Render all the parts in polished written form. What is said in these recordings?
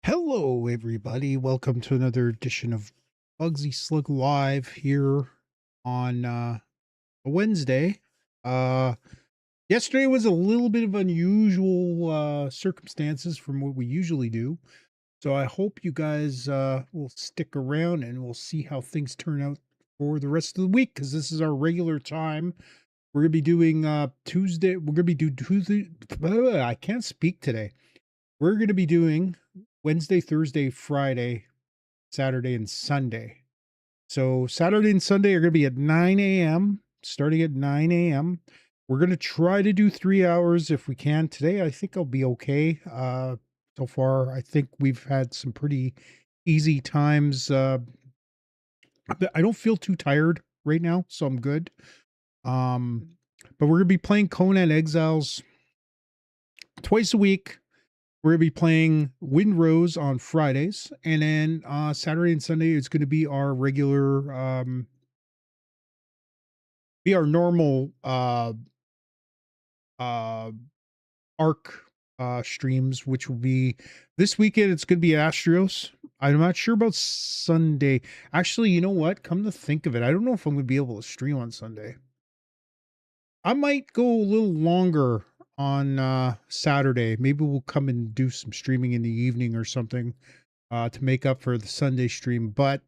Hello, everybody. Welcome to another edition of Bugsy Slug Live here on a Wednesday. Uh, Yesterday was a little bit of unusual circumstances from what we usually do. So I hope you guys will stick around and we'll see how things turn out for the rest of the week because this is our regular time. We're gonna be doing Tuesday. We're gonna be doing Tuesday. I can't speak today. We're gonna be doing Wednesday, Thursday, Friday, Saturday, and Sunday. So Saturday and Sunday are going to be at 9 a.m., starting at 9 a.m. We're going to try to do 3 hours if we can. Today, I think I'll be okay. So far, I think we've had some pretty easy times. I don't feel too tired right now, so I'm good. But we're going to be playing Conan Exiles twice a week. We're gonna be playing Windrose on Fridays, and then Saturday and Sunday is gonna be our regular, be our normal uh arc streams, which will be this weekend. It's gonna be Astros. I'm not sure about Sunday. Actually, you know what? Come to think of it, I don't know if I'm gonna be able to stream on Sunday. I might go a little longer on Saturday. Maybe we'll come and do some streaming in the evening or something to make up for the Sunday stream. But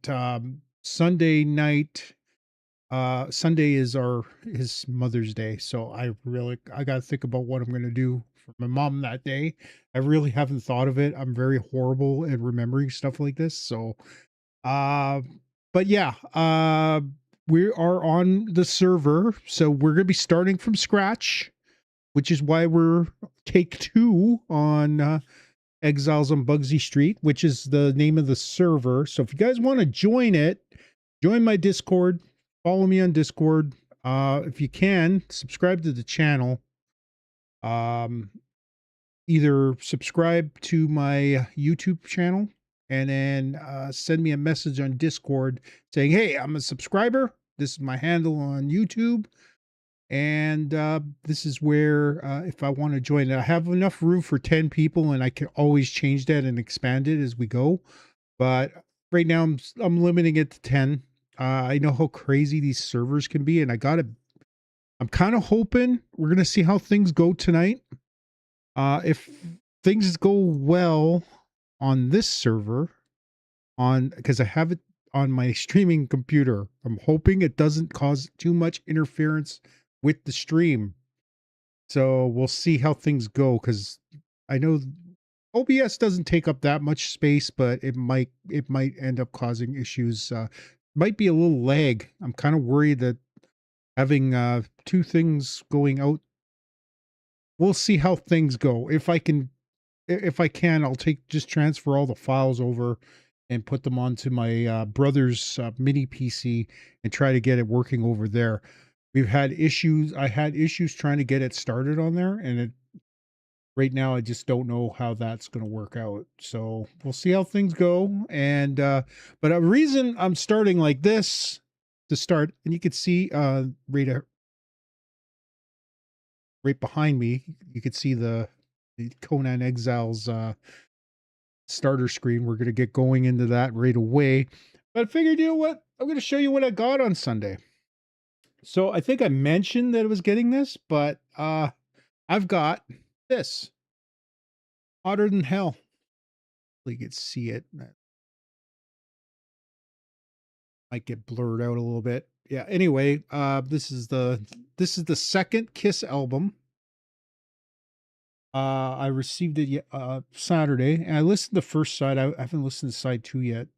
Sunday night, Sunday is his Mother's Day, so I got to think about what I'm going to do for my mom that day. I really haven't thought of it. I'm very horrible at remembering stuff like this. So, uh, but yeah, we are on the server, so we're going to be starting from scratch, which is why we're take two on Exiles on Bugsy Street, which is the name of the server. So if you guys want to join it, join my Discord, follow me on Discord. If you can, subscribe to the channel. Um, Either subscribe to my YouTube channel and then send me a message on Discord saying, "Hey, I'm a subscriber. This is my handle on YouTube." And this is where, if I want to join it, I have enough room for 10 people, and I can always change that and expand it as we go. But right now, I'm limiting it to 10. I know how crazy these servers can be, and I'm kind of hoping we're gonna see how things go tonight. If things go well on this server, on because I have it on my streaming computer, I'm hoping it doesn't cause too much interference with the stream. So we'll see how things go because I know OBS doesn't take up that much space, but it might end up causing issues. Might be a little lag. I'm kind of worried that having two things going out. We'll see how things go. If I can, I'll just transfer all the files over and put them onto my brother's mini PC and try to get it working over there. We've had issues. I had issues trying to get it started on there, and right now I just don't know how that's going to work out. So we'll see how things go. And but a reason I'm starting like this to start, and you can see right behind me, you could see the Conan Exiles starter screen. We're going to get going into that right away. But I figured, you know what? I'm going to show you what I got on Sunday. So I think I mentioned that I was getting this, but I've got this. Hotter than hell. You can see it. Might get blurred out a little bit. Yeah. Anyway, this is the second Kiss album. I received it Saturday, and I listened to the first side. I haven't listened to side two yet.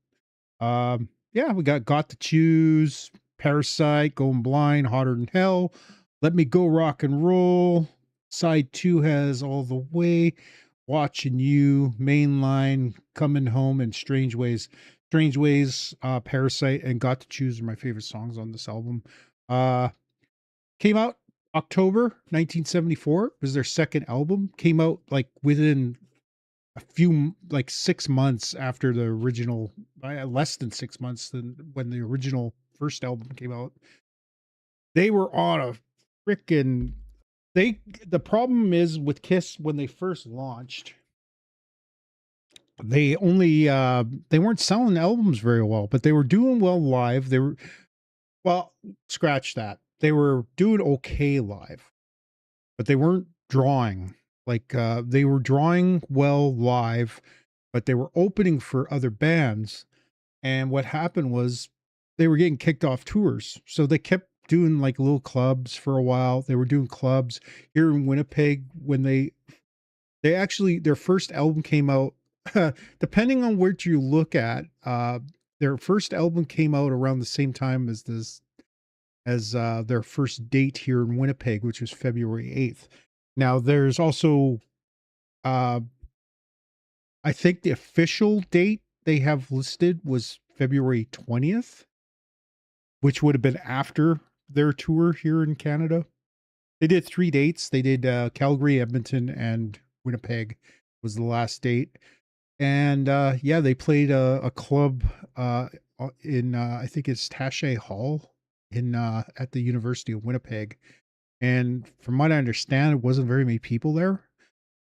Yeah, we got to choose, Parasite, Going Blind, Hotter Than Hell, Let Me Go Rock and Roll. Side two has All the Way, Watching You, Mainline, Coming Home, and Strange Ways. Strange Ways, Parasite, and Got to Choose are my favorite songs on this album. Uh, Came out October 1974. It was their second album. Came out like within a few, like 6 months after the original, less than 6 months than when the original first album came out. They were on a freaking the problem is with Kiss when they first launched, they only they weren't selling albums very well, but they were doing well live. They were, well, scratch that. They were doing okay live, but they weren't drawing. Like they were drawing well live, but they were opening for other bands. And what happened was they were getting kicked off tours. So they kept doing like little clubs for a while. They were doing clubs here in Winnipeg when they actually, their first album came out, depending on what you look at, their first album came out around the same time as their first date here in Winnipeg, which was February 8th. Now there's also, uh, I think the official date they have listed was February 20th, which would have been after their tour here in Canada. They did 3 dates. They did Calgary, Edmonton, and Winnipeg was the last date. And yeah, they played a club in I think it's Taché Hall in at the University of Winnipeg. And from what I understand, it wasn't very many people there.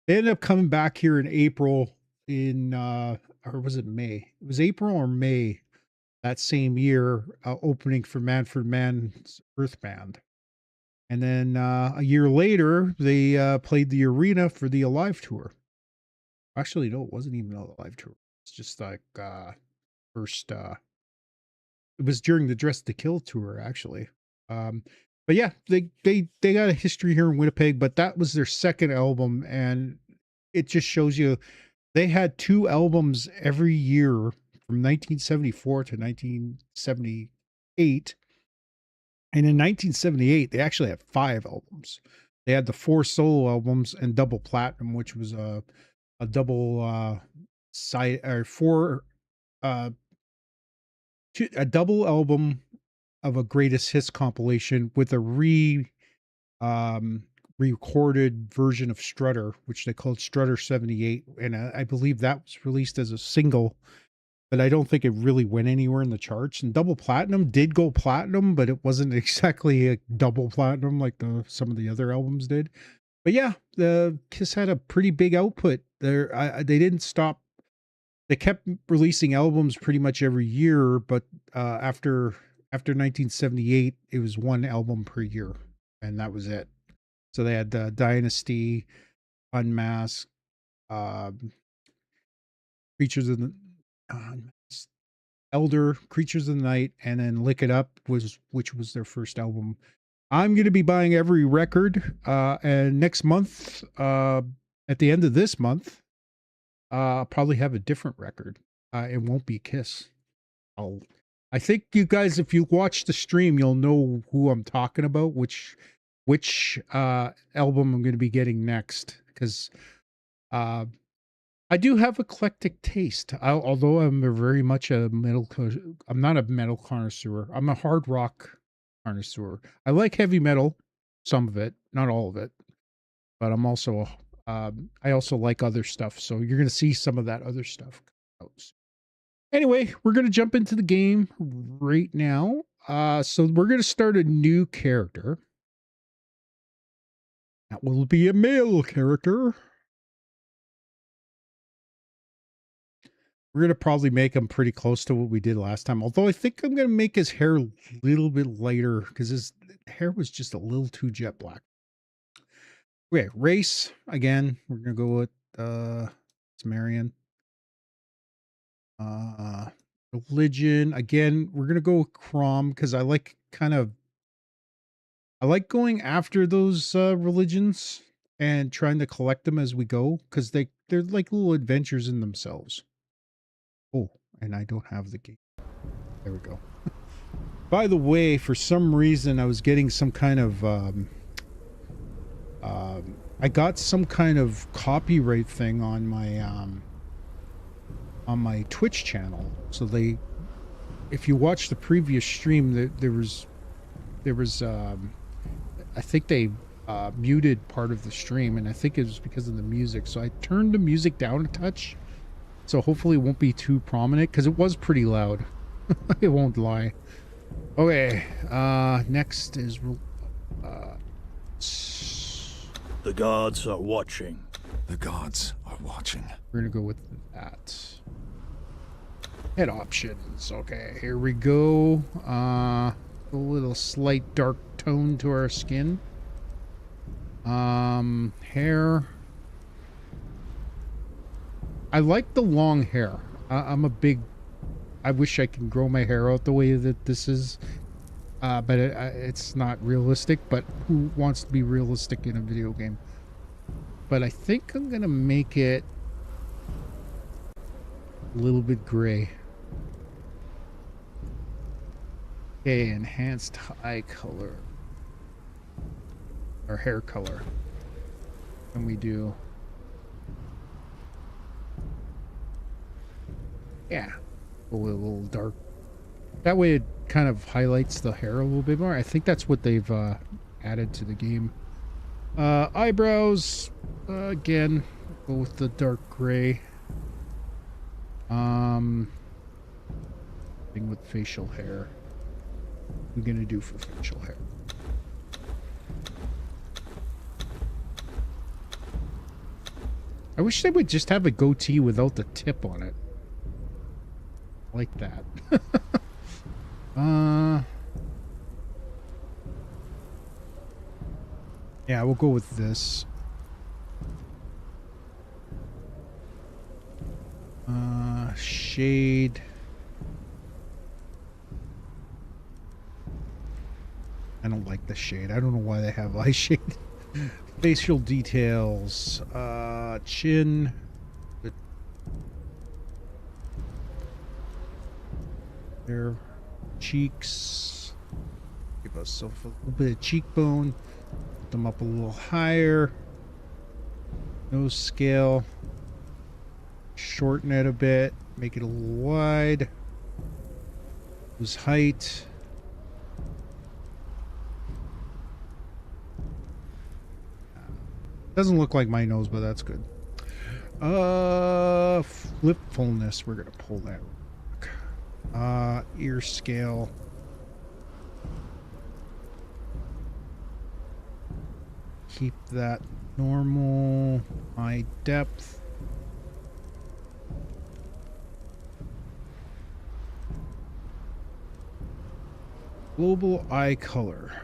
They ended up coming back here in April in or was it May? It was April or May that same year, opening for Manfred Mann's Earth Band. And then a year later, they played the arena for the Alive tour. Actually, no, it wasn't even a live tour. It's just like first. It was during the Dress to Kill tour, actually. But yeah, they got a history here in Winnipeg. But that was their second album, and it just shows you they had 2 albums every year from 1974 to 1978. And in 1978, they actually had 5 albums. They had the 4 solo albums and double platinum, which was a double side or 4 uh a double album of a greatest hits compilation with a recorded version of Strutter, which they called Strutter 78, and I believe that was released as a single, but I don't think it really went anywhere in the charts. And double platinum did go platinum, but it wasn't exactly a double platinum like some of the other albums did. But yeah, the Kiss had a pretty big output. They didn't stop. They kept releasing albums pretty much every year, but after 1978, it was 1 album per year, and that was it. So they had Dynasty, Unmasked, Creatures of the Elder, Creatures of the Night, and then Lick It Up which was their first album. I'm going to be buying every record, and next month, at the end of this month, I'll probably have a different record. It won't be Kiss. I think you guys, if you watch the stream, you'll know who I'm talking about, which album I'm going to be getting next, because I do have eclectic taste. Although I'm very much I'm not a metal connoisseur. I'm a hard rock connoisseur. I like heavy metal, some of it, not all of it, but I'm also I also like other stuff. So you're going to see some of that other stuff. Anyway, we're going to jump into the game right now. So we're going to start a new character. That will be a male character. We're going to probably make him pretty close to what we did last time. Although I think I'm going to make his hair a little bit lighter because his hair was just a little too jet black. Okay, race. Again, we're going to go with Sumerian. Religion. Again, we're going to go with Crom because I like going after those religions and trying to collect them as we go because they're like little adventures in themselves. Oh, and I don't have the game. There we go. By the way, for some reason, I was getting some kind of I got some kind of copyright thing on my Twitch channel. So if you watch the previous stream, there was I think they muted part of the stream, and I think it was because of the music. So I turned the music down a touch. So hopefully it won't be too prominent because it was pretty loud. I won't lie. Okay, next is the gods are watching. The gods are watching. We're gonna go with that. Head options. Okay, here we go. A little slight dark tone to our skin. Hair. I like the long hair. I'm a big... I wish I can grow my hair out the way that this is. But it's not realistic. But who wants to be realistic in a video game? But I think I'm going to make it a little bit gray. Okay, enhanced eye color. Or hair color. And we do... Yeah. Go a little dark. That way it kind of highlights the hair a little bit more. I think that's what they've added to the game. Eyebrows. Again, go with the dark gray. Thing with facial hair. I'm gonna do for facial hair. I wish they would just have a goatee without the tip on it. Like that. Yeah, we'll go with this. Shade. I don't like the shade. I don't know why they have eye shade. Facial details. Chin. Their cheeks. Give ourselves a little bit of cheekbone. Put them up a little higher. Nose scale. Shorten it a bit. Make it a little wide. Lose height. Doesn't look like my nose, but that's good. Flip fullness. We're gonna pull that. Ear scale. Keep that normal. Eye depth. Global eye color.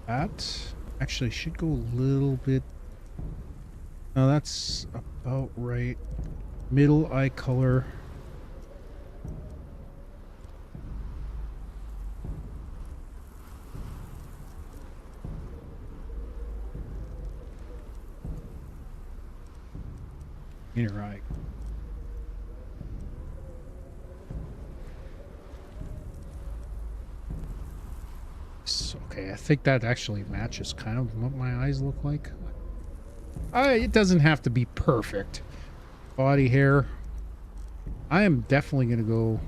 That actually should go a little bit. No, that's about right. Middle eye color. Inner eye. Okay, I think that actually matches kind of what my eyes look like. It doesn't have to be perfect. Body hair. I am definitely going to go...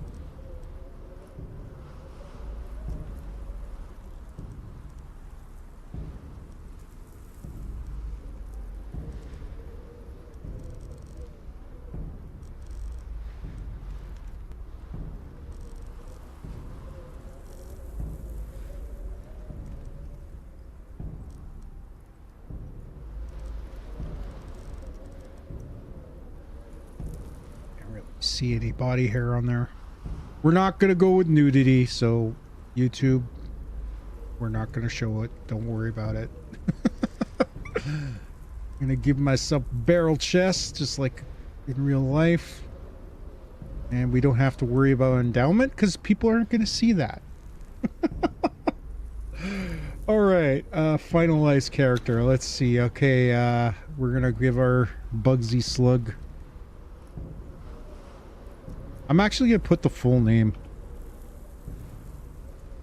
see any body hair on there. We're not gonna go with nudity, so YouTube, we're not gonna show it. Don't worry about it. I'm gonna give myself barrel chest just like in real life, and we don't have to worry about endowment because people aren't gonna see that. All right, finalized character. Let's see. Okay, we're gonna give our Bugsy slug. I'm actually going to put the full name.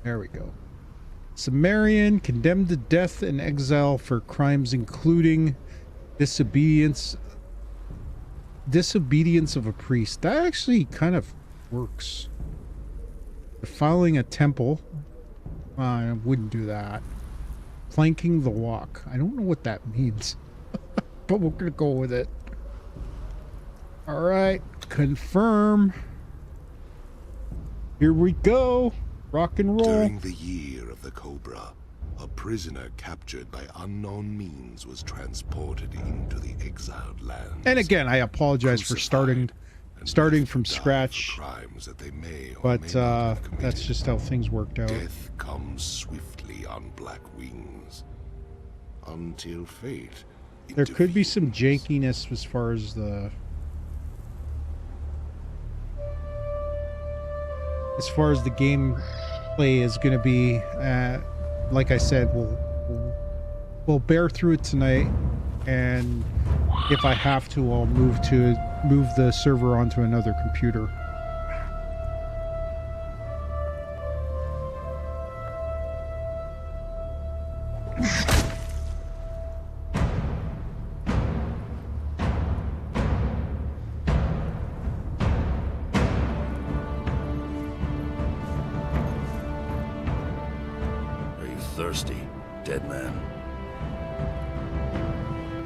There we go. Sumerian, condemned to death and exile for crimes including disobedience of a priest. That actually kind of works. Defiling a temple. I wouldn't do that. Planking the walk. I don't know what that means. But we're going to go with it. Alright. Confirm. Here we go. Rock and roll. During the year of the Cobra, a prisoner captured by unknown means was transported into the exiled lands. And again, I apologize for starting from scratch. Crimes that they may or but may not have committed. that's just how things worked out. Death comes swiftly on black wings until fate There could be some intervenes. jankiness as far as the gameplay is going to be. Like I said, we'll bear through it tonight, and if I have to, I'll move the server onto another computer. Thirsty, dead man.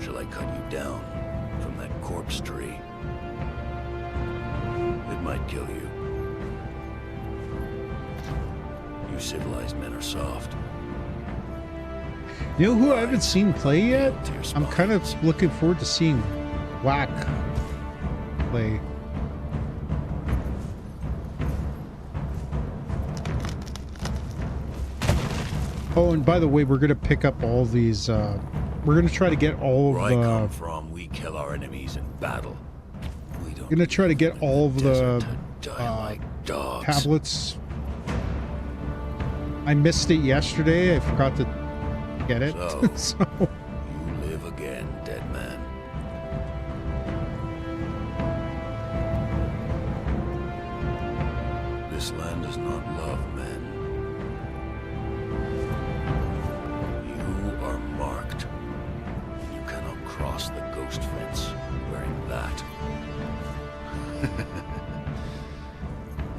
Shall I cut you down from that corpse tree? It might kill you. You civilized men are soft. You know who I haven't seen play yet? To your I'm kind of spines. looking forward to seeing Whack play. Oh, and by the way, we're going to pick up all these, we're going to try to get all Where I of come the, from, we kill our enemies in battle. We don't going to try to get live in all of the desert to die like dogs. tablets. I missed it yesterday. I forgot to get it. So- So, You live again, dead man. This land does not love men. You are marked. You cannot cross the ghost fence wearing that.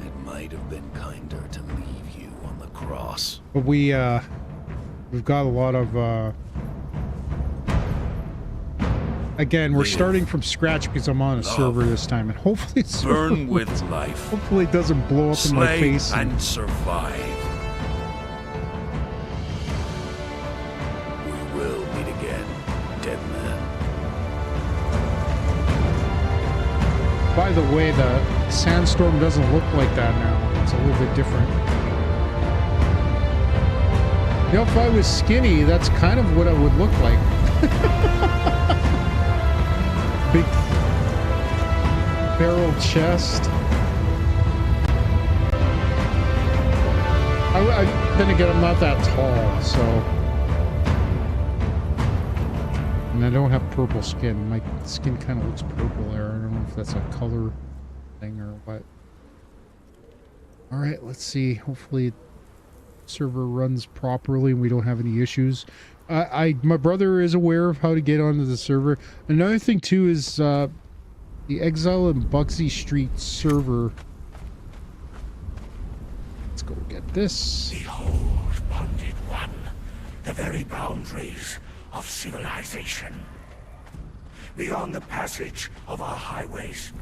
It might have been kinder to leave you on the cross. but we've got a lot of, again, we're Live. starting from scratch because I'm on a server this time, and hopefully it's Burn with life. hopefully it doesn't blow up in my Slay face. and survive. We will meet again, dead man. By the way, the sandstorm doesn't look like that now. It's a little bit different. You know, if I was skinny, that's kind of what I would look like. Big barrel chest. Then again, I'm not that tall, so. And I don't have purple skin. My skin kind of looks purple there. I don't know if that's a color thing or what. All right, let's see. Hopefully, server runs properly and we don't have any issues. My brother is aware of how to get onto the server. Another thing too is the Exile and Bugsy Street server. Let's go get this. Behold, bonded one, the very boundaries of civilization. Beyond the passage of our highways,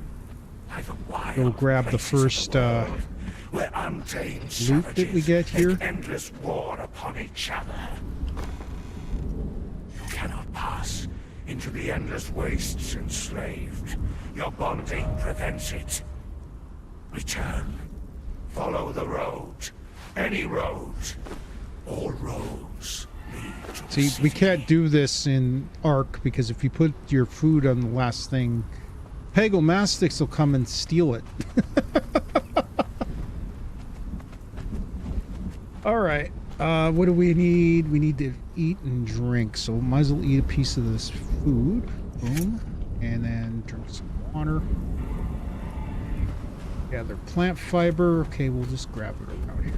lie the wild Go grab the places of first, world, where untamed loot that we savages get here. make endless war upon each other. You cannot pass into the endless wastes enslaved. Your bonding prevents it. Return. Follow the road. Any road. All roads lead to the See, we city. can't do this in Ark because if you put your food on the last thing, Pagomastics will come and steal it. All right. What do we need? We need to eat and drink. So might as well eat a piece of this food. Boom. And then drink some water. Gather plant fiber. Okay, we'll just grab it around here.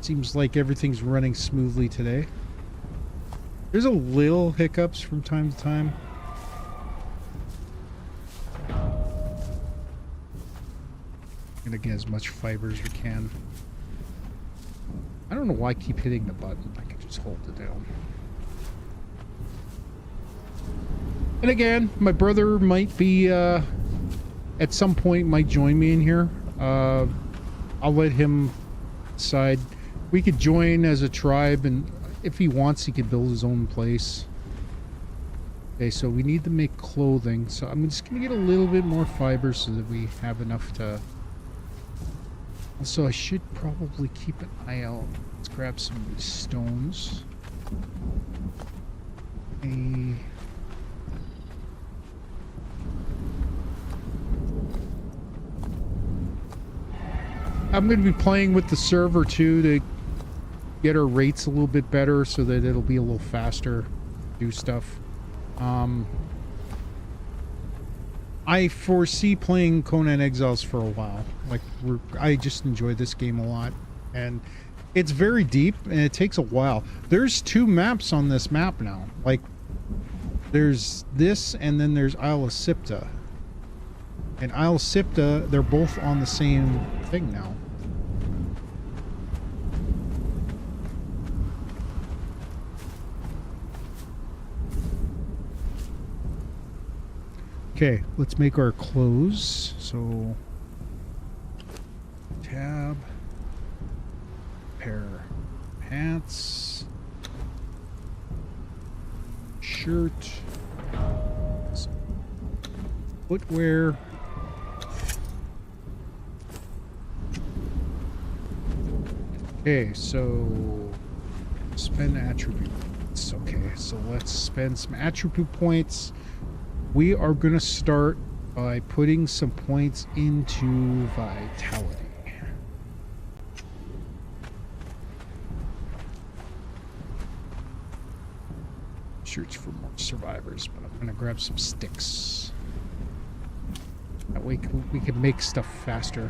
Seems like everything's running smoothly today. There's a little hiccups from time to time. Gonna get as much fiber as we can. I don't know why I keep hitting the button. I can just hold it down. And again, my brother might be, at some point might join me in here. I'll let him decide. We could join as a tribe, and if he wants, he could build his own place. Okay, so we need to make clothing. So I'm just going to get a little bit more fiber so that we have enough to... Also, I should probably keep an eye out. Let's grab some of these stones. I'm going to be playing with the server too to get our rates a little bit better so that it'll be a little faster, do stuff. I foresee playing Conan Exiles for a while. Like, I just enjoy this game a lot, and it's very deep and it takes a while. There's 2 maps on this map now. Like, there's this and then there's Isle of Sipta. And Isle of Sipta, they're both on the same thing now. Okay, let's make our clothes. So, tab, pair pants, shirt, footwear. Okay, so spend attribute points. Okay, so let's spend some attribute points. We are going to start by putting some points into vitality. Shirts for more survivors, but I'm going to grab some sticks. That way we can make stuff faster.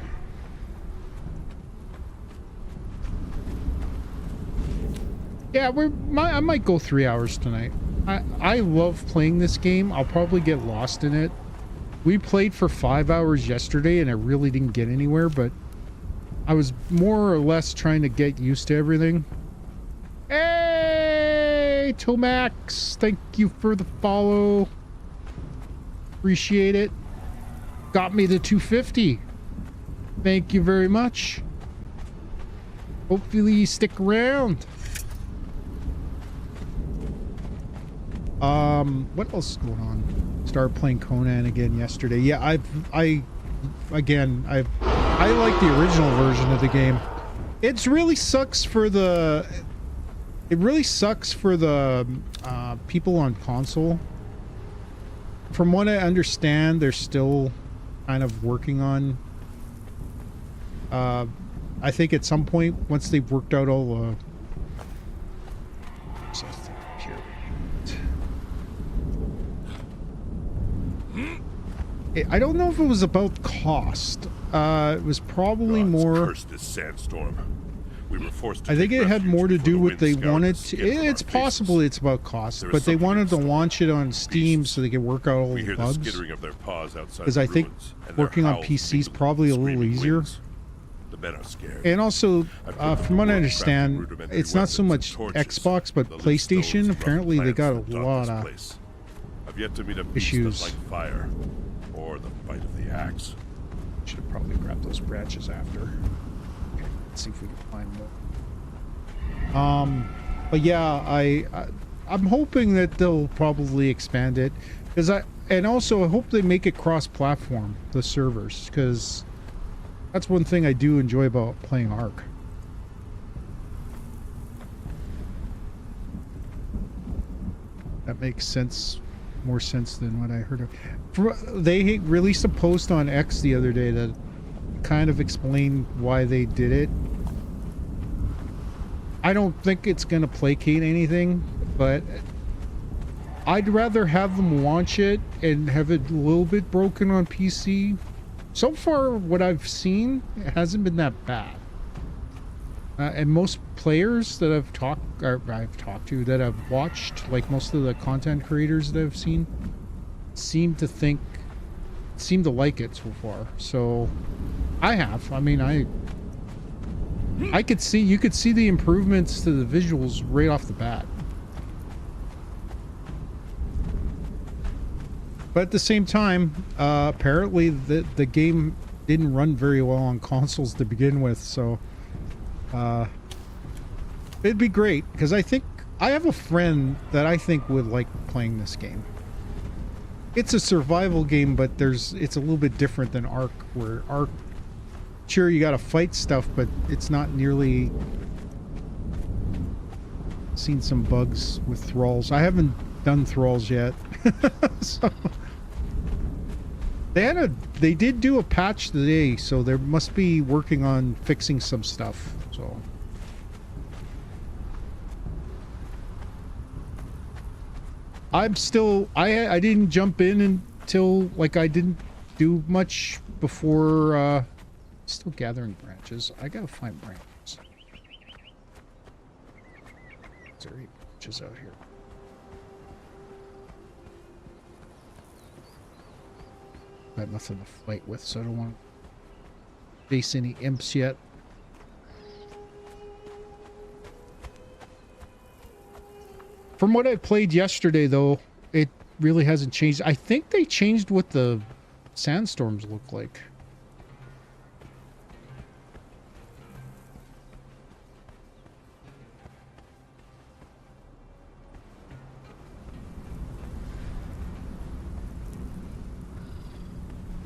Yeah, I might go 3 hours tonight. I love playing this game. I'll probably get lost in it. We played for 5 hours yesterday and I really didn't get anywhere, but I was more or less trying to get used to everything. Hey, Tomax, thank you for the follow. Appreciate it. Got me to 250. Thank you very much. Hopefully you stick around. What else is going on? Started playing Conan again yesterday. Yeah, I like the original version of the game. It really sucks for the people on console. From what I understand, they're still kind of working on, I think at some point, once they've worked out all the I don't know if it was about cost. It was probably more. Cursed this sandstorm. We were forced to I think take it had more to refuge do before with the they wind scoured wanted the to. skin from It's our possible faces. it's about cost, There but was they something wanted in to store. launch it on Steam Beasts. so they could work out all We the hear the bugs. skittering of their paws outside Because the I think ruins, and their working on howls PC is mingled with probably a the little screaming easier. winds. The men are scared. And also, I've put from what I warcraft understand, rudimentary it's not so weapons much and torches, Xbox, but the loose stones PlayStation. from Apparently, they plants got that a dot lot this of place. I've yet to meet a beast issues. that like fire or the bite of the axe. Should have probably grabbed those branches after. Okay, let's see if we can find more. But yeah, I'm hoping that they'll probably expand it, and also I hope they make it cross-platform, the servers, because that's one thing I do enjoy about playing Ark. That makes sense, more sense than what I heard of. They released a post on X the other day that kind of explained why they did it. I don't think it's going to placate anything, but I'd rather have them launch it and have it a little bit broken on PC. So far, what I've seen, it hasn't been that bad. And most players that I've talked to, that I've watched, like most of the content creators that I've seen, seem to like it so far. So I have. I mean, I could see, you could see the improvements to the visuals right off the bat. But at the same time, apparently the game didn't run very well on consoles to begin with, so it'd be great, because I think I have a friend that I think would like playing this game. It's a survival game, but it's a little bit different than Ark, where Ark, sure, you gotta fight stuff, but it's not nearly... Seen some bugs with thralls. I haven't done thralls yet. So they did do a patch today, so they must be working on fixing some stuff. So I'm still, I didn't jump in until, like, I didn't do much before. Still gathering branches. I gotta find branches. Is there any branches out here? Got nothing to fight with, so I don't want to face any imps yet. From what I played yesterday, though, it really hasn't changed. I think they changed what the sandstorms look like.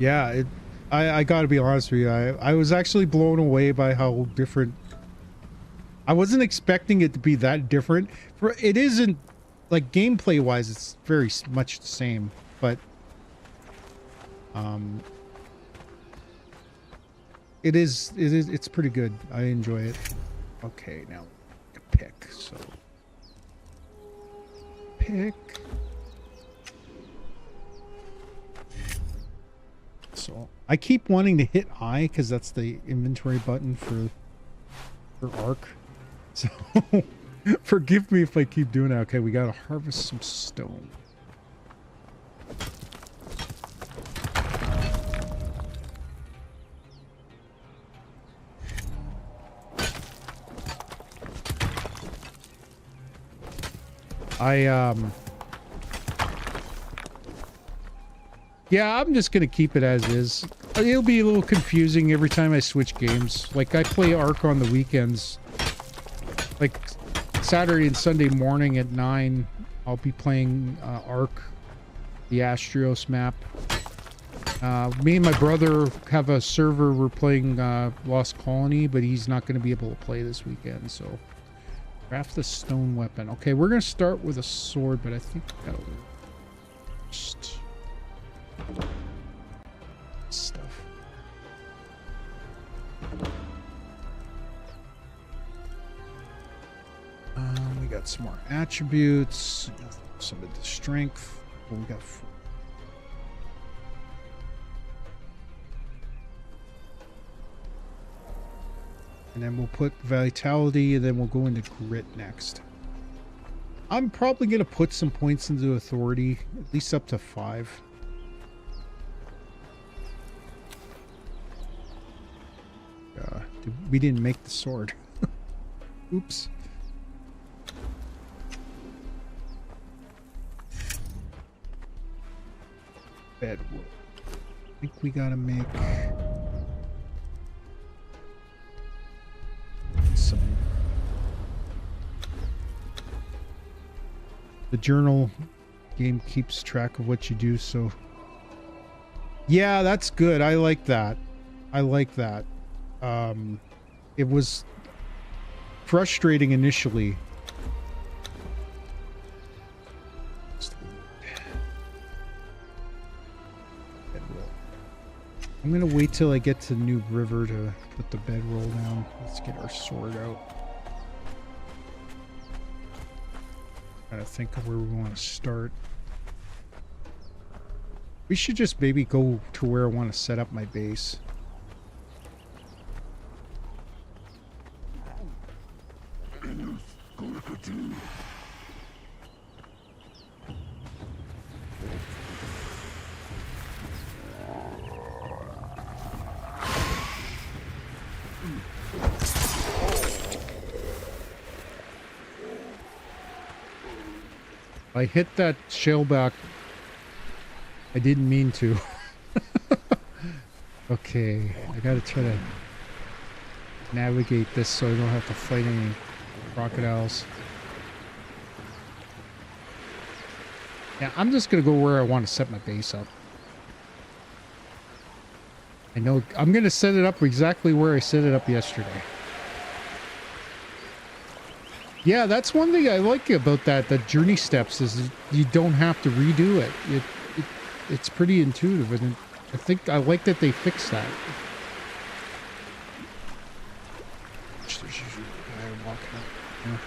Yeah, I gotta be honest with you. I was actually blown away by how different. I wasn't expecting it to be that different. It isn't, like, gameplay wise, it's very much the same, but it's pretty good. I enjoy it. Okay, now pick. So pick. So I keep wanting to hit I because that's the inventory button for Ark. So forgive me if I keep doing that. Okay, we gotta harvest some stone. Yeah, I'm just gonna keep it as is. It'll be a little confusing every time I switch games. Like, I play Ark on the weekends. Like, Saturday and Sunday morning at 9, I'll be playing Ark, the Astrios map. Me and my brother have a server. We're playing Lost Colony, but he's not going to be able to play this weekend, so... Craft the stone weapon. Okay, we're going to start with a sword, but I think that'll just... stuff. We got some more attributes, some of the strength. Well, we got 4. And then we'll put vitality, and then we'll go into grit next. I'm probably going to put some points into authority, at least up to 5. We didn't make the sword. Oops. Bedwood. I think we gotta make some. The journal game keeps track of what you do, so yeah, that's good. I like that. I like that. It was frustrating initially. I'm gonna wait till I get to New River to put the bedroll down. Let's get our sword out. Gotta think of where we want to start. We should just maybe go to where I want to set up my base. I hit that shellback. I didn't mean to. Okay, I gotta try to navigate this so I don't have to fight any crocodiles. Yeah, I'm just gonna go where I want to set my base up. I know I'm gonna set it up exactly where I set it up yesterday. Yeah, that's one thing I like about the journey steps is you don't have to redo it. It's pretty intuitive, and I think I like that they fixed that. There's usually a guy walking up. Yeah.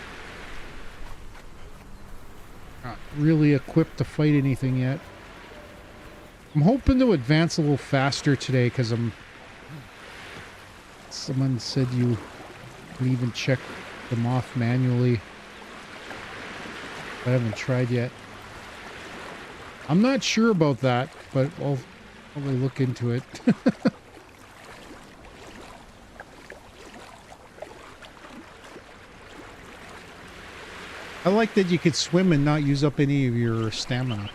Not really equipped to fight anything yet. I'm hoping to advance a little faster today because someone said you can even check them off manually. I haven't tried yet. I'm not sure about that, but I'll probably look into it. I like that you could swim and not use up any of your stamina.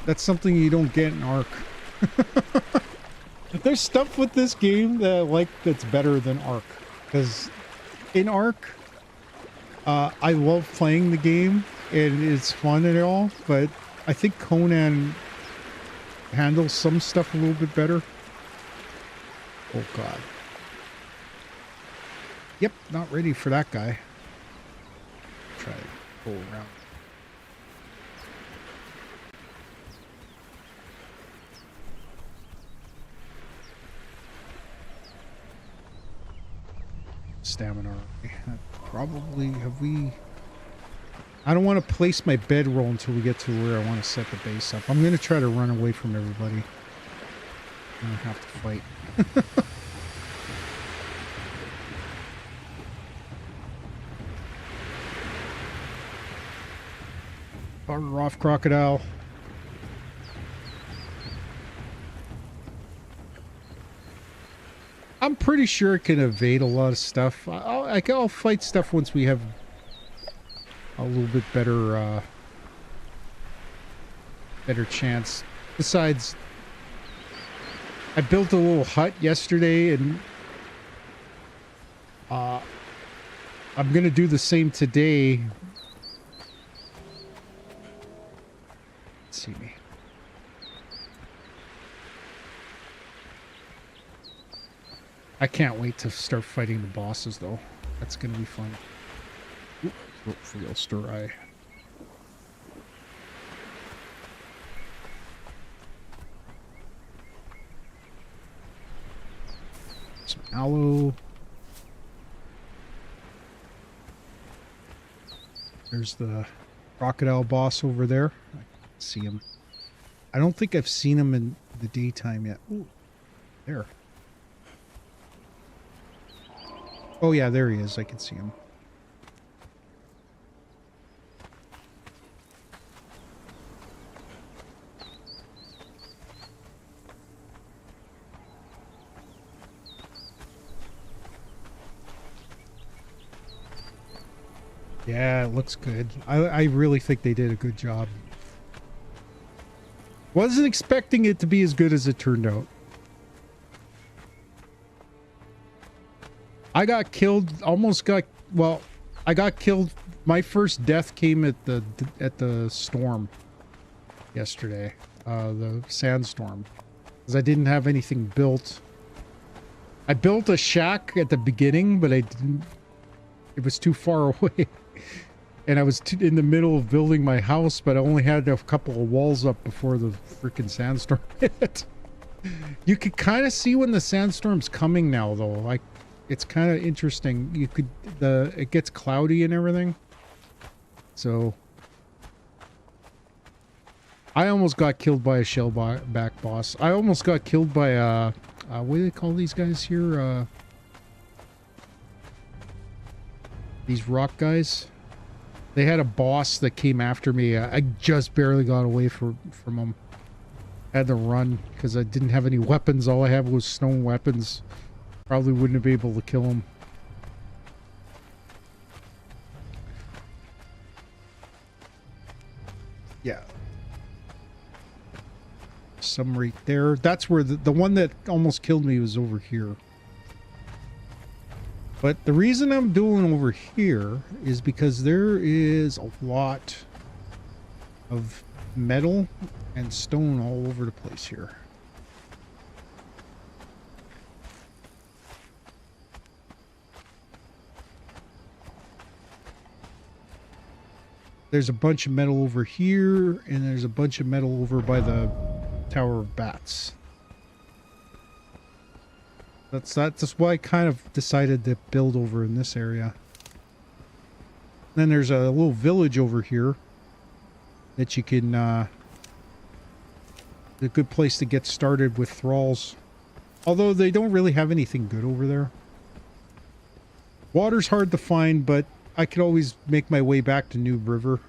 That's something you don't get in Ark. There's stuff with this game that I like that's better than Ark. Because in Ark, I love playing the game and it's fun and all, but I think Conan handles some stuff a little bit better. Oh god. Yep, not ready for that guy. Try to go around. Stamina. Probably have we... I don't want to place my bedroll until we get to where I want to set the base up. I'm going to try to run away from everybody. I'm going to have to fight. Fire off, crocodile. I'm pretty sure it can evade a lot of stuff. I'll fight stuff once we have a little bit better better chance. Besides, I built a little hut yesterday, and I'm gonna do the same today. Let's see me. I can't wait to start fighting the bosses, though. That's gonna be fun. Look for the stir eye. Some aloe. There's the crocodile boss over there. I can see him. I don't think I've seen him in the daytime yet. Ooh, there. Oh yeah, there he is. I can see him. Yeah, it looks good. I really think they did a good job. Wasn't expecting it to be as good as it turned out. I got killed, well, I got killed. My first death came at the storm yesterday, the sandstorm, because I didn't have anything built. I built a shack at the beginning, but it was too far away. And I was in the middle of building my house, but I only had a couple of walls up before the freaking sandstorm hit. You could kind of see when the sandstorm's coming now, though. Like, it's kind of interesting. You could, it gets cloudy and everything. So I almost got killed by a shellback boss. I almost got killed by what do they call these guys here? These rock guys. They had a boss that came after me. I just barely got away from them. Had to run because I didn't have any weapons. All I had was stone weapons. Probably wouldn't have been able to kill him. Yeah. Some right there. That's where the one that almost killed me was over here. But the reason I'm doing over here is because there is a lot of metal and stone all over the place here. There's a bunch of metal over here, and there's a bunch of metal over by the Tower of Bats. That's why I kind of decided to build over in this area. Then there's a little village over here that you can, a good place to get started with thralls. Although they don't really have anything good over there. Water's hard to find, but I could always make my way back to New River.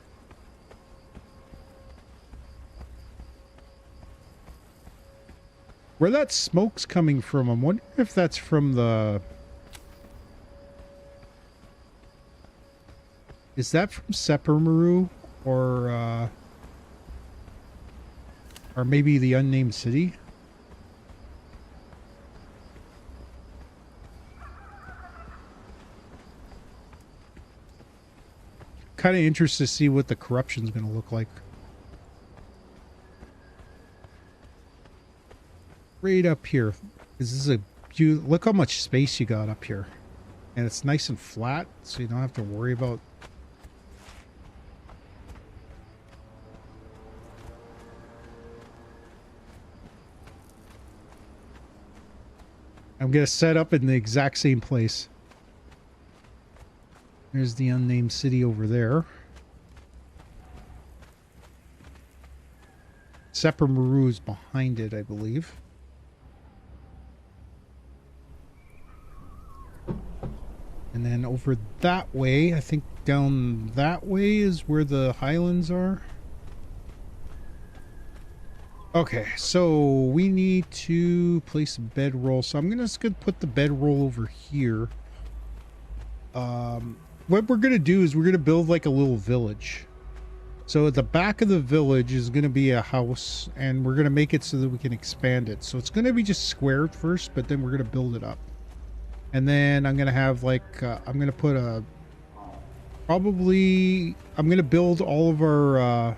Where that smoke's coming from, I'm wondering if that's from the... Is that from Seppermaru? Or maybe the unnamed city? Kind of interested to see what the corruption's going to look like. Right up here. This is look how much space you got up here. And it's nice and flat, so you don't have to worry about... I'm going to set up in the exact same place. There's the unnamed city over there. Seppermaru is behind it, I believe. And then over that way, I think down that way is where the highlands are. Okay, so we need to place a bedroll. So I'm just gonna put the bedroll over here. What we're gonna do is we're gonna build like a little village. So at the back of the village is gonna be a house, and we're gonna make it so that we can expand it. So it's gonna be just square at first, but then we're gonna build it up. And then I'm gonna have like I'm gonna put a I'm gonna build all of our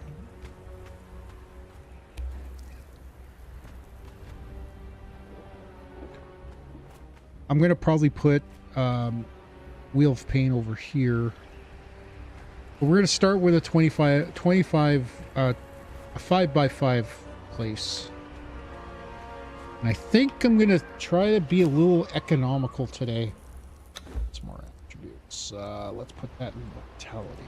I'm gonna probably put Wheel of Pain over here. But we're gonna start with a 25 a 5x5 place. And I think I'm gonna try to be a little economical today. Some more attributes. Let's put that in vitality.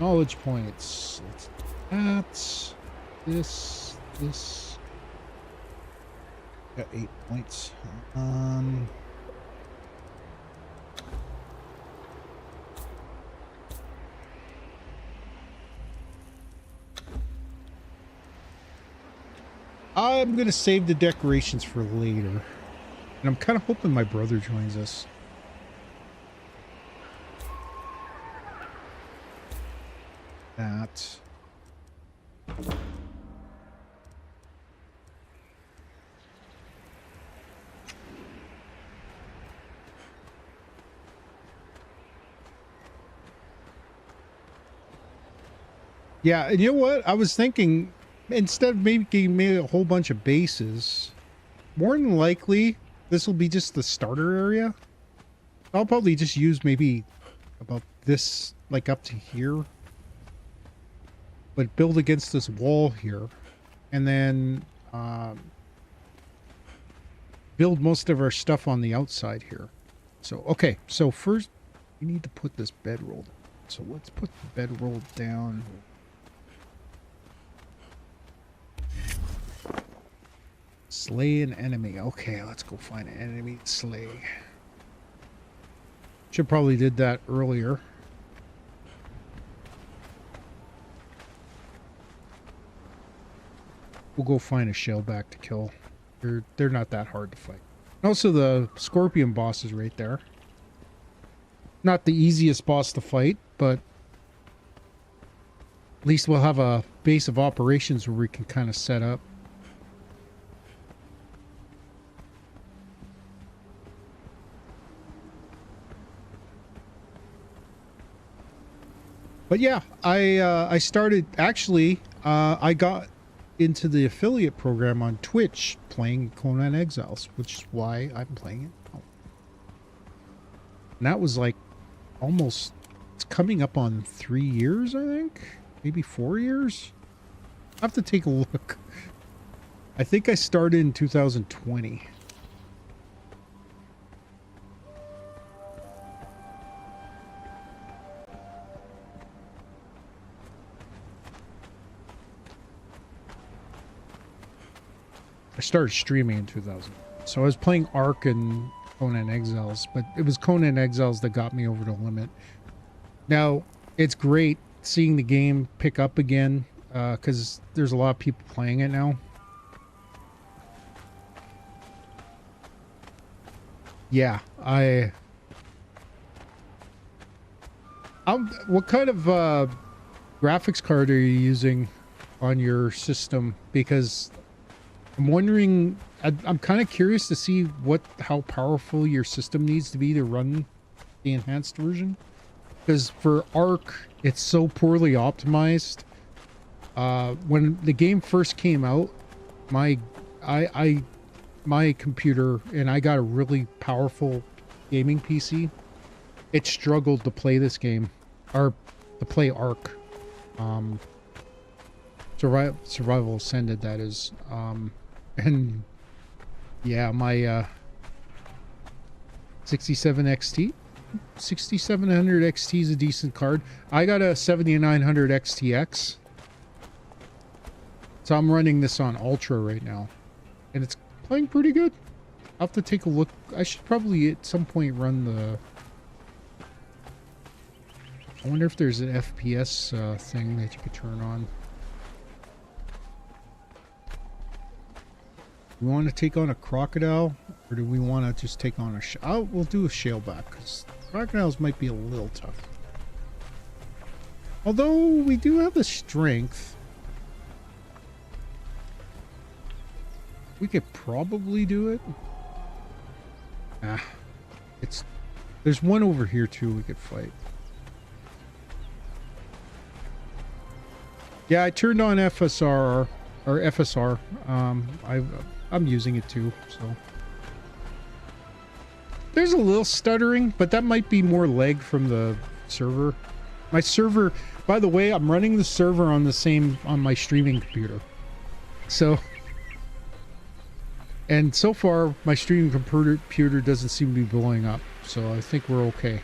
Knowledge points. Let's do that. This. Got 8 points. I'm going to save the decorations for later. And I'm kind of hoping my brother joins us. That. Yeah, and you know what? I was thinking... Instead of making a whole bunch of bases, more than likely, this will be just the starter area. I'll probably just use maybe about this, like up to here. But build against this wall here. And then build most of our stuff on the outside here. So, okay. So first, we need to put this bedroll down. So let's put the bedroll down. Slay an enemy. Okay, let's go find an enemy to slay. Should probably did that earlier. We'll go find a shellback to kill. They're not that hard to fight. Also, the scorpion boss is right there. Not the easiest boss to fight, but At least we'll have a base of operations where we can kind of set up. But yeah, I started actually. I got into the affiliate program on Twitch playing Conan Exiles, which is why I'm playing it. And that was like almost. It's coming up on 3 years, I think, maybe 4 years. I have to take a look. I think I started in 2020. I started streaming in 2000. So I was playing Ark and Conan Exiles, but it was Conan Exiles that got me over the limit. Now, it's great seeing the game pick up again, because there's a lot of people playing it now. Yeah, what kind of graphics card are you using on your system? Because I'm wondering, I'm kind of curious to see how powerful your system needs to be to run the enhanced version. Because for Ark, it's so poorly optimized. When the game first came out, my computer, and I got a really powerful gaming PC, it struggled to play this game, or to play Ark. Survival Ascended, that is. And yeah, my 67 XT, 6700 XT is a decent card. I got a 7900 XTX, so I'm running this on Ultra right now, and it's playing pretty good. I'll have to take a look. I should probably at some point run the... I wonder if there's an FPS thing that you could turn on. We want to take on a crocodile, or do we want to just take on a we'll do a shaleback, because crocodiles might be a little tough. Although we do have the strength. We could probably do it. There's one over here too we could fight. Yeah, I turned on FSR or FSR. I'm using it too, so there's a little stuttering, but that might be more lag from the server. My server, by the way, I'm running the server on my streaming computer. So, and so far my streaming computer doesn't seem to be blowing up, so I think we're okay.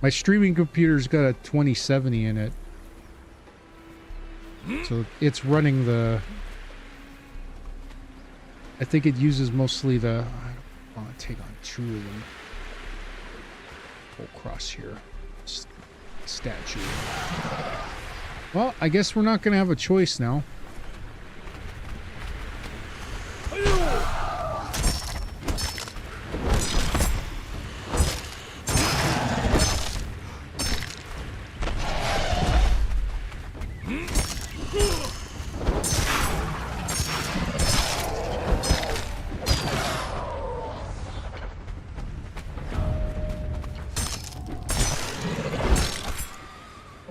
My streaming computer's got a 2070 in it. So it's running I think it uses mostly I don't want to take on two of them. Go across here. Statue. Well, I guess we're not going to have a choice now.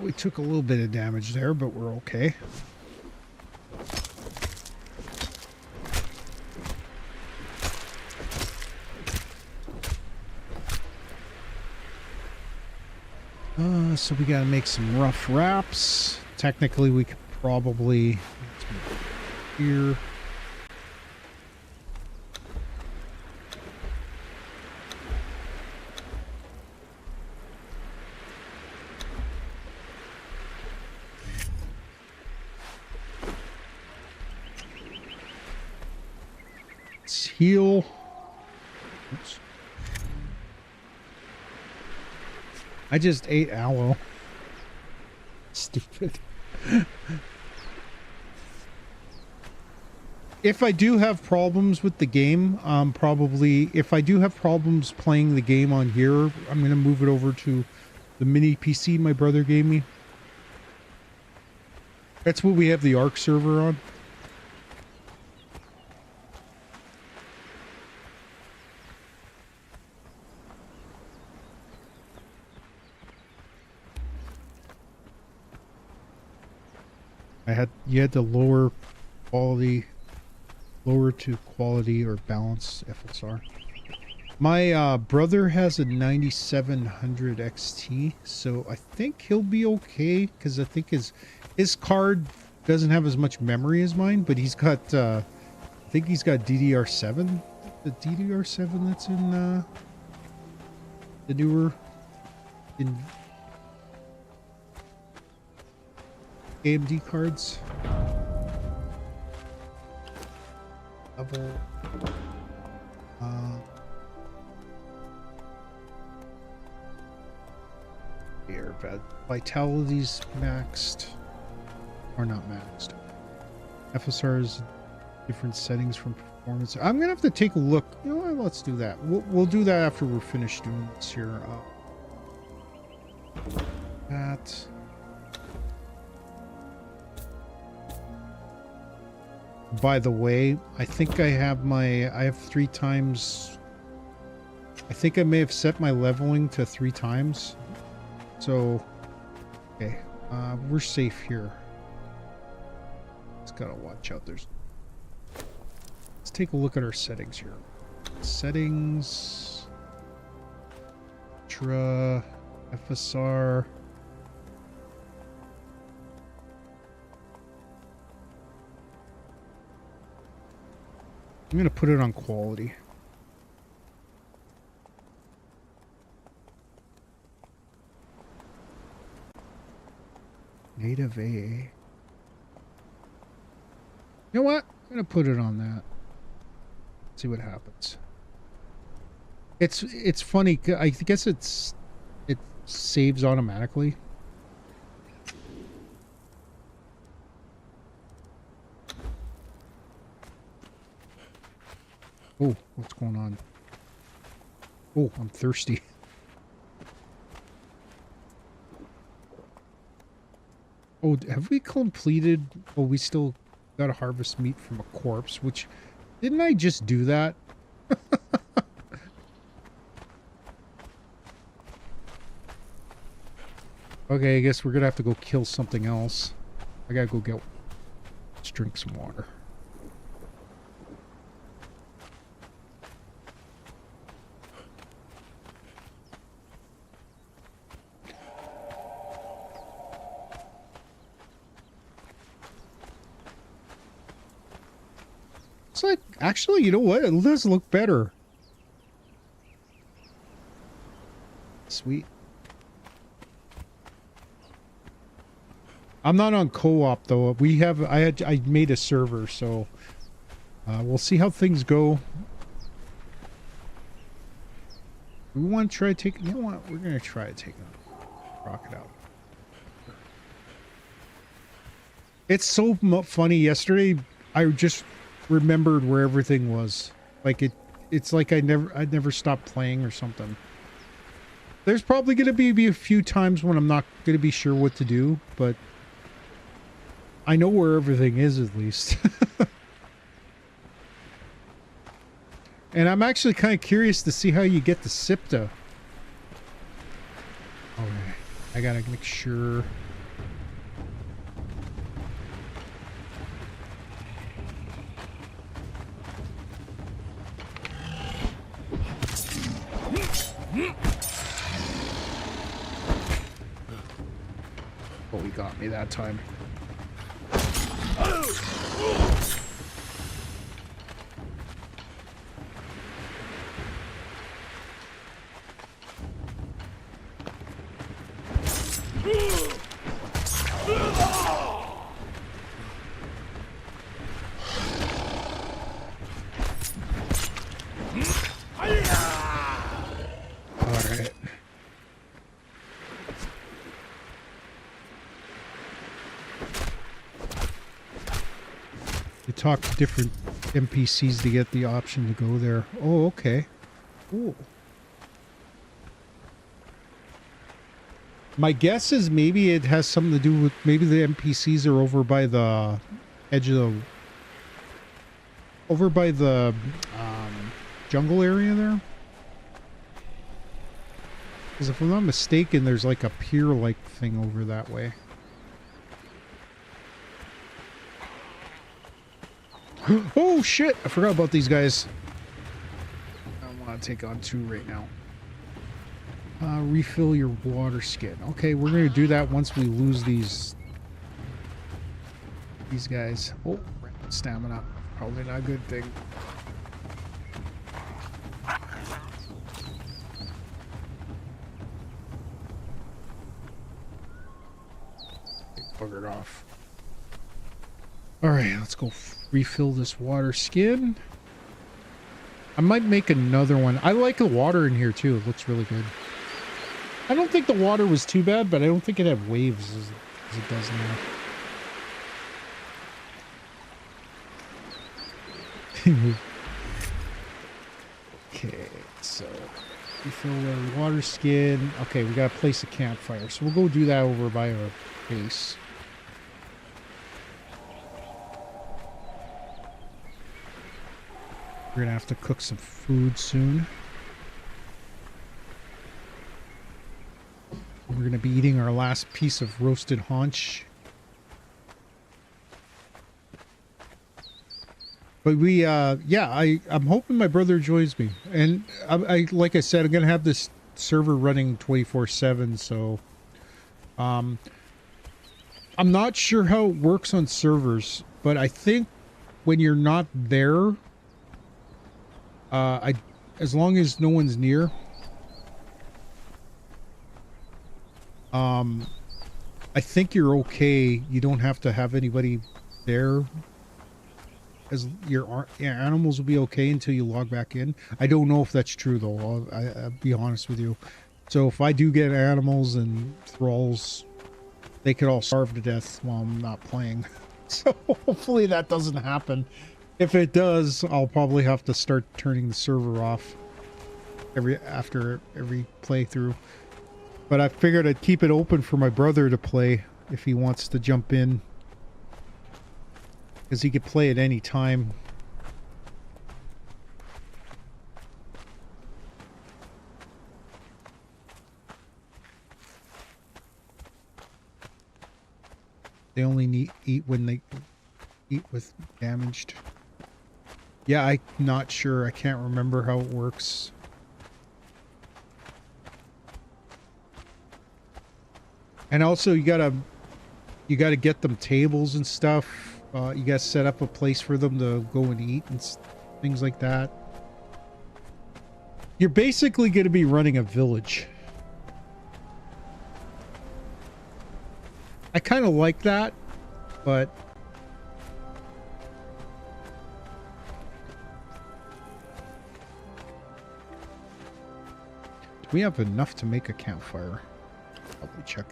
We took a little bit of damage there, but we're okay. So we gotta make some rough wraps. Technically, we could probably here. Let's heal. Oops. I just ate aloe. Stupid. If I do have problems with the game, probably if I do have problems playing the game on here, I'm gonna move it over to the mini PC my brother gave me. That's what we have the Arc server on. You had to lower to quality or balance FSR. My brother has a 9700 XT, so I think he'll be okay because I think his card doesn't have as much memory as mine, but he's got I think he's got DDR7. The DDR7 that's in the newer in AMD cards. Level. Here, Vitality's maxed. Or not maxed. FSR's different settings from performance. I'm gonna have to take a look. You know what? Let's do that. We'll do that after we're finished doing this here. That. By the way, I think I have 3 times. I think I may have set my leveling to 3 times. So, okay, we're safe here. Just gotta watch out. Let's take a look at our settings here. Settings, Ultra, FSR. I'm gonna put it on quality. Native AA. You know what? I'm gonna put it on that. See what happens. It's funny. I guess it saves automatically. Oh, what's going on? Oh, I'm thirsty. Oh, have we completed? Oh, we still got to harvest meat from a corpse, which didn't I just do that? Okay, I guess we're gonna have to go kill something else. I gotta go let's drink some water. It's like, actually, you know what? It does look better. Sweet. I'm not on co-op though. I made a server, so we'll see how things go. We want to try taking. You know what? We're gonna try to take a rocket out. It's so funny. Yesterday, I just remembered where everything was. Like it's like I'd never stopped playing or something. There's probably gonna be a few times when I'm not gonna be sure what to do, but I know where everything is at least. And I'm actually kind of curious to see how you get the SIPTA. Okay, I gotta make sure. Oh, he got me that time. Talk to different NPCs to get the option to go there. Oh, okay. Cool. My guess is maybe it has something to do with maybe the NPCs are over by the edge of the jungle area there. Because if I'm not mistaken, there's like a pier-like thing over that way. Oh shit! I forgot about these guys. I don't want to take on 2 right now. Refill your water skin. Okay, we're going to do that once we lose these guys. Oh, stamina. Probably not a good thing. Buggered off. Alright, let's go refill this water skin. I might make another one. I like the water in here too. It looks really good. I don't think the water was too bad, but I don't think it had waves as it does now. Okay, so refill our water skin. Okay, we gotta place a campfire, so we'll go do that over by our base. We're gonna have to cook some food soon. We're gonna be eating our last piece of roasted haunch. But we, yeah, I'm hoping my brother joins me. And I like I said, I'm gonna have this server running 24/7. So, I'm not sure how it works on servers, but I think when you're not there, as long as no one's near, I think you're okay. You don't have to have anybody there. As your animals will be okay until you log back in. I don't know if that's true though. I'll be honest with you. So if I do get animals and thralls, they could all starve to death while I'm not playing. So hopefully that doesn't happen. If it does, I'll probably have to start turning the server off after every playthrough. But I figured I'd keep it open for my brother to play if he wants to jump in. Because he could play at any time. They only eat when they eat with damaged. Yeah, I'm not sure. I can't remember how it works. And also, you gotta get them tables and stuff. You gotta set up a place for them to go and eat and things like that. You're basically gonna be running a village. I kind of like that, but do we have enough to make a campfire? Probably check.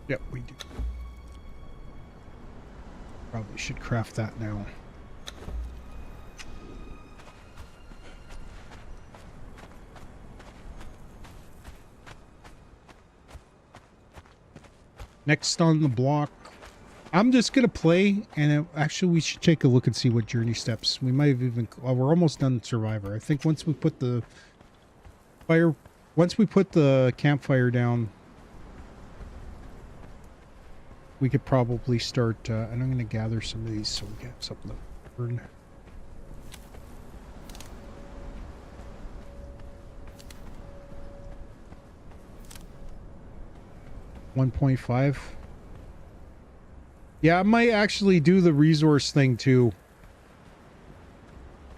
Yep, we do. Probably should craft that now. Next on the block, I'm just gonna play, and actually we should take a look and see what journey steps. We might have even, we're almost done Survivor. I think once we put the campfire down, we could probably start, and I'm going to gather some of these so we get something to burn. $1.5. Yeah, I might actually do the resource thing too.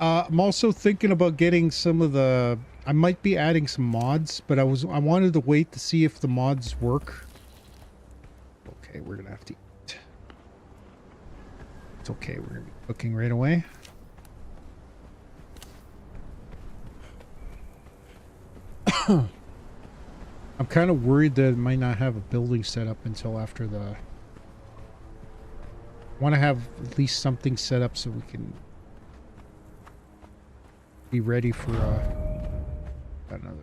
I'm also thinking about getting some of the, I might be adding some mods, but I wanted to wait to see if the mods work. Okay, we're gonna have to eat. It's okay, we're gonna be cooking right away. I'm kind of worried that it might not have a building set up until after the... want to have at least something set up so we can be ready for another.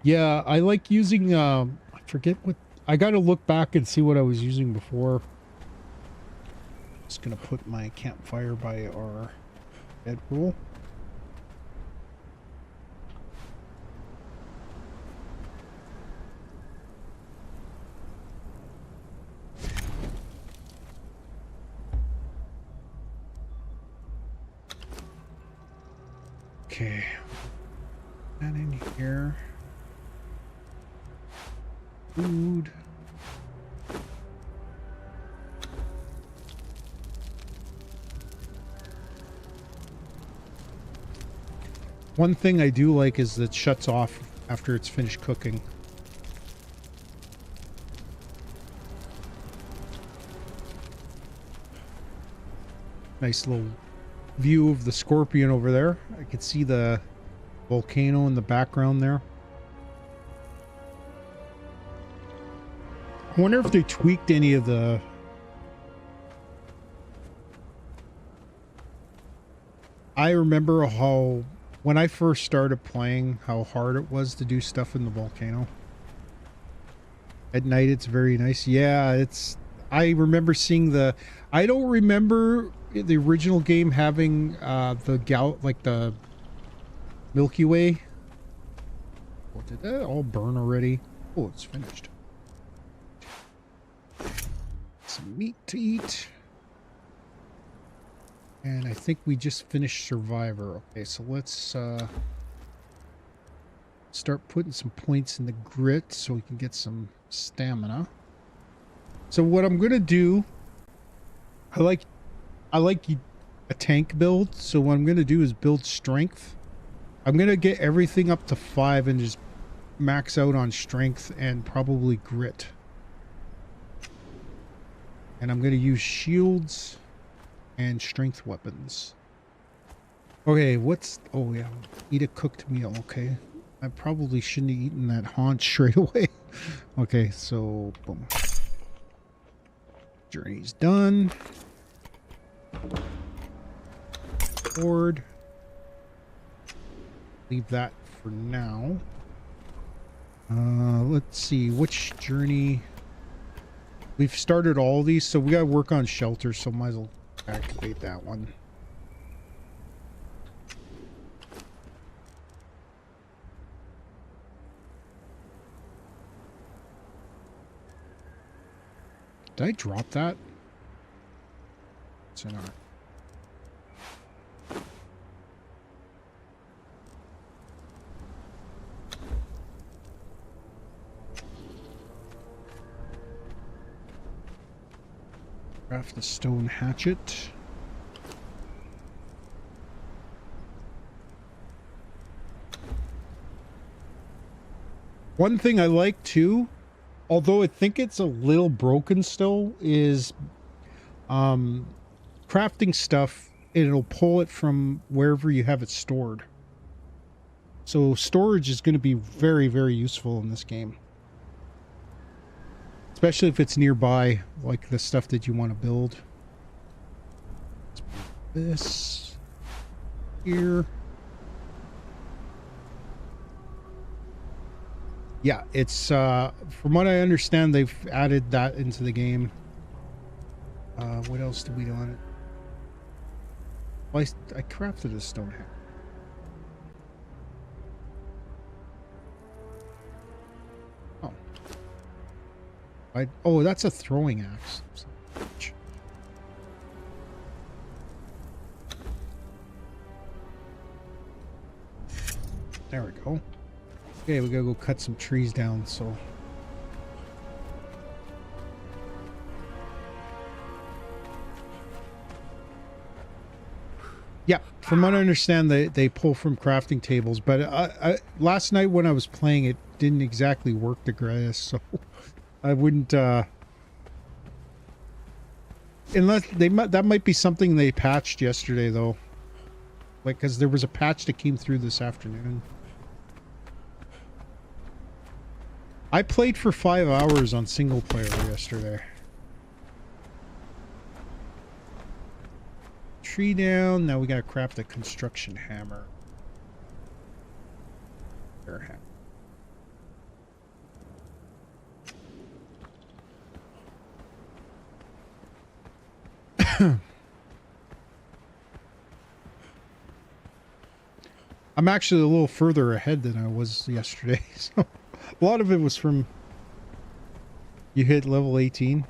Yeah, I like using I forget what I got to look back and see what I was using before. Just gonna put my campfire by our bedroll. Okay, that in here. Food. One thing I do like is that it shuts off after it's finished cooking. Nice little view of the scorpion over there. I can see the volcano in the background there. I wonder if they tweaked any of the... I remember how, when I first started playing, how hard it was to do stuff in the volcano. At night, it's very nice. Yeah, it's... I remember seeing the... I don't remember the original game having like the Milky Way. Oh, did that all burn already? Oh, it's finished. Some meat to eat. And I think we just finished Survivor. Okay, so let's start putting some points in the grit so we can get some stamina. So what I'm gonna do, I like a tank build, so what I'm gonna do is build strength. I'm gonna get everything up to 5 and just max out on strength and probably grit. And I'm going to use shields and strength weapons. Okay, what's... oh, yeah. Eat a cooked meal. Okay. I probably shouldn't have eaten that haunch straight away. Okay, so... boom. Journey's done. Board. Leave that for now. Let's see. Which journey... we've started all these, so we gotta work on shelter, so might as well activate that one. Did I drop that? It's in our... craft the stone hatchet. One thing I like too, although I think it's a little broken still, is crafting stuff. It'll pull it from wherever you have it stored. So storage is going to be very, very useful in this game. Especially if it's nearby, like the stuff that you want to build. Let's put this here. Yeah, it's from what I understand, they've added that into the game. What else do we do on it? Well, I crafted a stone hat. Oh, that's a throwing axe. There we go. Okay, we gotta go cut some trees down, so... yeah, from what I understand, they pull from crafting tables, but last night when I was playing, it didn't exactly work the greatest, so... I wouldn't Unless they might, that might be something they patched yesterday though. Like, because there was a patch that came through this afternoon. I played for 5 hours on single player yesterday. Tree down. Now we gotta craft the construction hammer. Air hammer. I'm actually a little further ahead than I was yesterday. So a lot of it was from you hit level 18.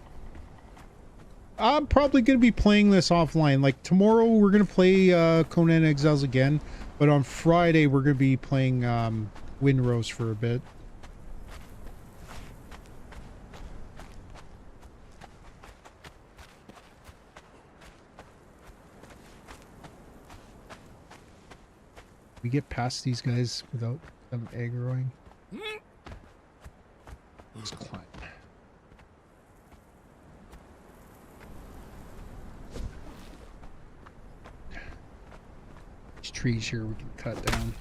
I'm probably going to be playing this offline. Like tomorrow we're going to play Conan Exiles again. But on Friday we're going to be playing Windrose for a bit. We get past these guys without them aggroing. Let's climb. These trees here we can cut down.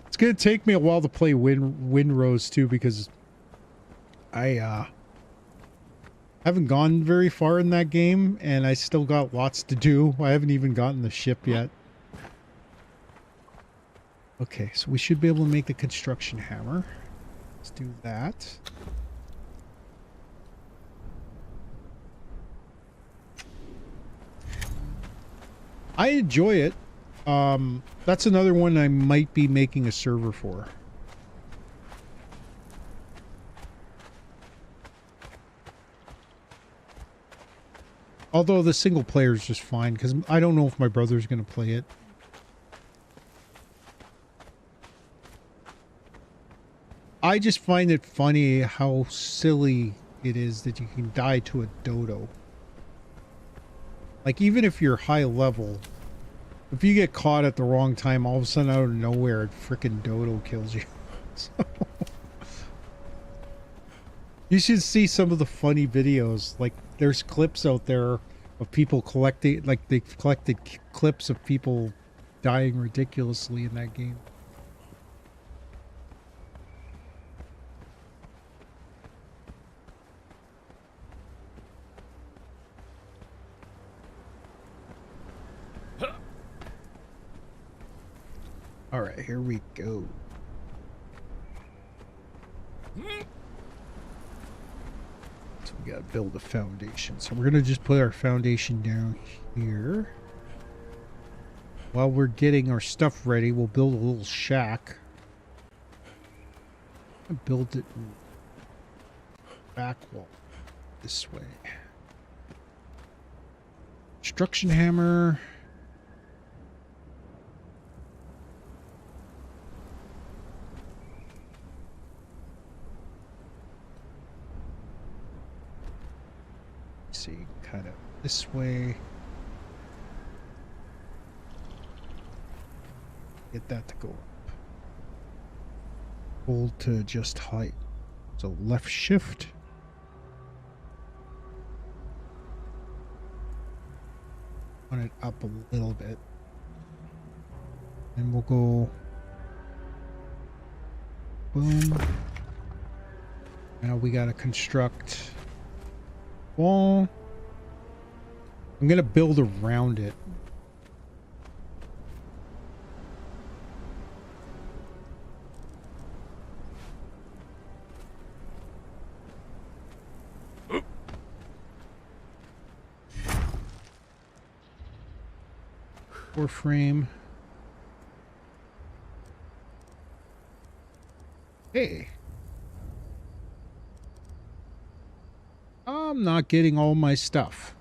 It's gonna take me a while to play Windrose too, because I haven't gone very far in that game and I still got lots to do. I haven't even gotten the ship yet. Okay, so we should be able to make the construction hammer. Let's do that. I enjoy it. That's another one I might be making a server for. Although the single player is just fine, because I don't know if my brother's going to play it. I just find it funny how silly it is that you can die to a dodo. Like, even if you're high level, if you get caught at the wrong time, all of a sudden out of nowhere, a freaking dodo kills you. So, you should see some of the funny videos. Like, there's clips out there of people collecting, like, they've collected clips of people dying ridiculously in that game. All right, here we go. So we gotta build a foundation. So we're gonna just put our foundation down here. While we're getting our stuff ready, we'll build a little shack. I'll build it back wall this way. Construction hammer. See, kind of this way. Get that to go up. Hold to adjust height. So left shift. On it up a little bit. And we'll go boom. Now we gotta construct wall. I'm gonna build around it. Door frame. Hey. I'm not getting all my stuff.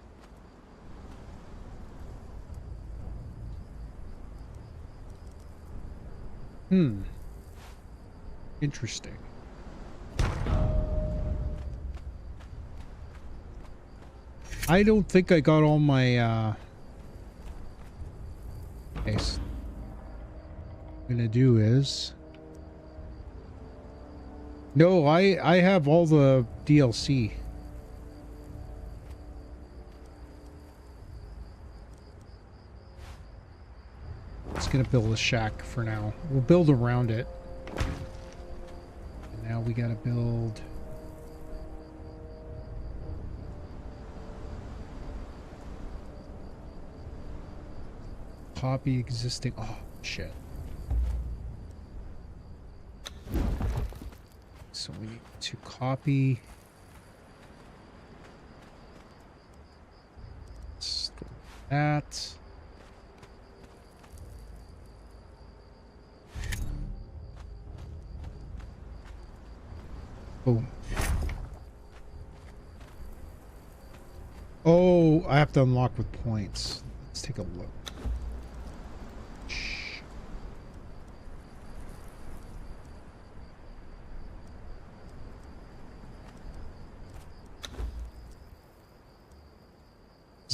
Interesting. I don't think I got all my Okay, so what I'm gonna do is no, I have all the DLC. Just gonna build a shack for now. We'll build around it. And now we gotta build. Copy existing. Oh shit. So we need to copy. Let's do that. Boom. Oh, I have to unlock with points. Let's take a look.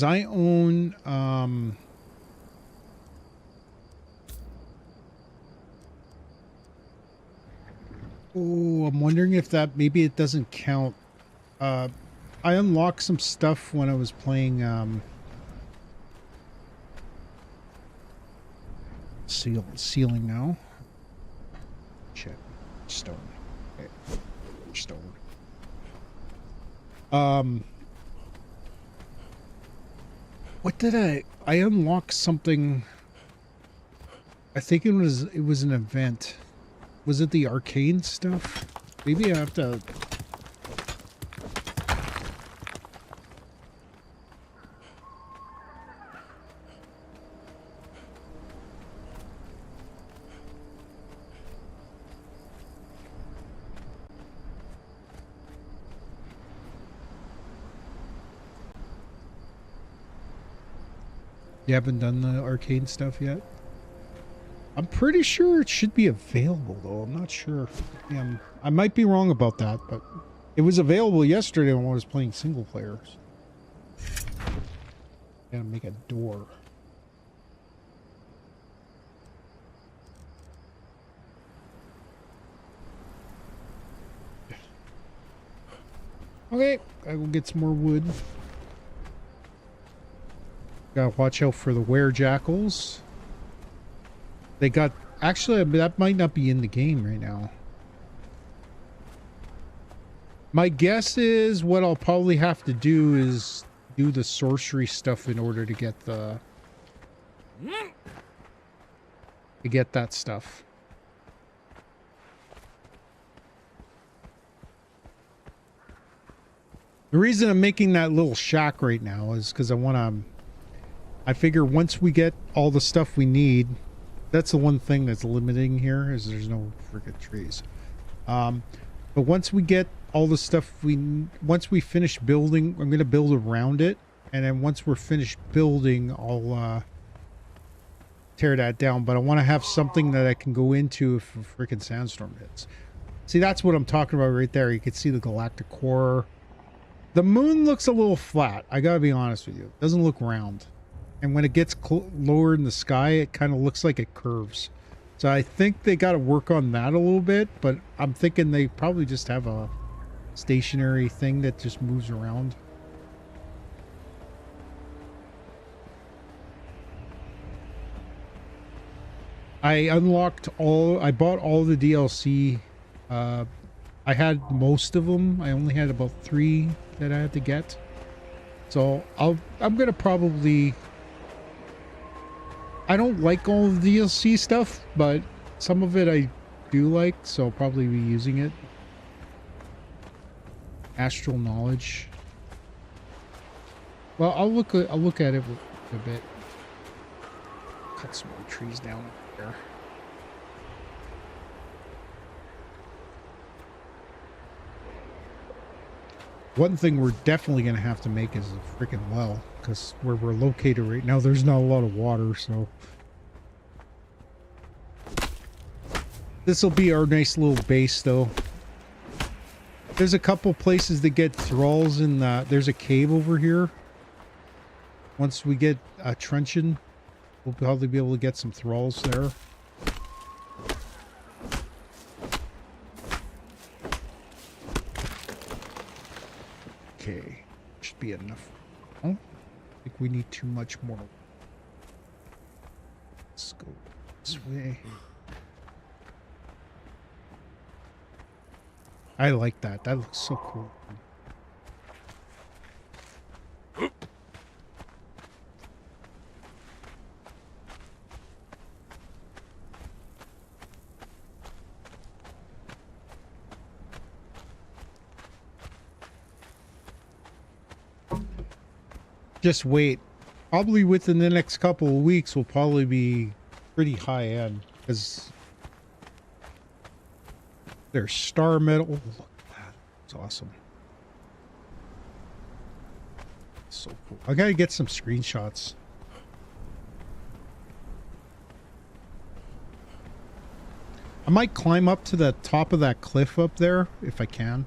I own oh, I'm wondering if that maybe it doesn't count. I unlocked some stuff when I was playing ceiling now. Shit. Stone. Okay. Stone. What did I unlocked something. I think it was an event. Was it the arcane stuff? Maybe I have to. You haven't done the arcane stuff yet? I'm pretty sure it should be available, though. I'm not sure. Yeah, I might be wrong about that, but it was available yesterday when I was playing single players. Gotta make a door. Okay, I will get some more wood. Gotta watch out for the were-jackals. They got... Actually, that might not be in the game right now. My guess is what I'll probably have to do is do the sorcery stuff in order to get the... to get that stuff. The reason I'm making that little shack right now is because I want to... I figure once we get all the stuff we need, that's the one thing that's limiting here is there's no freaking trees. But once we get all the stuff once we finish building, I'm going to build around it. And then once we're finished building, I'll tear that down. But I want to have something that I can go into if a freaking sandstorm hits. See, that's what I'm talking about right there. You can see the galactic core. The moon looks a little flat. I got to be honest with you. It doesn't look round. And when it gets lower in the sky, it kind of looks like it curves. So I think they got to work on that a little bit, but I'm thinking they probably just have a stationary thing that just moves around. I bought all the DLC. I had most of them. I only had about 3 that I had to get. So I'm going to probably... I don't like all the DLC stuff, but some of it I do like, so I'll probably be using it. Astral knowledge. Well, I'll look at it a bit. Cut some more trees down there. One thing we're definitely going to have to make is a freaking well, because where we're located right now, there's not a lot of water, so... This will be our nice little base, though. There's a couple places that get thralls in the... There's a cave over here. Once we get a truncheon, We'll probably be able to get some thralls there. Okay, should be enough. Oh, I think we need too much more. Let's go this way. I like that. That looks so cool. Just wait. Probably within the next couple of weeks, we'll probably be pretty high end because there's star metal. Oh, look at that. It's awesome. So cool. I gotta get some screenshots. I might climb up to the top of that cliff up there if I can,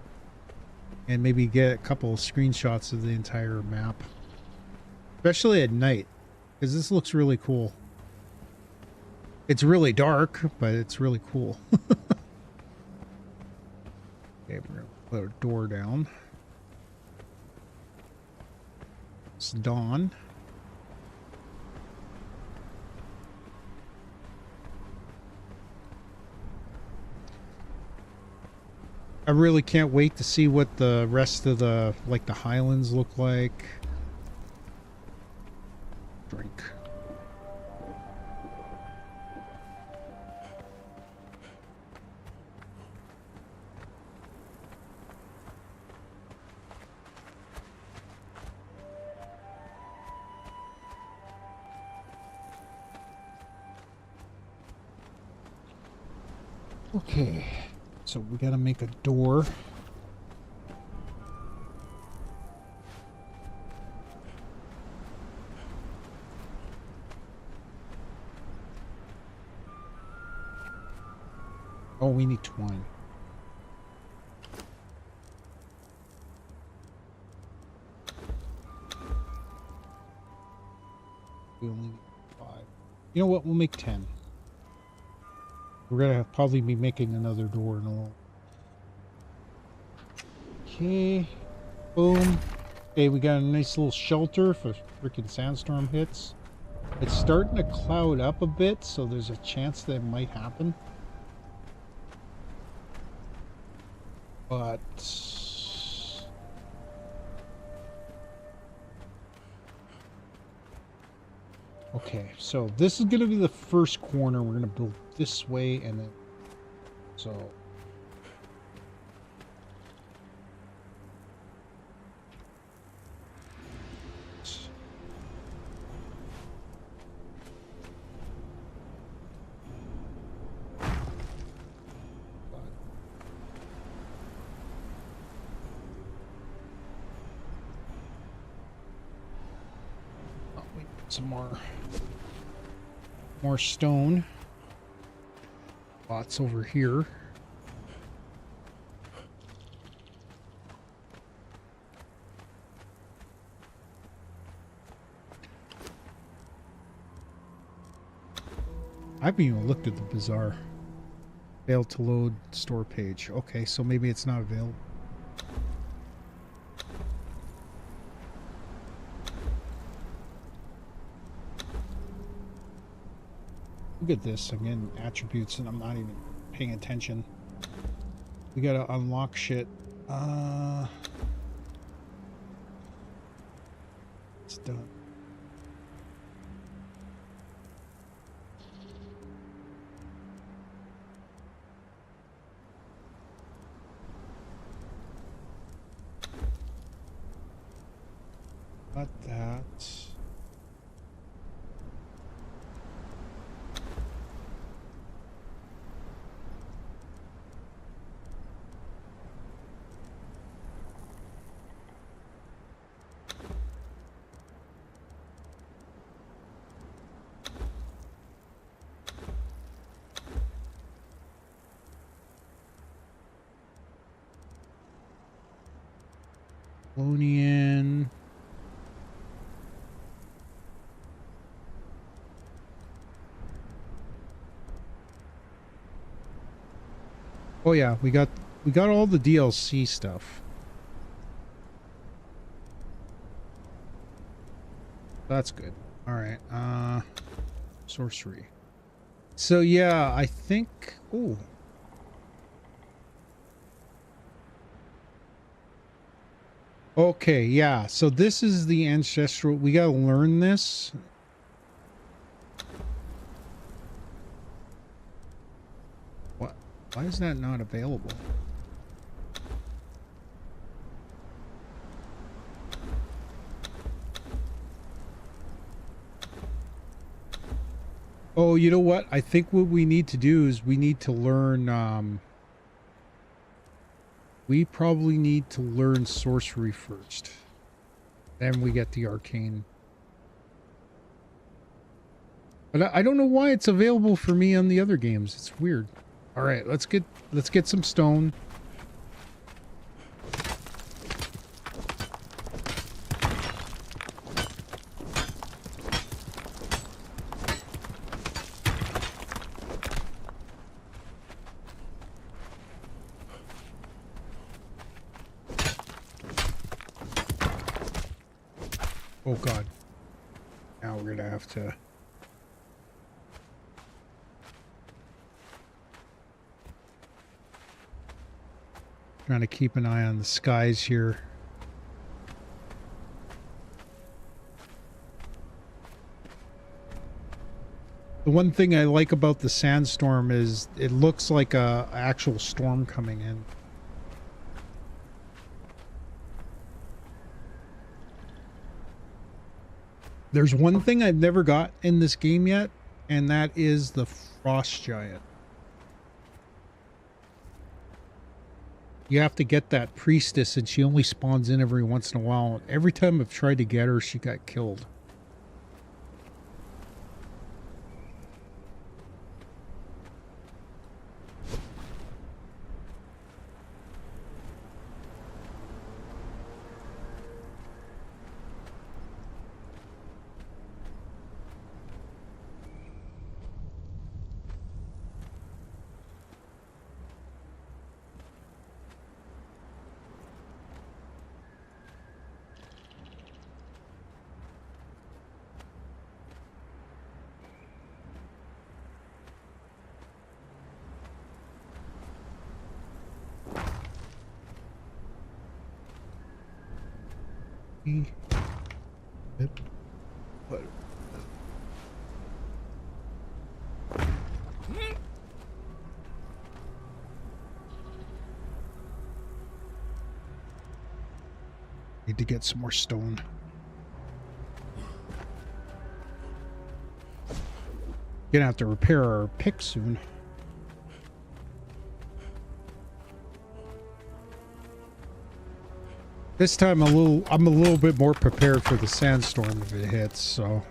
and maybe get a couple of screenshots of the entire map. Especially at night, because this looks really cool. It's really dark, but it's really cool. Okay, we're gonna put our door down. It's dawn. I really can't wait to see what the rest of the, like, the Highlands look like. Drink. Okay, so we gotta make a door. Oh, we need twine. We only need 5. You know what? We'll make 10. We're gonna probably be making another door in a while. Okay. Boom. Okay, we got a nice little shelter for freaking sandstorm hits. It's starting to cloud up a bit, so there's a chance that it might happen. But okay, so this is gonna be the first corner. We're gonna build this way, and then so some more stone. Lots over here. I haven't even looked at the bazaar. Failed to load store page. Okay, so maybe it's not available. Look at this. I'm getting attributes and I'm not even paying attention. We gotta unlock shit. It's done. Got that. Colonian. Oh yeah, we got all the DLC stuff. That's good. All right. Sorcery. So yeah, I think. Oh. Okay, yeah. So this is the ancestral. We gotta learn this. What? Why is that not available? Oh, you know what? I think what we need to do is we need to learn. We probably need to learn sorcery first. Then we get the arcane. But I don't know why it's available for me on the other games. It's weird. All right, let's get some stone. Oh God. Now we're gonna have to. Trying to keep an eye on the skies here. The one thing I like about the sandstorm is it looks like a actual storm coming in. There's one thing I've never got in this game yet, and that is the frost giant. You have to get that priestess, and she only spawns in every once in a while. Every time I've tried to get her, she got killed. But need to get some more stone. Gonna have to repair our pick soon. This time I'm a little bit more prepared for the sandstorm if it hits, so.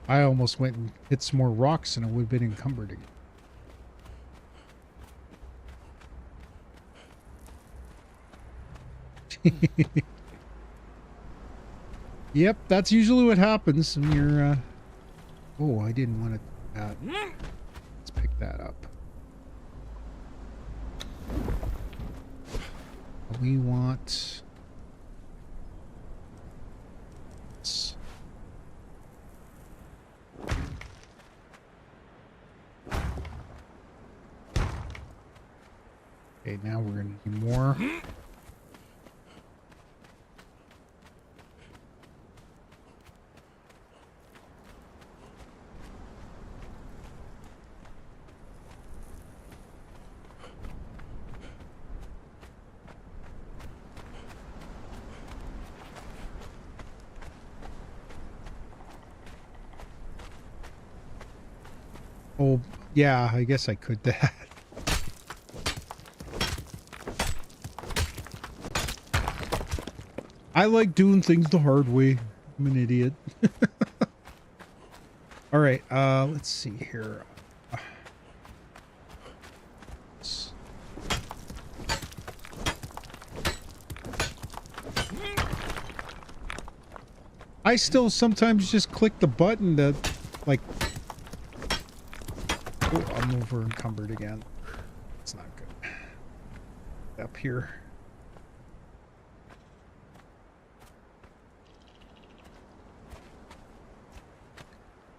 I almost went and hit some more rocks and it would have been encumbered again. Yep, that's usually what happens when you're, Oh, I didn't want to... let's pick that up. We want... Okay, now we're going to do more. Oh, yeah, I guess I could that. I like doing things the hard way. I'm an idiot. All right, let's see here. I still sometimes just click the button to, like... Oh, I'm over encumbered again. It's not good. Up here.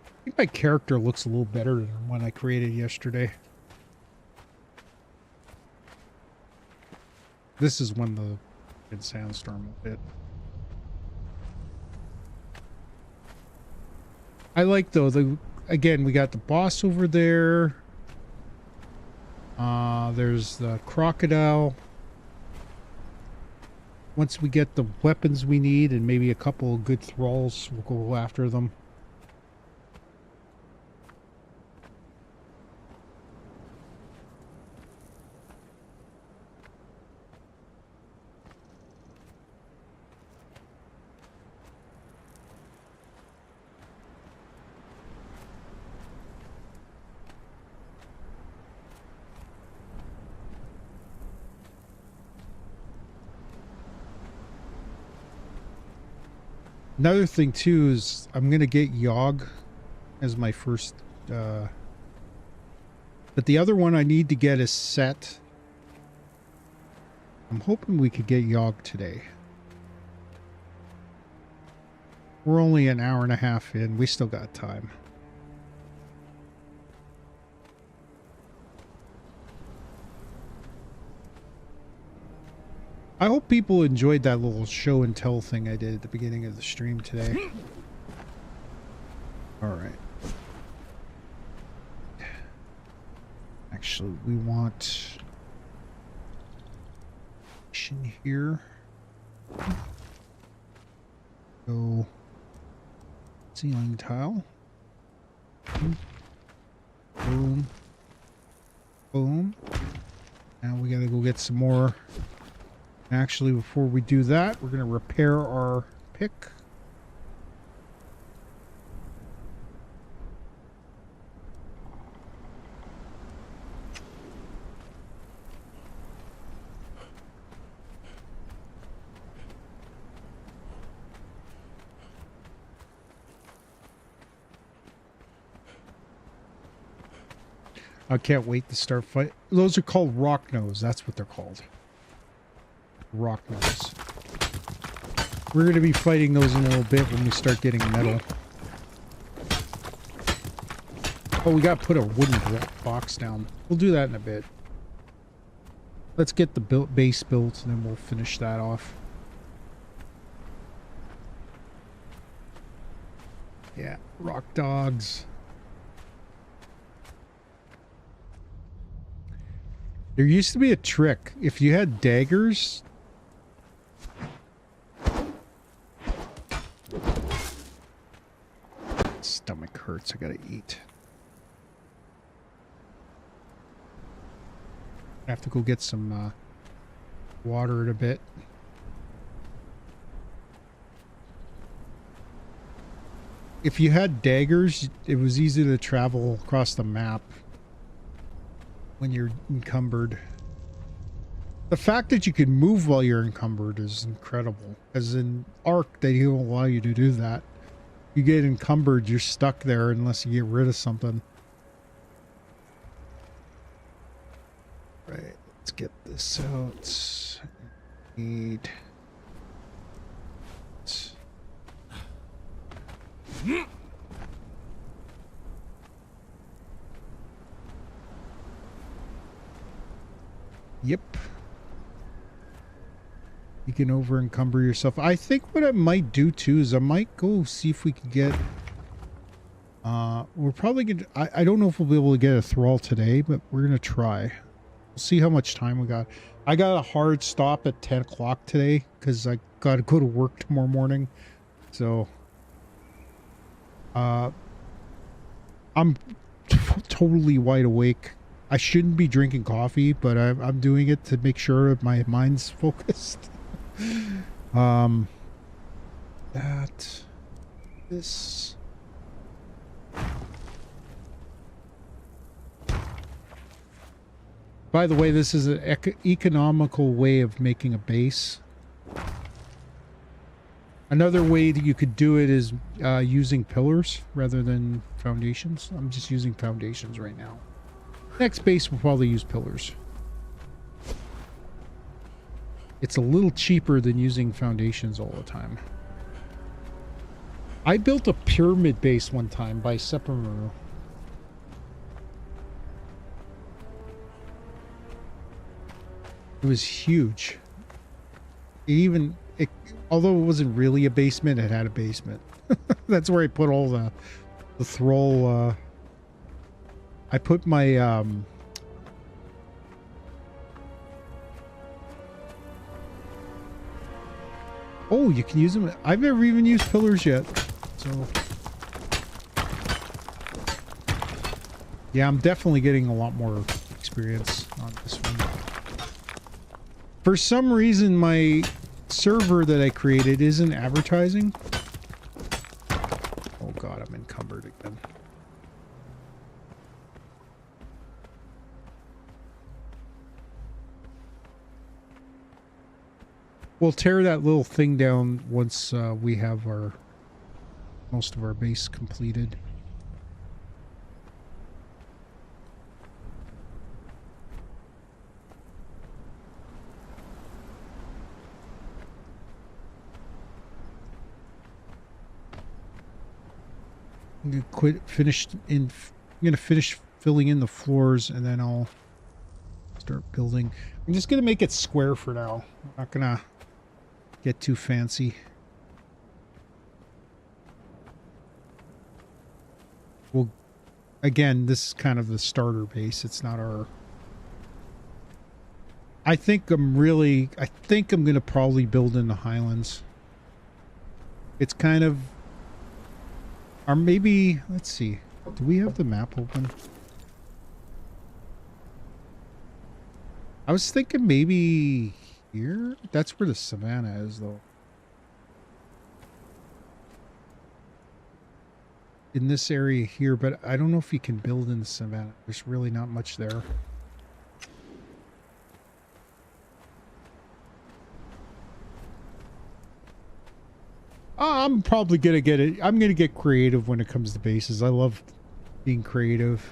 I think my character looks a little better than one I created yesterday. This is when the good sandstorm will hit. I like though again we got the boss over there. There's the crocodile. Once we get the weapons we need and maybe a couple of good thralls, we'll go after them. Another thing too is I'm gonna get Yogg as my first but the other one I need to get is Set. I'm hoping we could get Yogg today. We're only an hour and a half in, we still got time. I hope people enjoyed that little show and tell thing I did at the beginning of the stream today. Alright. Actually, we want... here. Go... ceiling tile. Boom. Boom. Now we gotta go get some more... Actually, before we do that, we're going to repair our pick. I can't wait to start fight. Those are called rock nose. That's what they're called. Rock nose. We're going to be fighting those in a little bit when we start getting metal. Oh, we got to put a wooden box down. We'll do that in a bit. Let's get the base built and then we'll finish that off. Yeah, rock dogs. There used to be a trick. If you had daggers... Stomach hurts, I gotta eat. I have to go get some water in a bit. If you had daggers, it was easy to travel across the map when you're encumbered. The fact that you can move while you're encumbered is incredible. As in Ark, they don't allow you to do that. You get encumbered, you're stuck there unless you get rid of something. Right, let's get this out. Need... Yep. You can over encumber yourself. I think what I might do too is I might go see if we can get we're probably gonna I don't know if we'll be able to get a thrall today, but we're gonna try. We'll see how much time we got. I got a hard stop at 10 o'clock today because I gotta go to work tomorrow morning. So I'm totally wide awake. I shouldn't be drinking coffee, but I'm doing it to make sure my mind's focused. This. By the way, this is an economical way of making a base. Another way that you could do it is using pillars rather than foundations. I'm just using foundations right now. Next base will probably use pillars. It's a little cheaper than using foundations all the time. I built a pyramid base one time by Sephiroth. It was huge. Although it wasn't really a basement, it had a basement. That's where I put all the thrall. I put my oh, you can use them. I've never even used pillars yet. So yeah, I'm definitely getting a lot more experience on this one. For some reason, my server that I created isn't advertising. Oh god, I'm encumbered again. We'll tear that little thing down once we have most of our base completed. I'm gonna finish filling in the floors, and then I'll start building. I'm just gonna make it square for now. I'm not gonna get too fancy. Well, again, this is kind of the starter base. It's not our... I think I'm gonna probably build in the Highlands. It's kind of... Or maybe, let's see. Do we have the map open? I was thinking maybe here? That's where the savannah is, though. In this area here, but I don't know if you can build in the savannah. There's really not much there. I'm probably gonna get it. I'm gonna get creative when it comes to bases. I love being creative.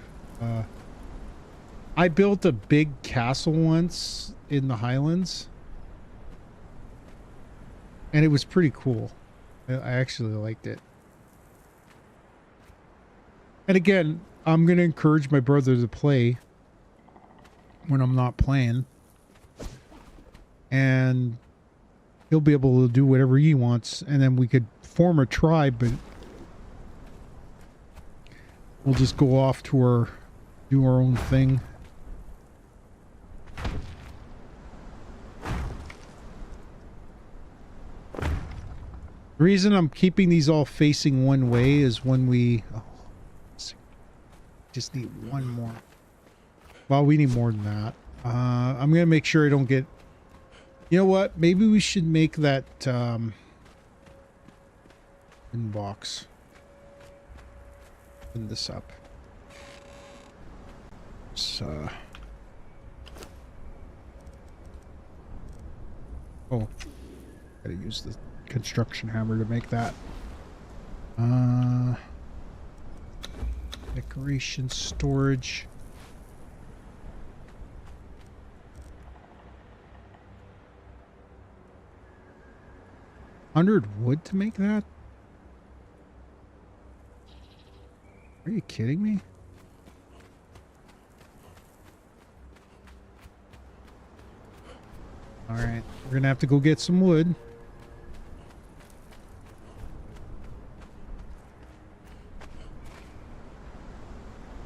I built a big castle once in the Highlands, and it was pretty cool. I actually liked it. And again, I'm gonna encourage my brother to play when I'm not playing, and he'll be able to do whatever he wants, and then we could form a tribe, but we'll just go off to do our own thing. The reason I'm keeping these all facing one way is when we... Oh, just need one more. Well, we need more than that. I'm going to make sure I don't get... You know what? Maybe we should make that inbox. Open this up. So, oh, gotta use the construction hammer to make that. Decoration storage. $100 wood to make that? Are you kidding me? Alright, we're gonna have to go get some wood.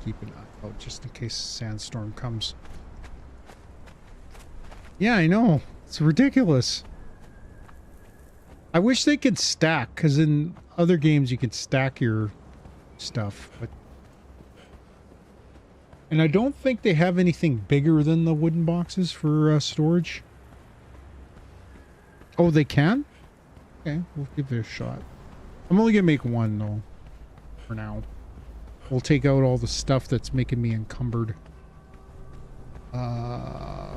Keep an eye out just in case a sandstorm comes. Yeah, I know. It's ridiculous. I wish they could stack, because in other games you can stack your stuff, but... And I don't think they have anything bigger than the wooden boxes for storage. Oh, they can? Okay, we'll give it a shot. I'm only gonna make one, though, for now. We'll take out all the stuff that's making me encumbered. The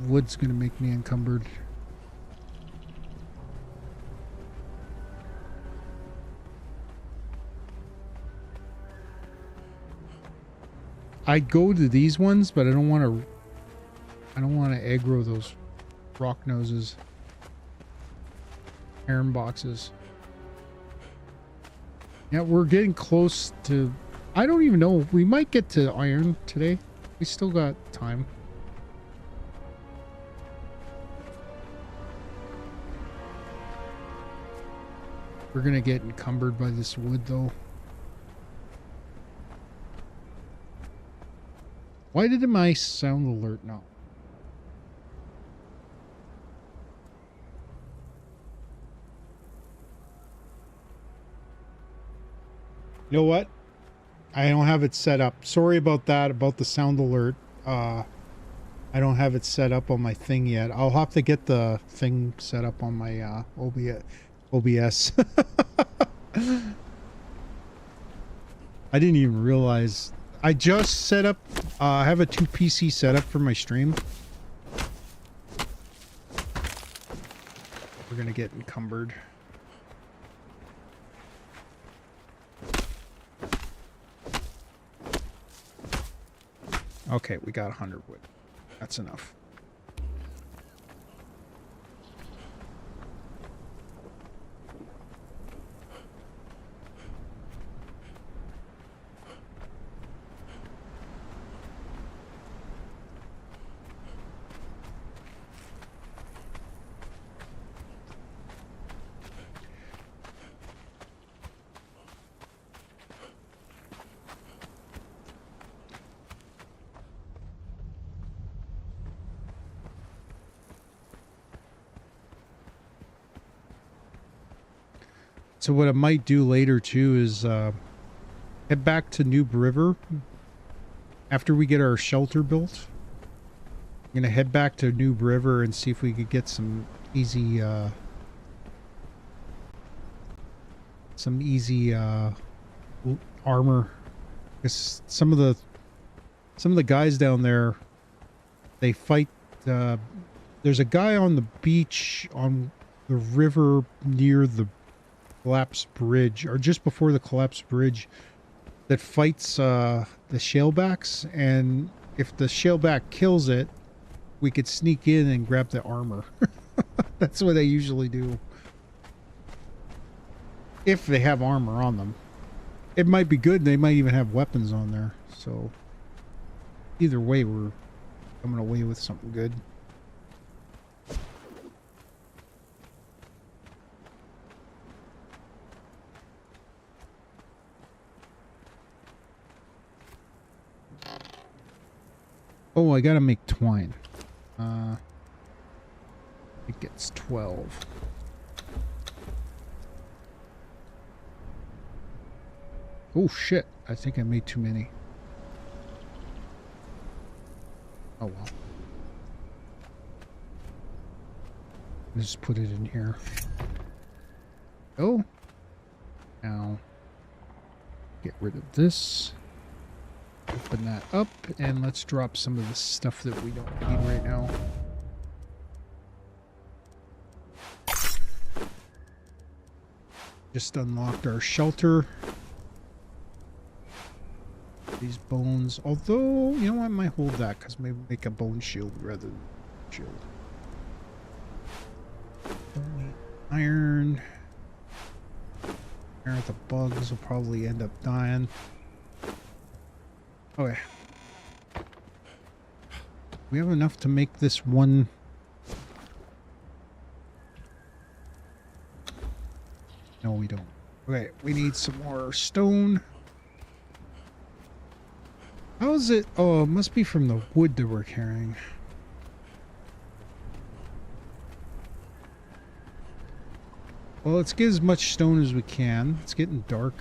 wood's gonna make me encumbered. I'd go to these ones, but I don't want to. I don't want to aggro those rock noses. Iron boxes. Yeah, we're getting close to... I don't even know. We might get to iron today. We still got time. We're going to get encumbered by this wood, though. Why did my sound alert not? You know what? I don't have it set up. Sorry about that, about the sound alert. I don't have it set up on my thing yet. I'll have to get the thing set up on my OBS. I didn't even realize. I just set up, I have a 2 PC setup for my stream. We're gonna get encumbered. Okay, we got 100 wood. That's enough. So what I might do later too is head back to Noob River after we get our shelter built. I'm gonna head back to Noob River and see if we could get some easy armor. Because some of the guys down there, they fight. There's a guy on the beach on the river near the collapsed bridge, or just before the collapsed bridge, that fights the shellbacks, and if the shellback kills it, we could sneak in and grab the armor. That's what they usually do. If they have armor on them. It might be good, they might even have weapons on there. So either way, we're coming away with something good. Oh, I gotta make twine. It gets 12. Oh shit, I think I made too many. Oh well. Just put it in here. Oh. Now, get rid of this. Open that up, and let's drop some of the stuff that we don't need right now. Just unlocked our shelter. These bones, although, you know what, I might hold that, because maybe make a bone shield rather than shield. Iron. Iron with the bugs will probably end up dying. Okay. We have enough to make this one. No, we don't. Okay, we need some more stone. How is it? Oh, it must be from the wood that we're carrying. Well, let's get as much stone as we can. It's getting dark.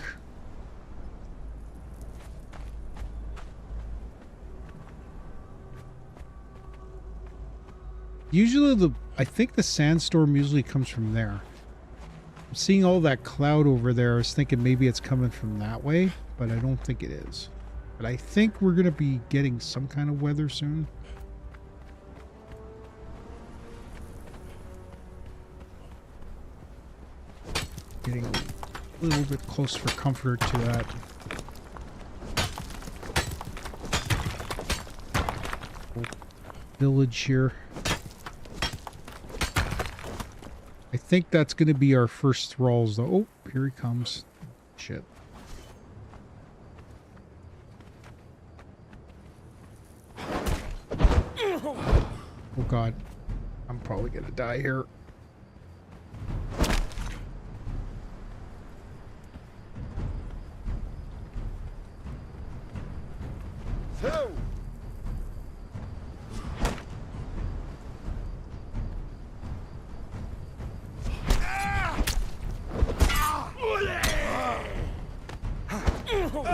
Usually I think the sandstorm usually comes from there. I'm seeing all that cloud over there. I was thinking maybe it's coming from that way, but I don't think it is. But I think we're going to be getting some kind of weather soon. Getting a little bit close for comfort to that. Village here. I think that's going to be our first thralls, though. Oh, here he comes. Shit. Oh, God. I'm probably going to die here.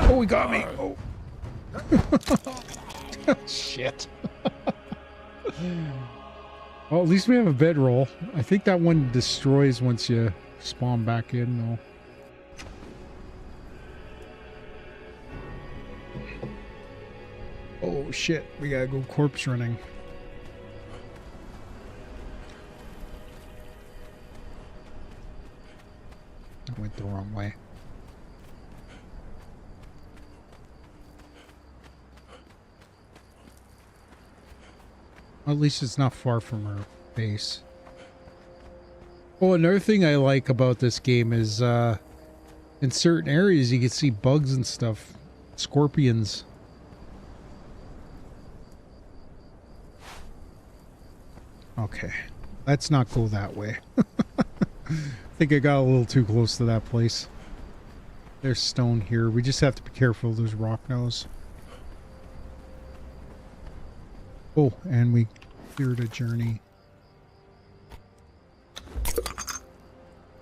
Oh, he got me. Oh. Shit. Well, at least we have a bedroll. I think that one destroys once you spawn back in, though. Oh, shit. We gotta go corpse running. I went the wrong way. At least it's not far from our base. Oh, another thing I like about this game is in certain areas you can see bugs and stuff. Scorpions. Okay. Let's not go that way. I think I got a little too close to that place. There's stone here. We just have to be careful of those rock nose. Oh, and we cleared a journey.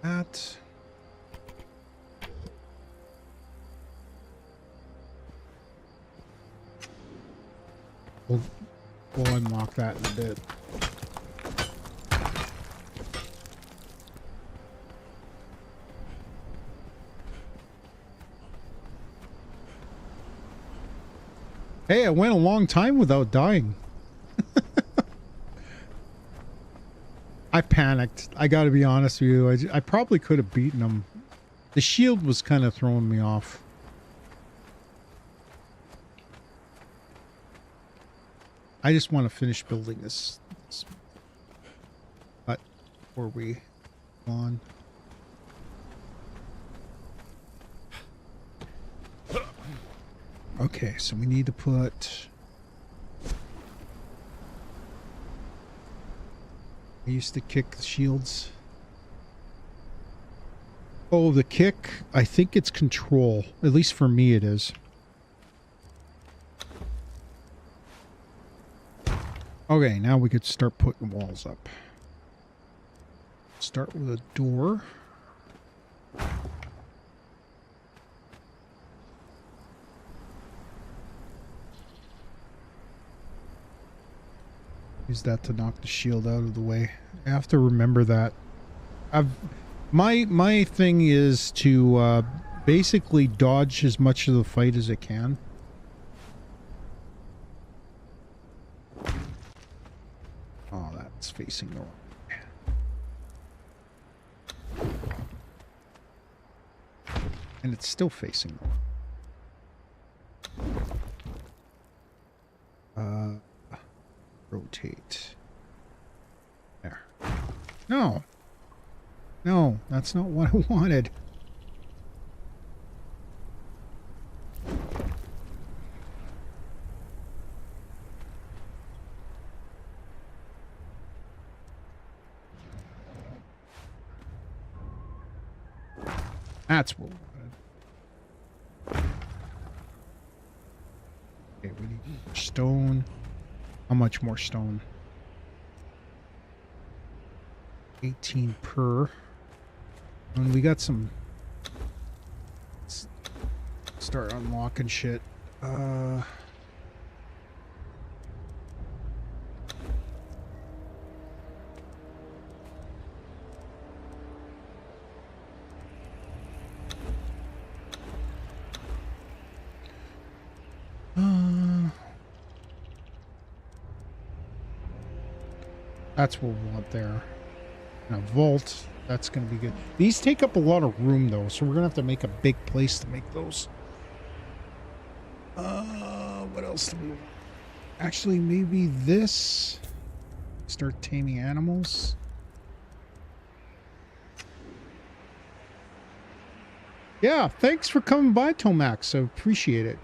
That. We'll unlock that in a bit. Hey, I went a long time without dying. I panicked. I gotta be honest with you. I probably could have beaten him. The shield was kind of throwing me off. I just want to finish building this hut before we go on. Okay, so we need to put... I used to kick the shields. Oh, the kick, I think it's control. At least for me it is. Okay, now we could start putting walls up. Start with a door. Use that to knock the shield out of the way. I have to remember that. My thing is to basically dodge as much of the fight as I can. Oh, that's facing the wrong way. And it's still facing the wrong way. Rotate. There. No. No, that's not what I wanted. That's what we wanted. Okay, we need stone. How much more stone? 18 per. And we got some... Let's start unlocking shit. That's what we want there. Now, vault, that's going to be good. These take up a lot of room, though, so we're going to have to make a big place to make those. What else do we want? Actually, maybe this. Start taming animals. Yeah, thanks for coming by, Tomax. I appreciate it.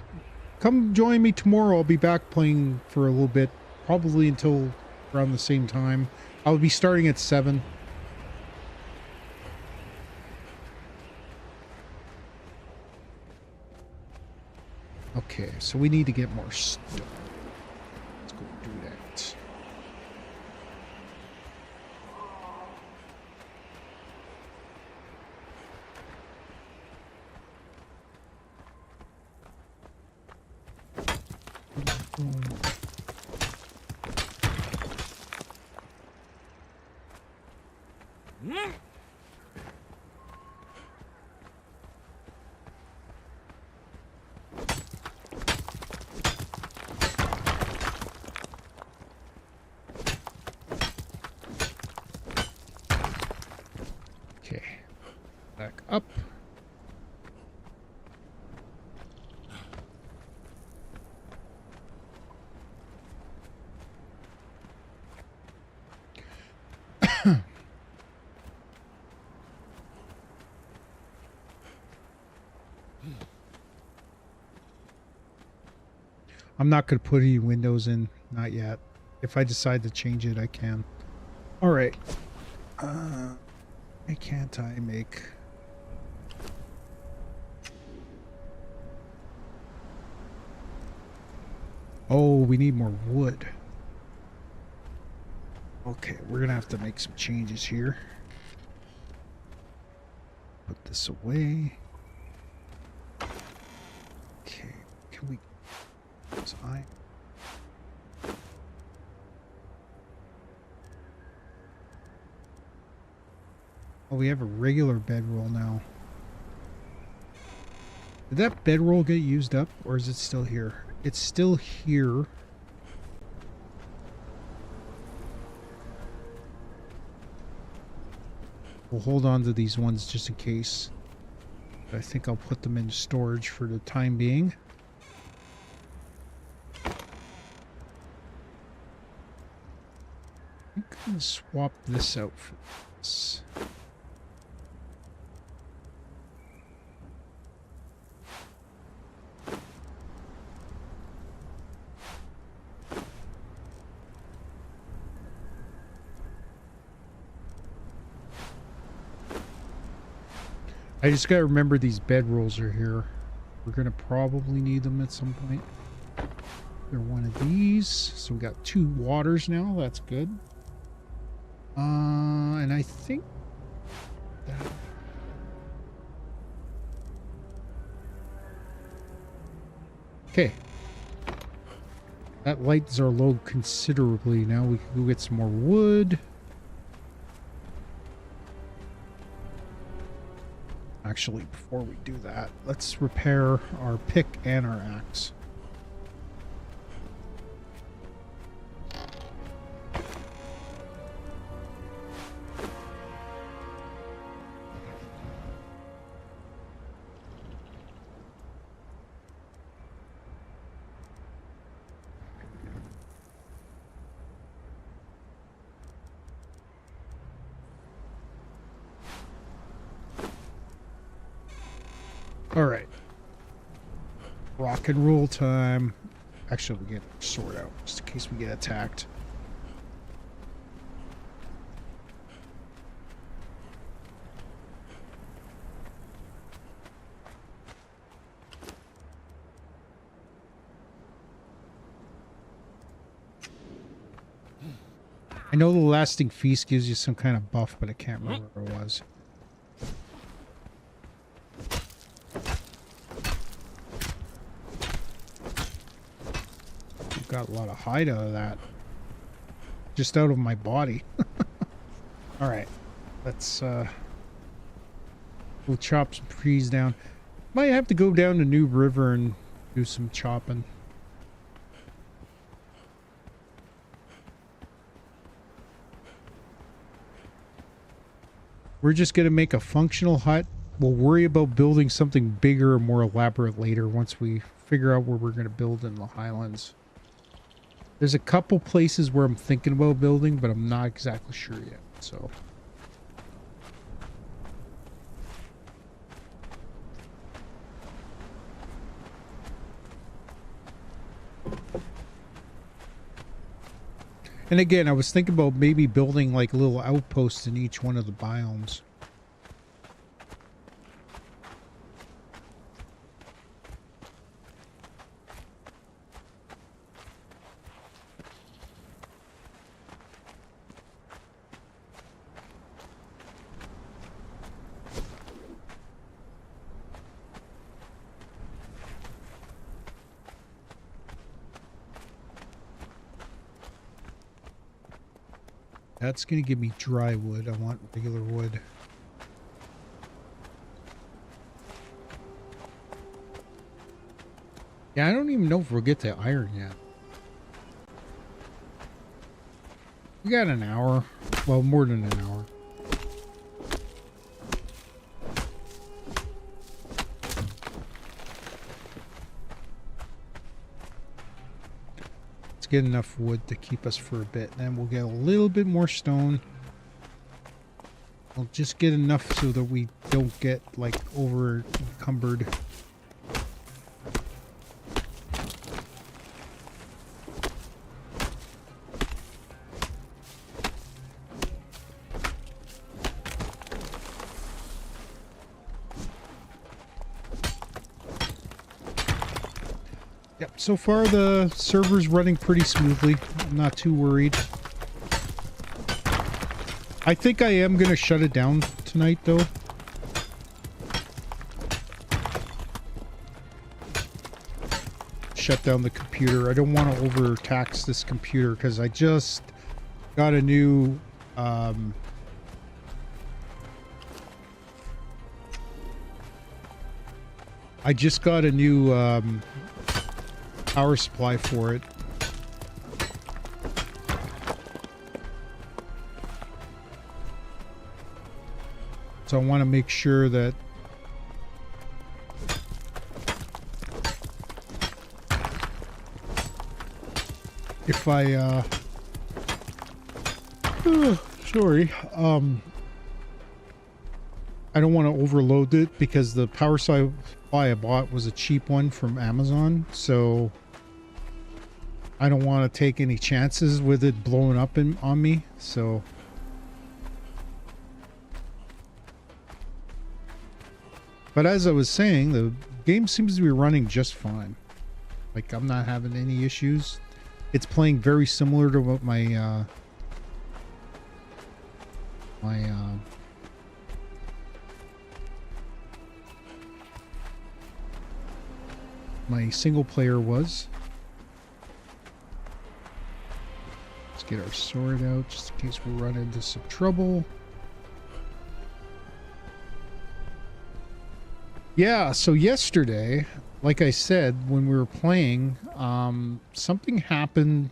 Come join me tomorrow. I'll be back playing for a little bit, probably until around the same time. I'll be starting at 7. Okay, so we need to get more stuff. Let's go do that. Okay, back up. I'm not going to put any windows in, not yet. If I decide to change it, I can. All right. Why can't I make... Oh, we need more wood. Okay, we're going to have to make some changes here. Put this away. Okay, can we... Oh, we have a regular bedroll now. Did that bedroll get used up, or is it still here? It's still here. We'll hold on to these ones just in case. But I think I'll put them in storage for the time being. I'm going to swap this out for this. I just gotta remember these bedrolls are here. We're gonna probably need them at some point. They're one of these. So we got 2 waters now. That's good. And I think that... Okay. That lightens our load considerably. Now we can go get some more wood. Actually, before we do that, let's repair our pick and our axe. All right. Rock and roll time. Actually, we get our sword out just in case we get attacked. I know the lasting feast gives you some kind of buff, but I can't remember what it was. Got a lot of hide out of that. Just out of my body. All right. Let's we'll chop some trees down. Might have to go down to New River and do some chopping. We're just going to make a functional hut. We'll worry about building something bigger or more elaborate later once we figure out where we're going to build in the Highlands. There's a couple places where I'm thinking about building, but I'm not exactly sure yet. So. And again, I was thinking about maybe building like little outposts in each one of the biomes. That's going to give me dry wood. I want regular wood. Yeah, I don't even know if we'll get to iron yet. We got an hour. Well, more than an hour. Get enough wood to keep us for a bit. Then we'll get a little bit more stone. I'll just get enough so that we don't get like over encumbered. Yep, so far the server's running pretty smoothly. I'm not too worried. I think I am going to shut it down tonight, though. Shut down the computer. I don't want to overtax this computer because I just got a new... I just got a new... power supply for it. So I want to make sure that if I sorry, I don't want to overload it because the power supply I bought was a cheap one from Amazon, so I don't want to take any chances with it blowing up on me, so. But as I was saying, the game seems to be running just fine. Like, I'm not having any issues. It's playing very similar to what my, my single player was. Let's get our sword out just in case we run into some trouble. Yeah, so yesterday, like I said, when we were playing, something happened,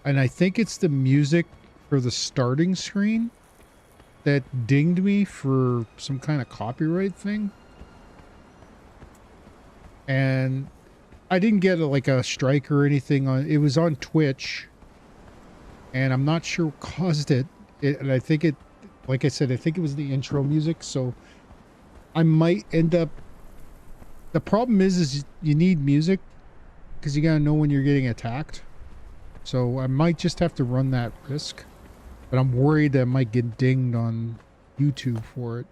and I think it's the music for the starting screen that dinged me for some kind of copyright thing. And I didn't get like a strike or anything on it. Was on Twitch, and I'm not sure what caused it. And I think it, like I said, I think it was the intro music. So I might end up. The problem is you need music because you gotta know when you're getting attacked. So I might just have to run that risk, but I'm worried that I might get dinged on YouTube for it.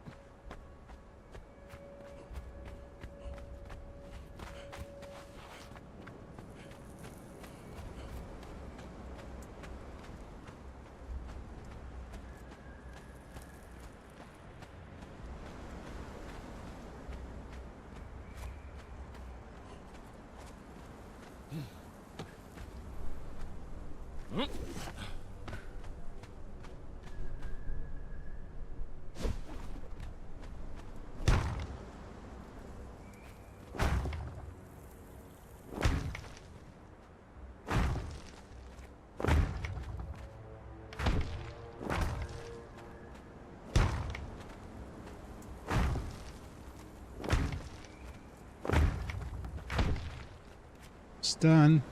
It's done.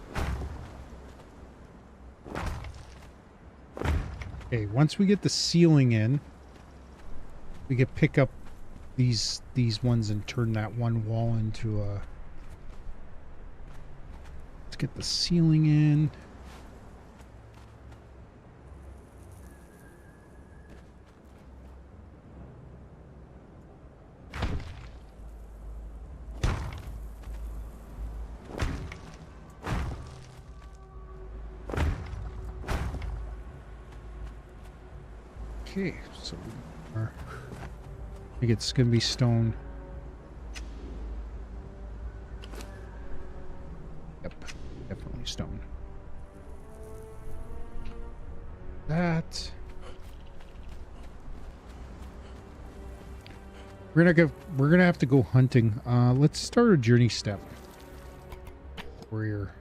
Okay, once we get the ceiling in, we can pick up these ones and turn that one wall into a... Let's get the ceiling in. Okay, so I think it's gonna be stone. Yep, definitely stone. That we're gonna have to go hunting. Let's start a journey step. Warrior.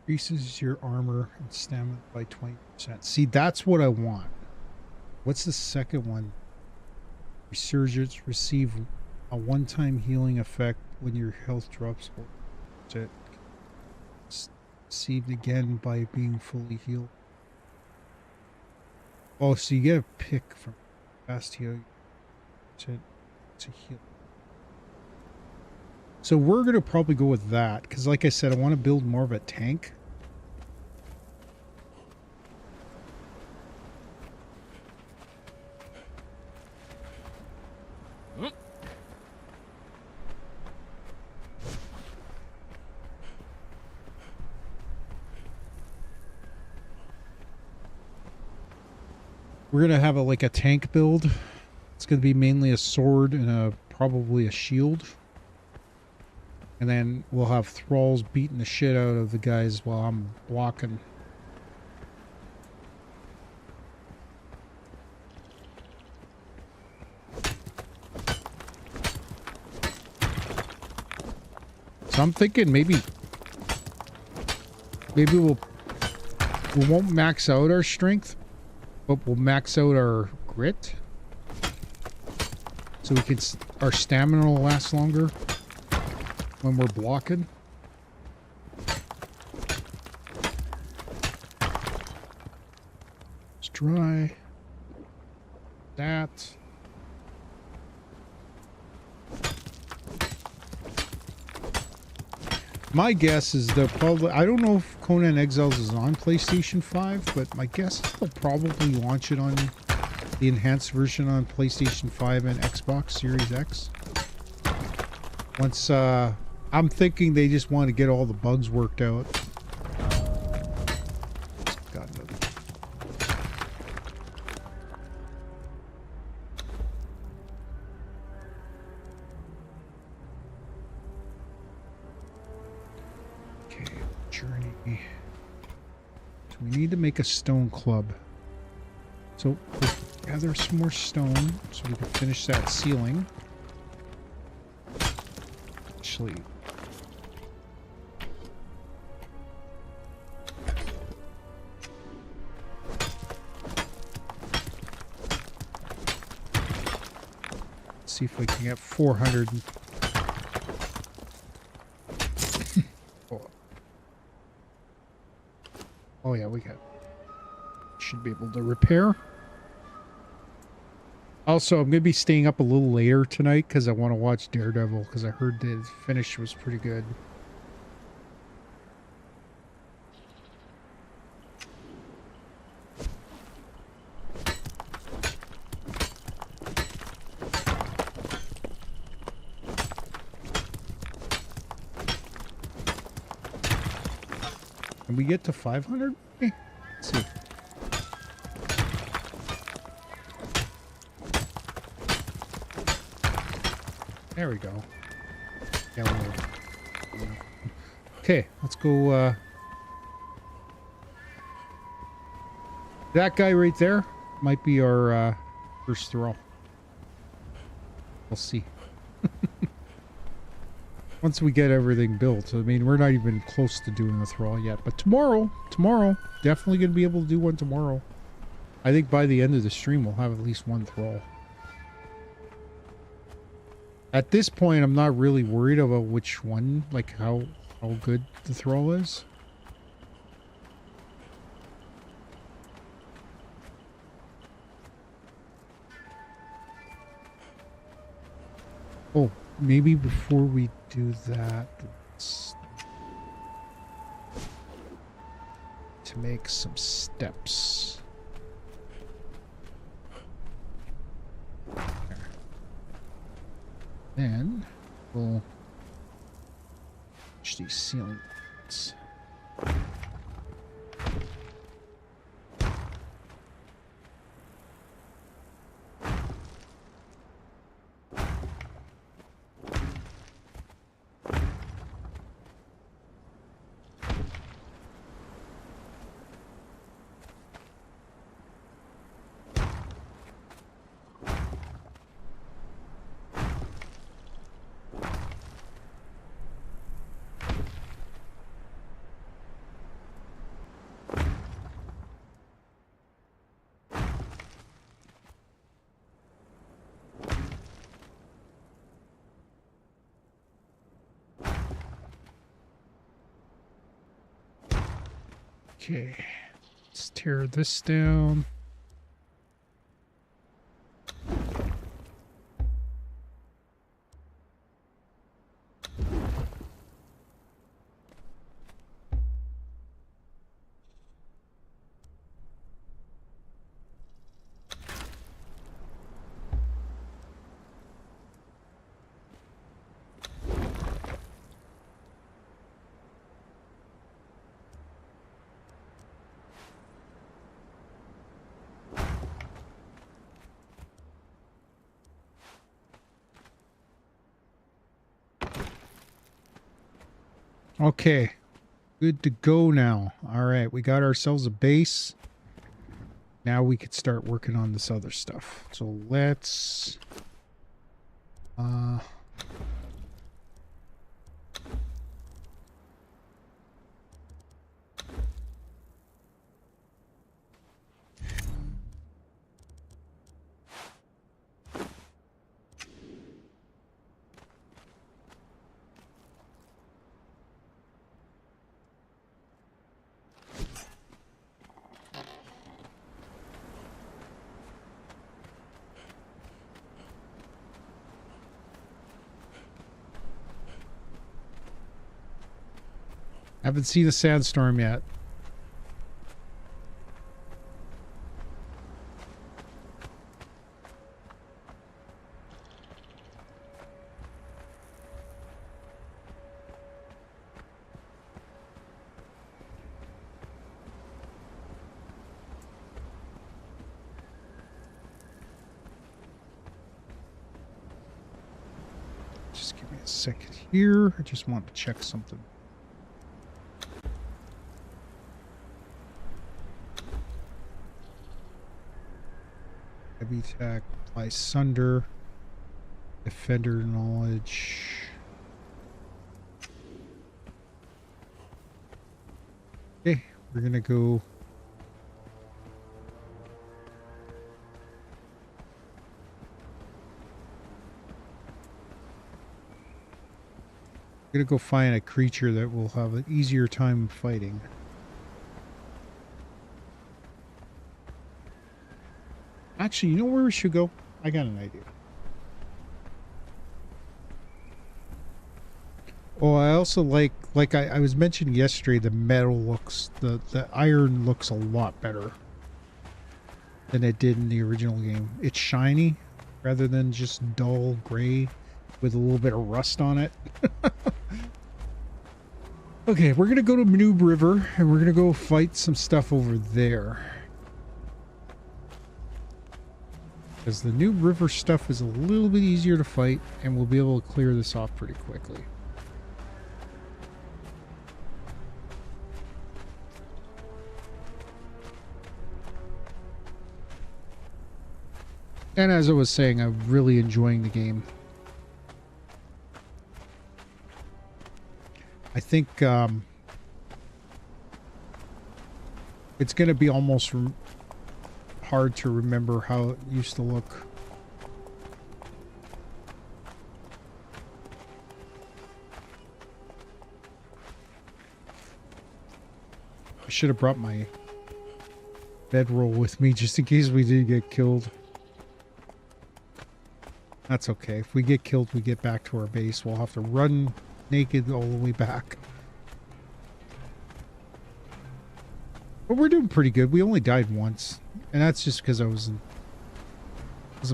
Increases your armor and stamina by 20%. See, that's what I want. What's the second one? Resurgence, receive a one-time healing effect when your health drops. It received again by being fully healed. Oh, so you get a pick from fast heal to heal. So we're gonna probably go with that because, like I said, I want to build more of a tank. We're gonna have like a tank build. It's gonna be mainly a sword and probably a shield. And then we'll have thralls beating the shit out of the guys while I'm blocking. So I'm thinking maybe we won't max out our strength, but we'll max out our grit. So we can, our stamina will last longer when we're blocking. It's dry. That. My guess is they'll probably, I don't know if Conan Exiles is on PlayStation 5, but my guess is they'll probably launch it on the enhanced version on PlayStation 5 and Xbox Series X. Once, I'm thinking they just want to get all the bugs worked out. Got another. Okay, journey. So we need to make a stone club. So we'll gather some more stone so we can finish that ceiling. Actually, see if we can get 400. Oh yeah, we got. Should be able to repair. Also, I'm gonna be staying up a little later tonight because I want to watch Daredevil because I heard the finish was pretty good. Can we get to 500? Let's see. There we go. Yeah, okay, let's go. That guy right there might be our first throw. We'll see. Once we get everything built. I mean, we're not even close to doing the thrall yet. But tomorrow, definitely going to be able to do one tomorrow. I think by the end of the stream, we'll have at least one thrall. At this point, I'm not really worried about which one, like how good the thrall is. Oh, maybe before we do that, let's to make some steps. There. Then we'll push these ceiling lights. Okay, let's tear this down. Okay, good to go now. All right, we got ourselves a base. Now we could start working on this other stuff. So let's haven't seen a sandstorm yet. Just give me a second here. I just want to check something. Heavy attack, apply sunder, defender knowledge. Okay, we're gonna go. We're gonna go find a creature that will have an easier time fighting. Actually, you know where we should go? I got an idea. Oh, I also like I was mentioning yesterday, the metal looks, the iron looks a lot better than it did in the original game. It's shiny rather than just dull gray with a little bit of rust on it. Okay, we're gonna go to Noob River and we're gonna go fight some stuff over there. Because the Noob River stuff is a little bit easier to fight and we'll be able to clear this off pretty quickly. And as I was saying, I'm really enjoying the game. I think it's going to be almost hard to remember how it used to look. I should have brought my bedroll with me just in case we did get killed. That's okay. If we get killed, we get back to our base. We'll have to run naked all the way back. But we're doing pretty good. We only died once. And that's just because I wasn't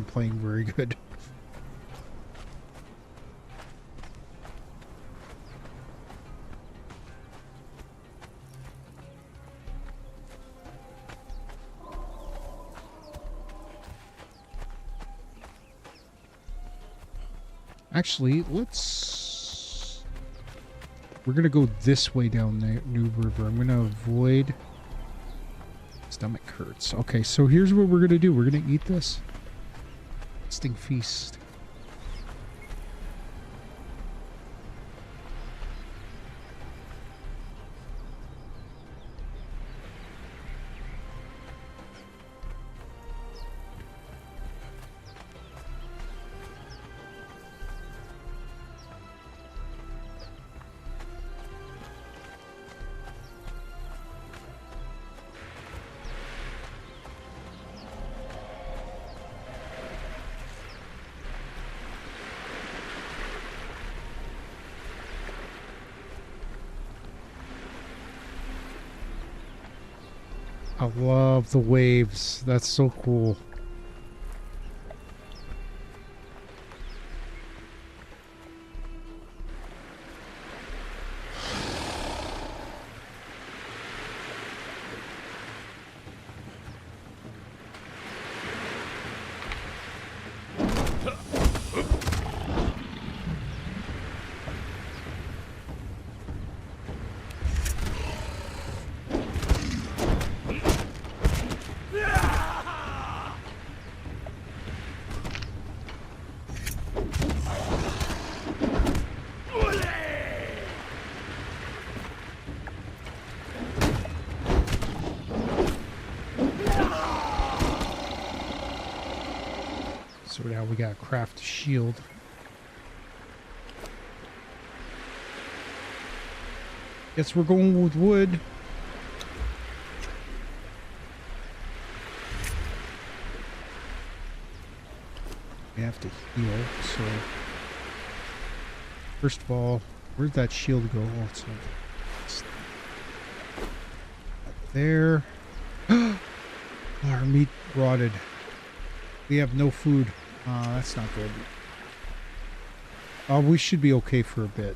playing very good. Actually, we're going to go this way down the New River. I'm going to avoid... Stomach hurts. Okay, so here's what we're going to do. We're going to eat this. Sting feast. I love the waves. That's so cool. So now we gotta craft a shield. Guess we're going with wood. We have to heal, so first of all, where'd that shield go? Oh, it's there. Our meat rotted. We have no food. That's not good. We should be okay for a bit.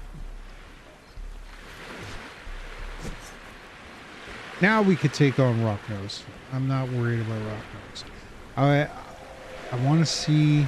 Now we could take on Rocknose. I'm not worried about Rocknose. I want to see...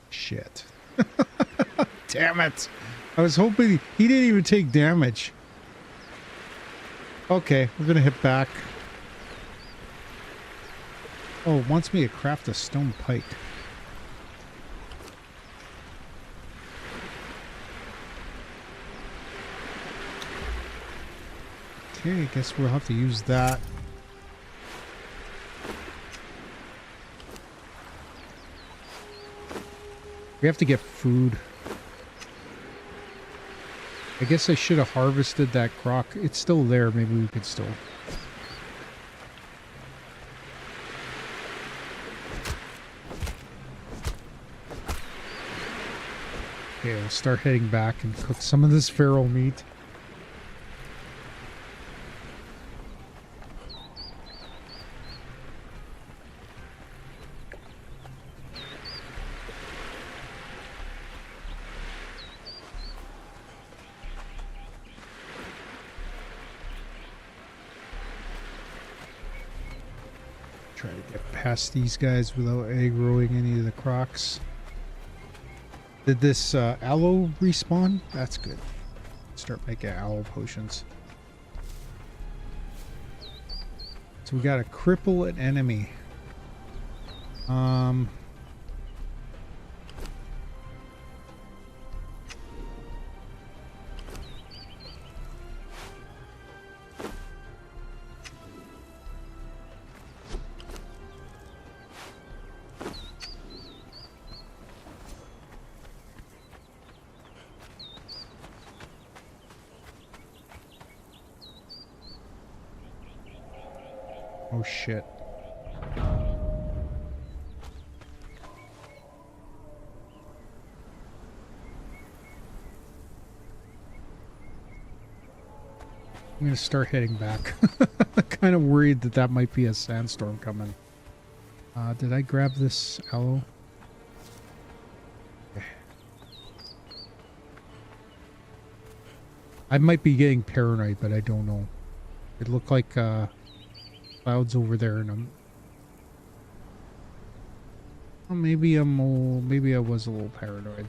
Shit. Damn it. I was hoping he didn't even take damage. Okay, we're gonna hit back. Oh, it wants me to craft a stone pike. Okay, I guess we'll have to use that. We have to get food. I guess I should have harvested that croc. It's still there. Maybe we could still... Okay, we'll start heading back and cook some of this feral meat. Try to get past these guys without aggroing any of the crocs. Did this aloe respawn? That's good. Start making aloe potions. So we got to cripple an enemy. Oh shit. I'm gonna start heading back. Kind of worried that that might be a sandstorm coming. Did I grab this aloe? Okay. I might be getting paranoid, but I don't know. It looked like clouds over there, and I'm. Well, maybe maybe I was a little paranoid.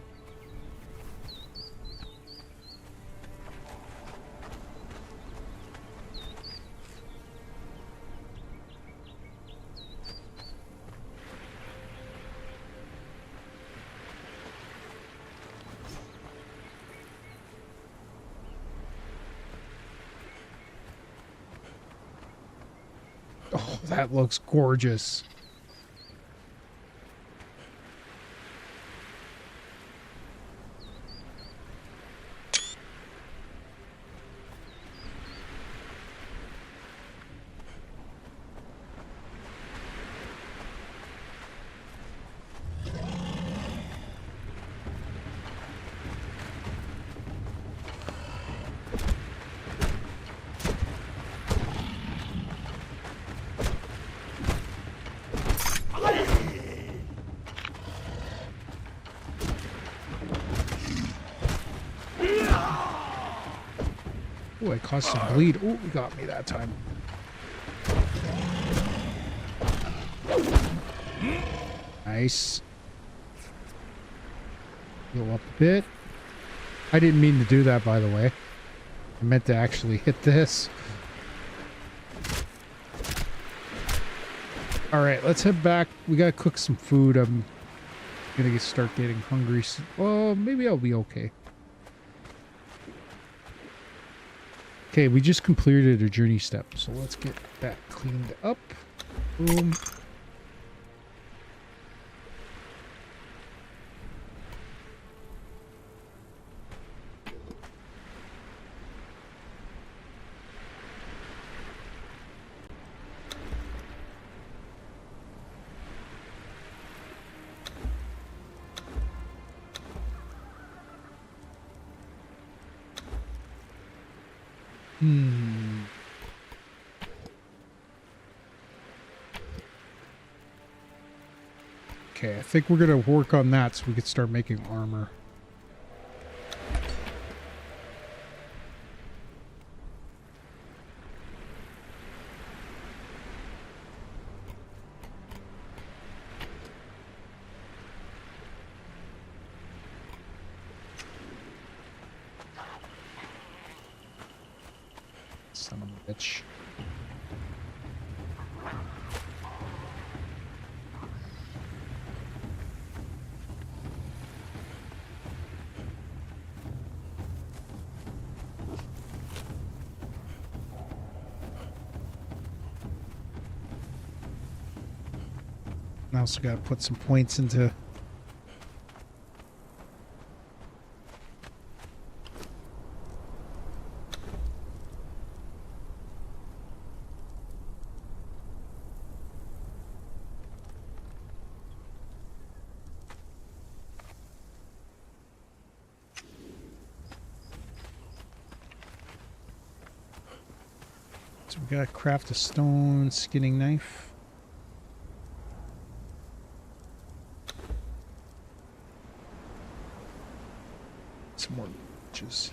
Oh, that looks gorgeous. Oh, I caused some bleed. Oh, he got me that time. Nice. Heal up a bit. I didn't mean to do that, by the way. I meant to actually hit this. Alright, let's head back. We gotta cook some food. I'm gonna start getting hungry. Well, maybe I'll be okay. Okay, we just completed a journey step, so let's get that cleaned up. Boom. Okay, I think we're gonna work on that so we can start making armor. Son of a bitch. I also got to put some points into... So we gotta craft a stone skinning knife. Some more leeches.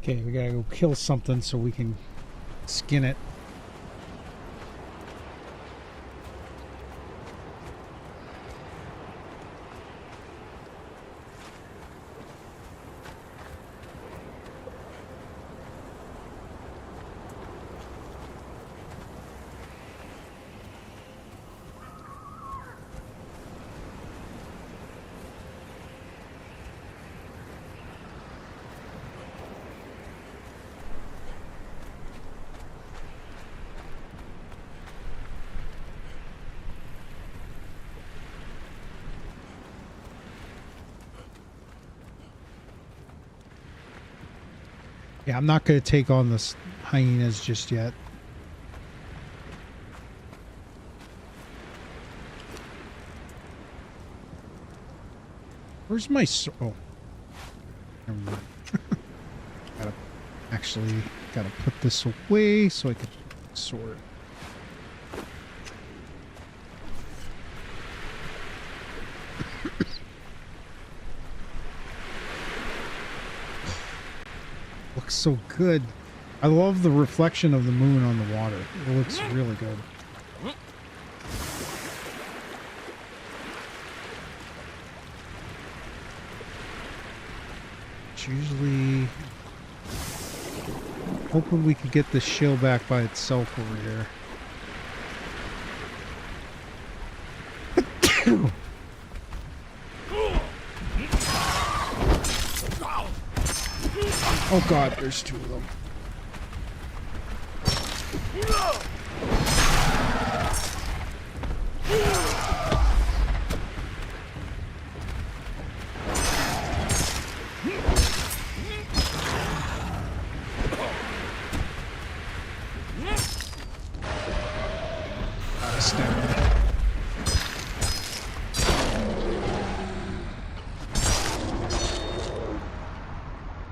Okay, we gotta go kill something so we can skin it. Yeah, I'm not going to take on the hyenas just yet. Where's my sword? Oh. Never mind. Gotta put this away so I can sword. Looks so good. I love the reflection of the moon on the water. It looks really good. It's usually hoping we could get this shell back by itself over here. Oh god, there's two of them.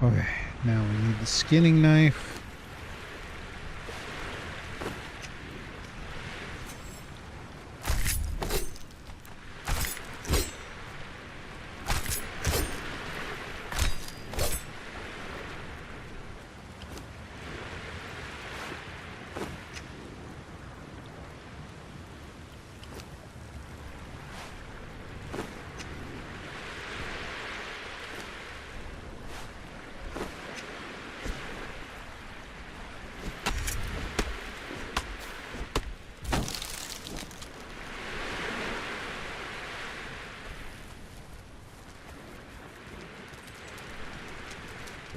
Okay, now we need the skinning knife.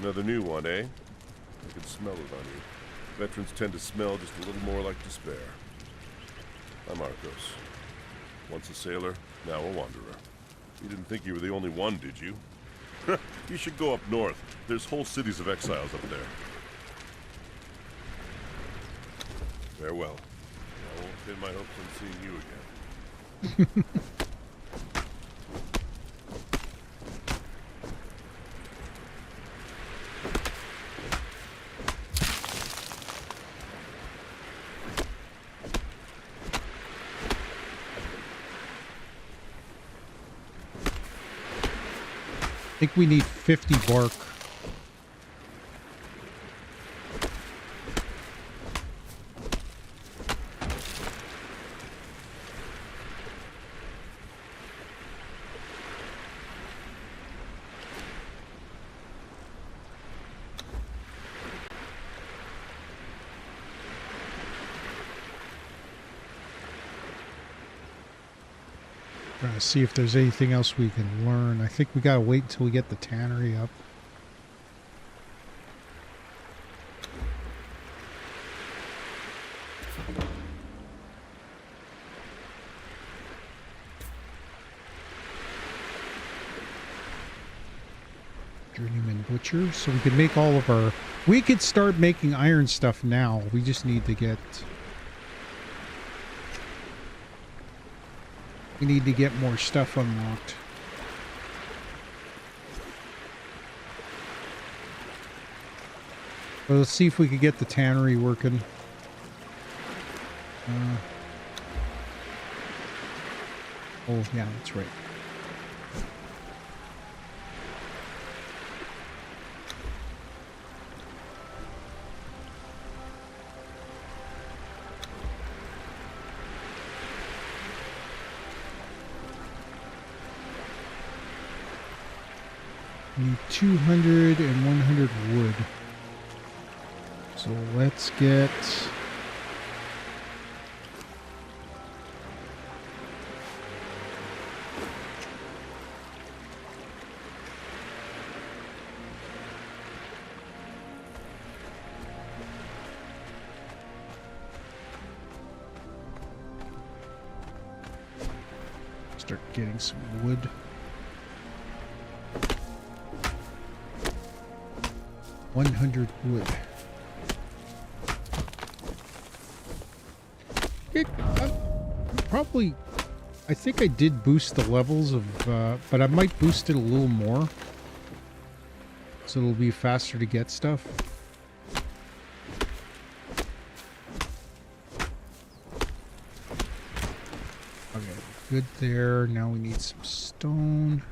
Another new one, eh? I can smell it on you. Veterans tend to smell just a little more like despair. I'm Arcos. Once a sailor, now a wanderer. You didn't think you were the only one, did you? You should go up north. There's whole cities of exiles up there. Farewell. I won't pin my hopes on seeing you again. I think we need 50 bark. Trying to see if there's anything else we can learn. I think we gotta wait until we get the tannery up. Journeyman butcher, so we can make all of our... We could start making iron stuff now. We just need to get... We need to get more stuff unlocked. So let's see if we could get the tannery working. Oh, yeah, that's right. Need 200 and 100 wood. So let's get... Start getting some wood. $100 wood. Probably, I think I did boost the levels of, but I might boost it a little more. So it'll be faster to get stuff. Okay, good there. Now we need some stone.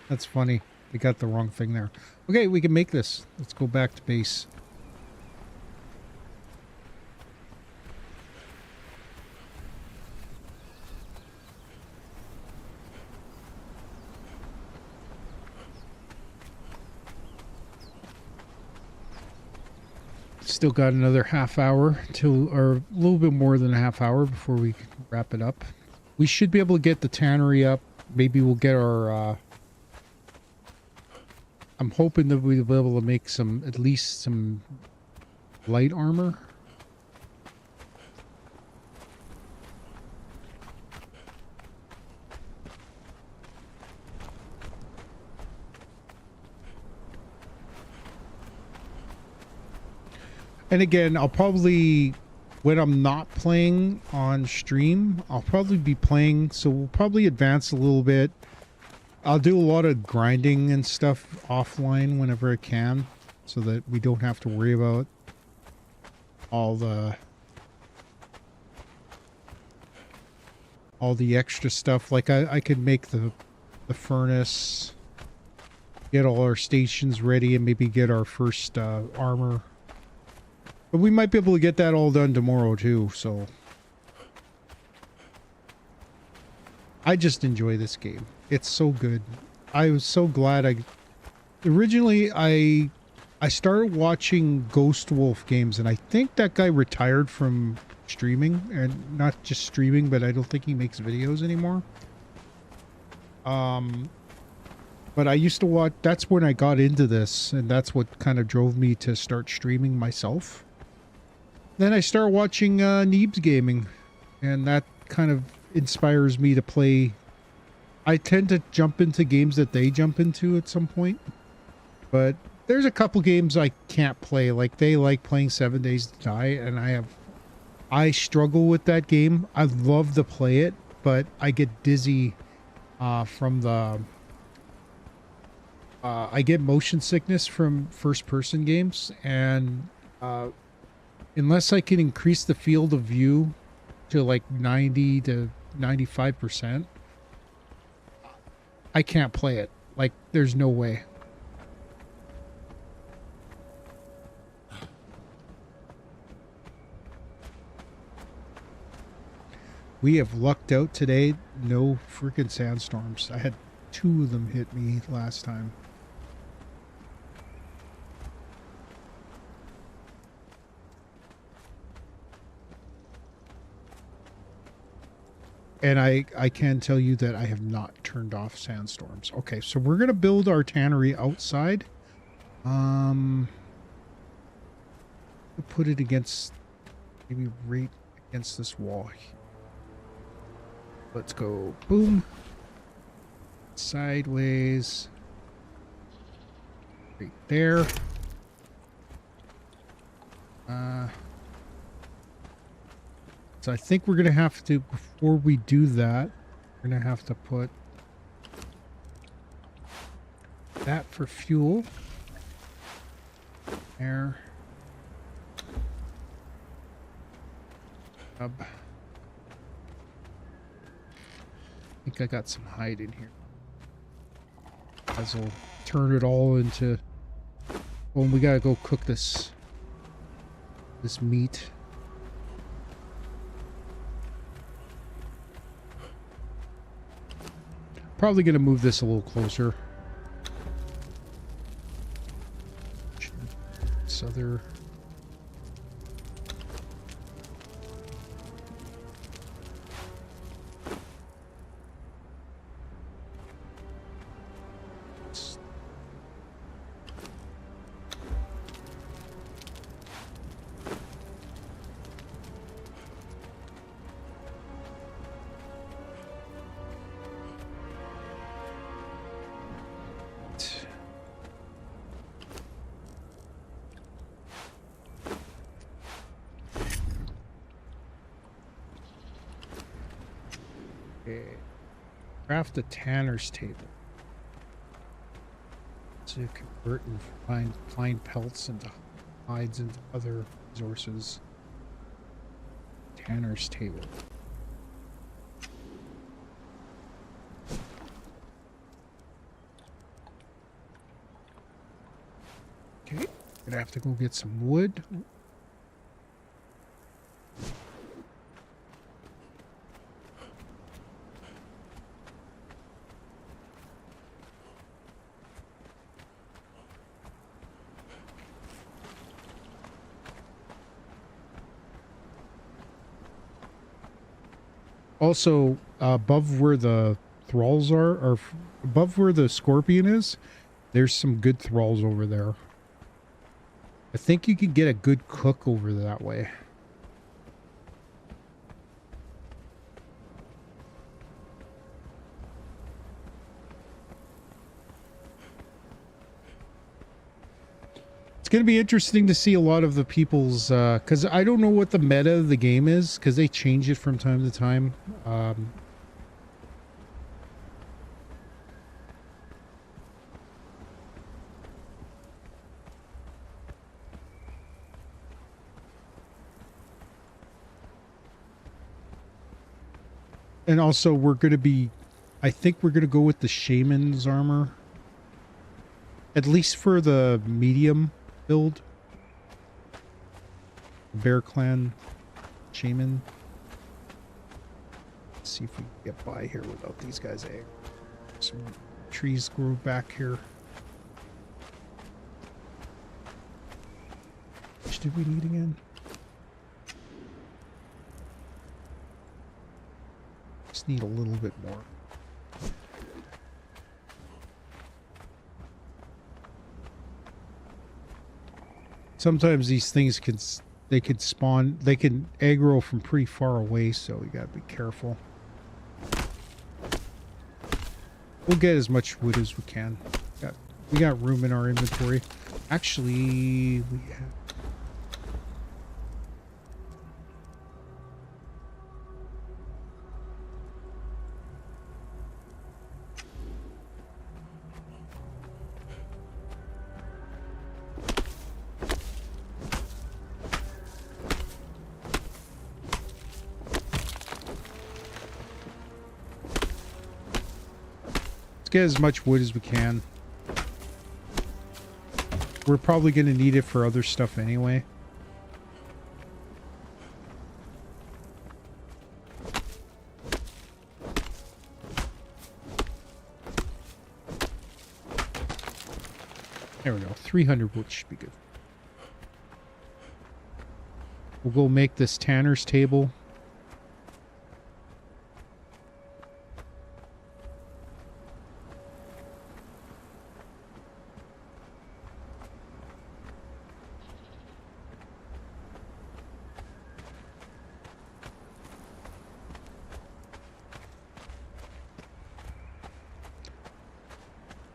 That's funny. They got the wrong thing there. Okay, we can make this. Let's go back to base. Still got another half hour till, or a little bit more than a half hour before we can wrap it up. We should be able to get the tannery up. Maybe we'll get our, I'm hoping that we'll be able to make some, at least some light armor. And again, I'll probably, when I'm not playing on stream, I'll probably be playing, so we'll probably advance a little bit. I'll do a lot of grinding and stuff offline whenever I can, so that we don't have to worry about all the extra stuff. Like I could make the furnace, get all our stations ready, and maybe get our first armor. But we might be able to get that all done tomorrow too, so. I just enjoy this game. It's so good. I was so glad originally I started watching Ghost Wolf games, and I think that guy retired from streaming, and not just streaming, but I don't think he makes videos anymore. But I used to watch, that's when I got into this, and that's what kind of drove me to start streaming myself. Then I started watching Neebs Gaming, and that kind of inspires me to play. I tend to jump into games that they jump into at some point, but there's a couple games I can't play. Like, they like playing 7 Days to Die, and I struggle with that game. I love to play it, but I get dizzy from the I get motion sickness from first-person games, and unless I can increase the field of view to like 90 to 95%, I can't play it. Like, there's no way. We have lucked out today. No freaking sandstorms. I had 2 of them hit me last time. And I can tell you that I have not turned off sandstorms. Okay, so we're going to build our tannery outside. We'll put it against, maybe right against this wall. Let's go. Boom. Sideways. Right there. So I think we're going to have to, before we do that, we're going to have to put that for fuel. There. I think I got some hide in here. As we'll turn it all into, well, we gotta go cook this meat. Probably gonna move this a little closer. This other. Craft a tanner's table to convert and find pelts into hides into other resources. Tanner's table. Okay, gonna have to go get some wood. Also, above where the thralls are, or above where the scorpion is, there's some good thralls over there. I think you could get a good cook over that way. It's going to be interesting to see a lot of the people's, because I don't know what the meta of the game is, because they change it from time to time. And also, we're going to be, I think we're going to go with the shaman's armor. At least for the medium build. Bear Clan Shaman. Let's see if we can get by here without these guys. Some trees grow back here. Which did we need again? Just need a little bit more. Sometimes these things can spawn, they can aggro from pretty far away, so we gotta be careful. We'll get as much wood as we can. We got room in our inventory. Actually, we have. Get as much wood as we can. We're probably going to need it for other stuff anyway. There we go. 300 wood should be good. We'll go make this tanner's table.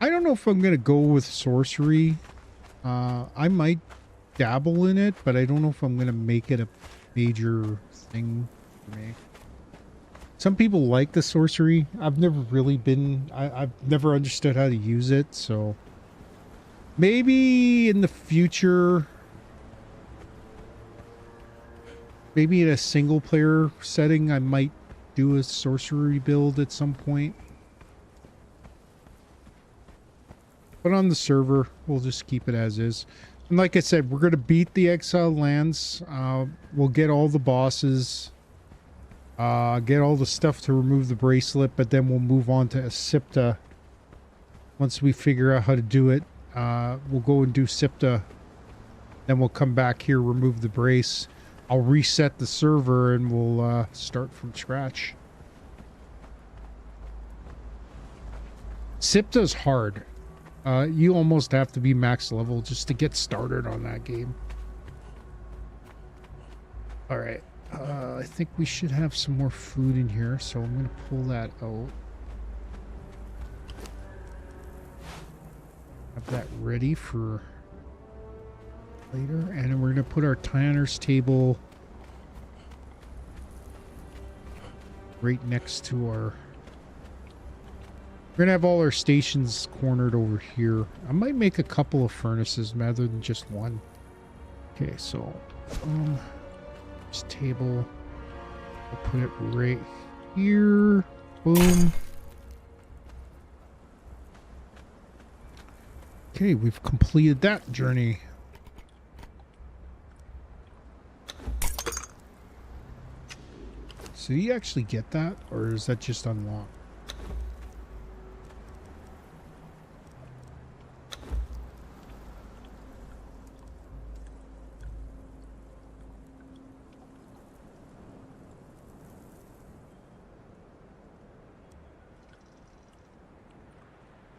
I don't know if I'm going to go with sorcery. I might dabble in it, but I don't know if I'm going to make it a major thing for me. Some people like the sorcery. I've never really been... I've never understood how to use it, so... Maybe in the future... Maybe in a single-player setting, I might do a sorcery build at some point. But on the server, we'll just keep it as is. And like I said, we're going to beat the Exile lands. We'll get all the bosses. Get all the stuff to remove the bracelet. But then we'll move on to Sipta. Once we figure out how to do it, we'll go and do Sipta. Then we'll come back here, remove the brace. I'll reset the server and we'll start from scratch. Sipta's hard. You almost have to be max level just to get started on that game. All right. I think we should have some more food in here, so I'm going to pull that out. Have that ready for later. And then we're going to put our tanner's table right next to our... We're going to have all our stations cornered over here. I might make a couple of furnaces rather than just one. Okay, so this table, I'll put it right here. Boom. Okay, we've completed that journey. So do you actually get that, or is that just unlocked?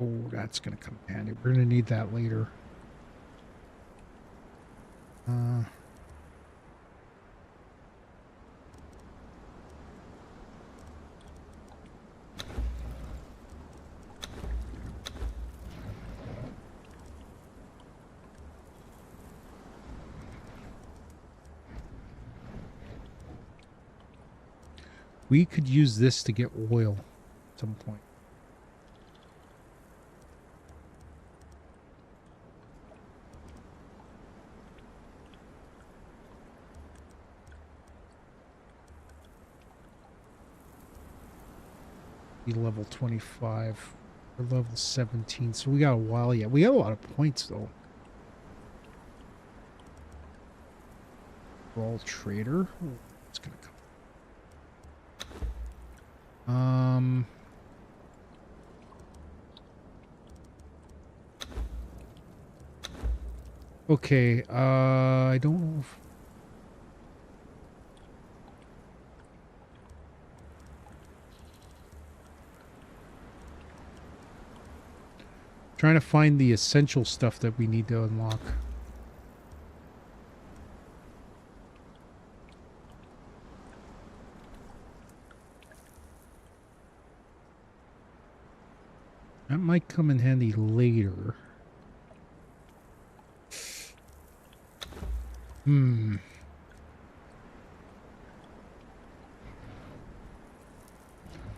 Oh, that's going to come handy. We're going to need that later. We could use this to get oil at some point. Be level 25 or level 17, so we got a while yet. We got a lot of points though. Brawl trader. Ooh, it's gonna come. Okay, I don't know if... Trying to find the essential stuff that we need to unlock. That might come in handy later.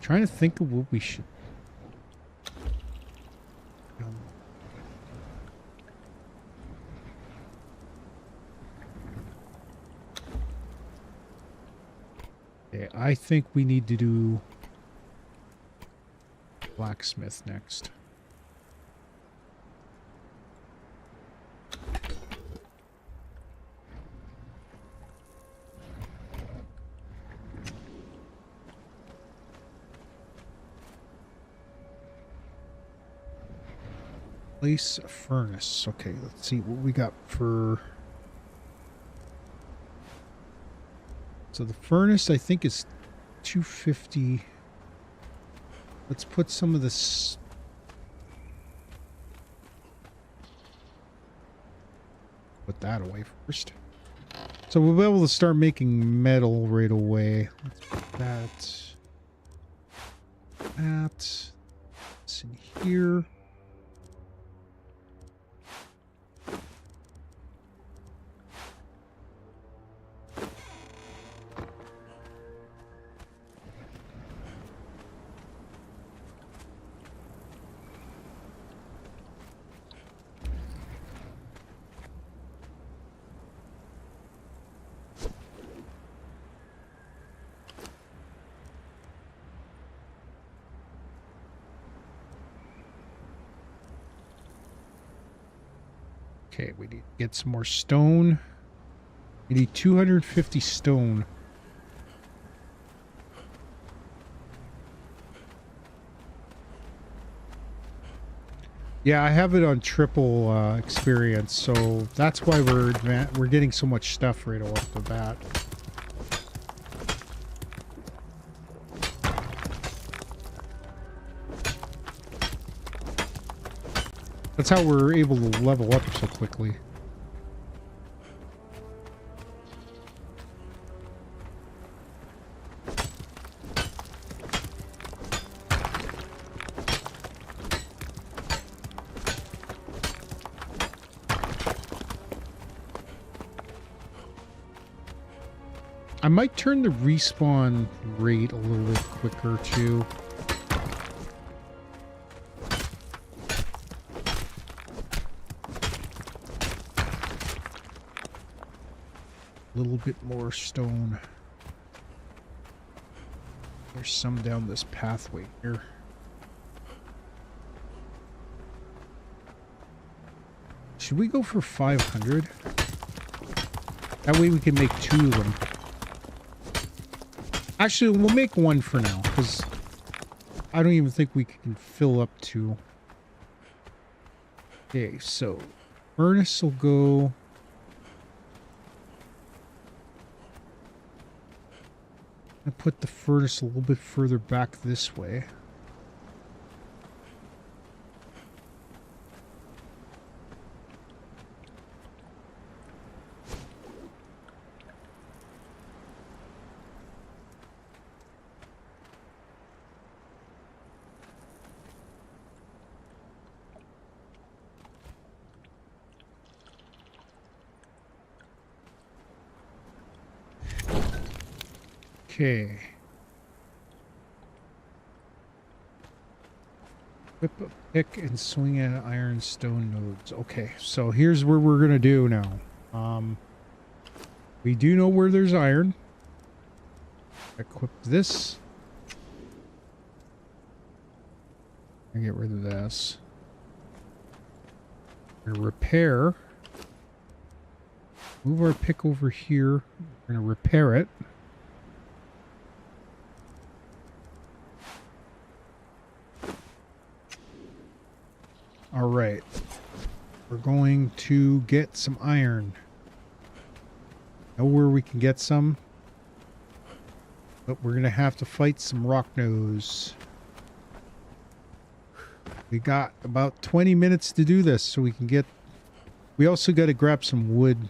Trying to think of what we should... Okay, I think we need to do blacksmith next. Place a furnace. Okay, let's see what we got for... So the furnace, I think, is 250. Let's put some of this... Put that away first. So we'll be able to start making metal right away. Let's put that. That's in here. Okay, we need to get some more stone. We need 250 stone. Yeah, I have it on triple experience, so that's why we're getting so much stuff right off the bat. That's how we're able to level up so quickly. I might turn the respawn rate a little bit quicker too. A little bit more stone. There's some down this pathway here. Should we go for 500? That way we can make 2 of them. Actually, we'll make 1 for now, because I don't even think we can fill up 2. Okay, so furnace will go... I'm gonna put the furnace a little bit further back this way. Okay. Whip a pick and swing at iron stone nodes. Okay, so here's where we're gonna do now. We do know where there's iron. Equip this. And get rid of this. We're gonna repair. Move our pick over here. We're gonna repair it. All right, we're going to get some iron. Know where we can get some, but we're gonna have to fight some rock nose. We got about 20 minutes to do this, so we can get. We also got to grab some wood.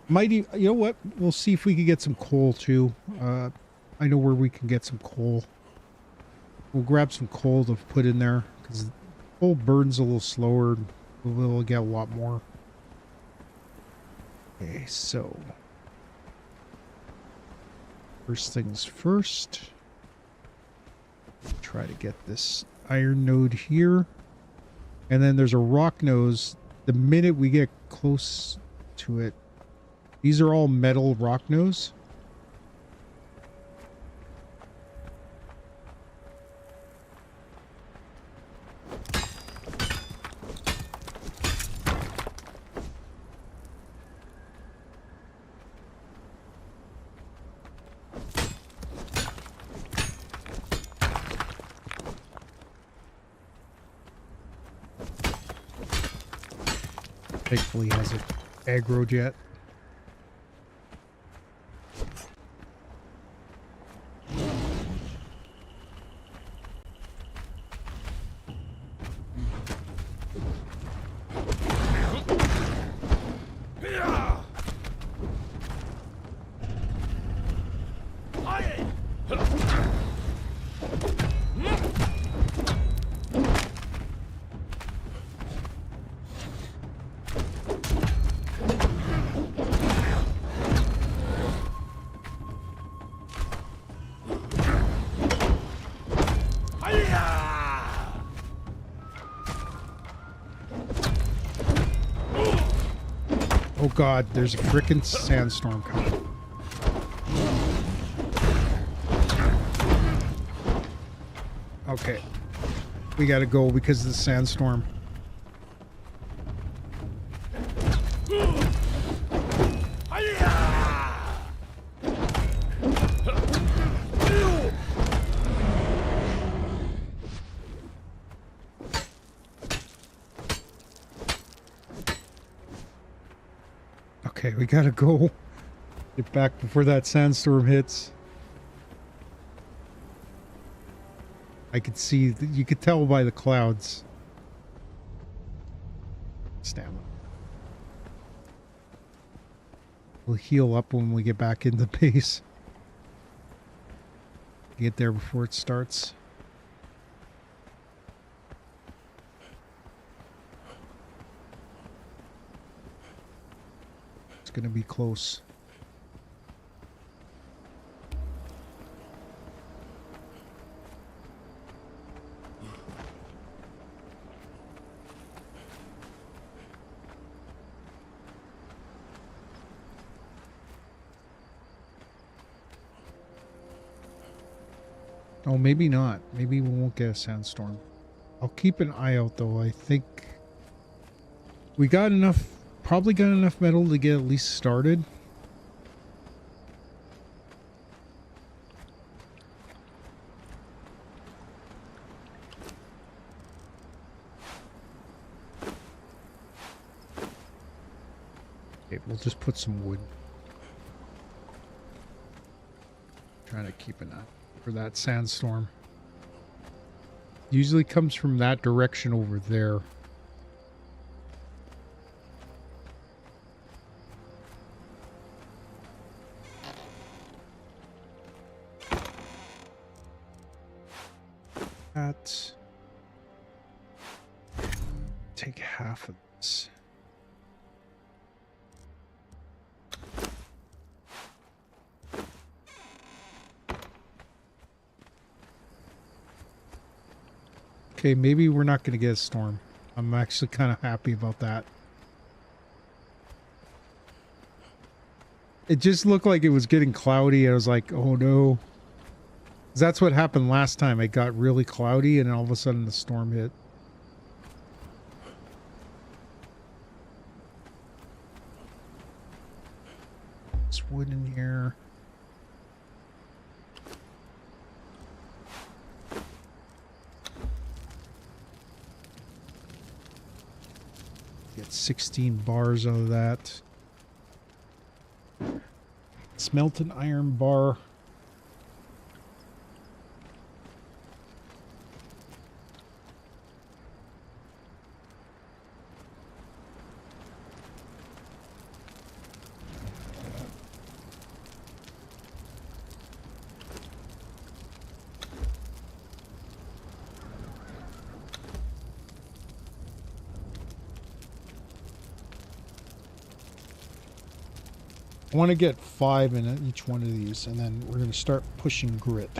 Mighty, you know what? We'll see if we can get some coal too. I know where we can get some coal. We'll grab some coal to put in there because coal burns a little slower. We'll get a lot more. Okay, so first things first. Try to get this iron node here. And then there's a rock nose. The minute we get close to it, these are all metal rock nose. Thankfully he has it aggroed yet. Oh god, there's a frickin' sandstorm coming. Okay. We gotta go because of the sandstorm. Okay, we gotta go. Get back before that sandstorm hits. I could see, you could tell by the clouds. Stamina. We'll heal up when we get back into base. Get there before it starts. It's gonna be close. Oh, maybe not. Maybe we won't get a sandstorm. I'll keep an eye out though. I think we got enough, probably got enough metal to get at least started. Okay, we'll just put some wood. Trying to keep an eye for that sandstorm. Usually comes from that direction over there. That. Take half of this. Okay, maybe we're not going to get a storm. I'm actually kind of happy about that. It just looked like it was getting cloudy. I was like, oh no. 'Cause that's what happened last time. It got really cloudy and all of a sudden the storm hit. There's wood in here. Get 16 bars out of that. Smelt an iron bar. I want to get 5 in each one of these, and then we're going to start pushing grit.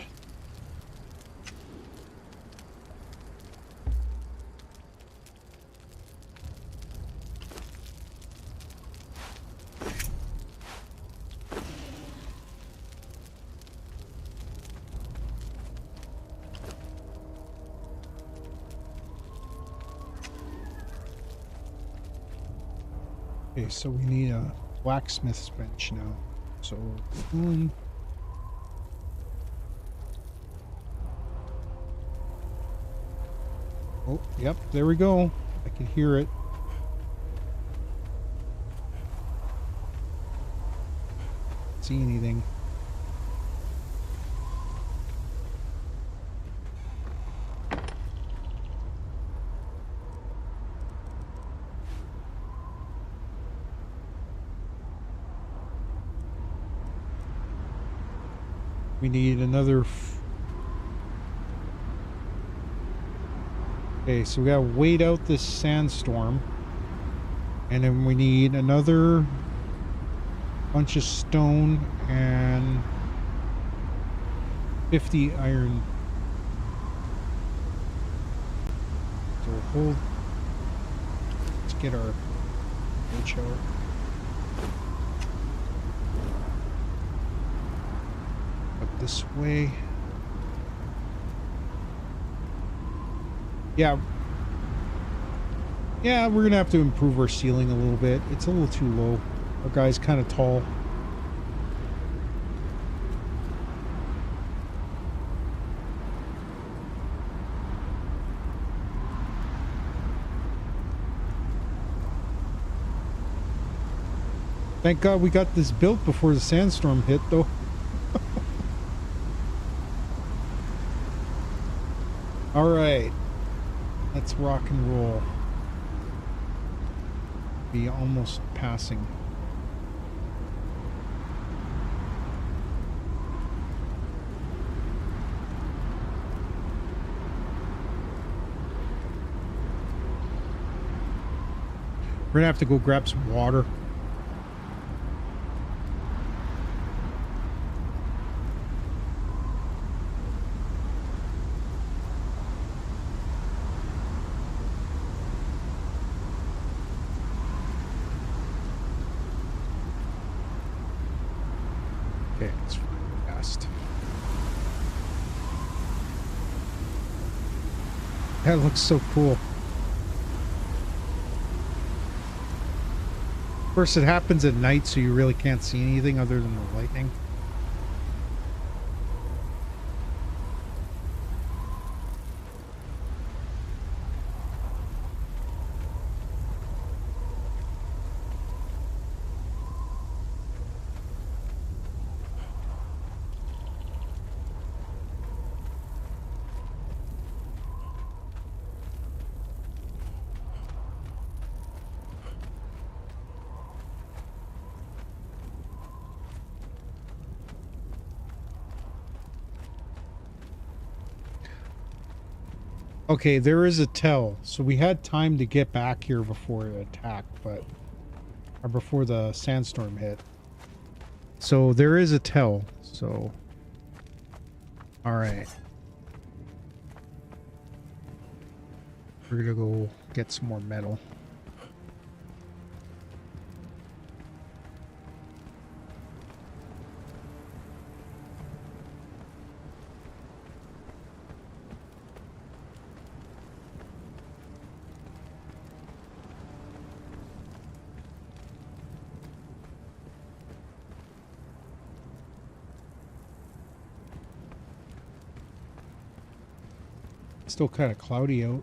Okay, so we need a blacksmith's bench now. So, oh, yep, there we go. I can hear it. See anything. We need another. Okay, so we gotta wait out this sandstorm. And then we need another bunch of stone and 50 iron. So hold. Let's get our witch out. Up this way. Yeah. Yeah, we're gonna have to improve our ceiling a little bit. It's a little too low. Our guy's kind of tall. Thank God we got this built before the sandstorm hit, though. All right, let's rock and roll. Be almost passing. We're gonna have to go grab some water. Okay, it's fast. That looks so cool. Of course, it happens at night, so you really can't see anything other than the lightning. Okay, there is a tell. So we had time to get back here before it attacked, but or before the sandstorm hit. So there is a tell. So all right. We're gonna go get some more metal. Still kind of cloudy out.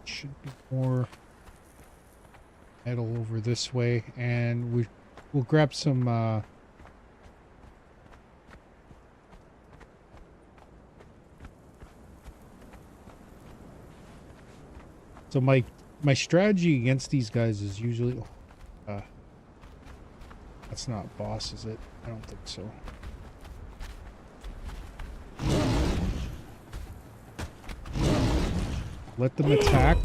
Should be more metal over this way, and we'll grab some so my strategy against these guys is usually that's not boss, is it? I don't think so. Let them attack.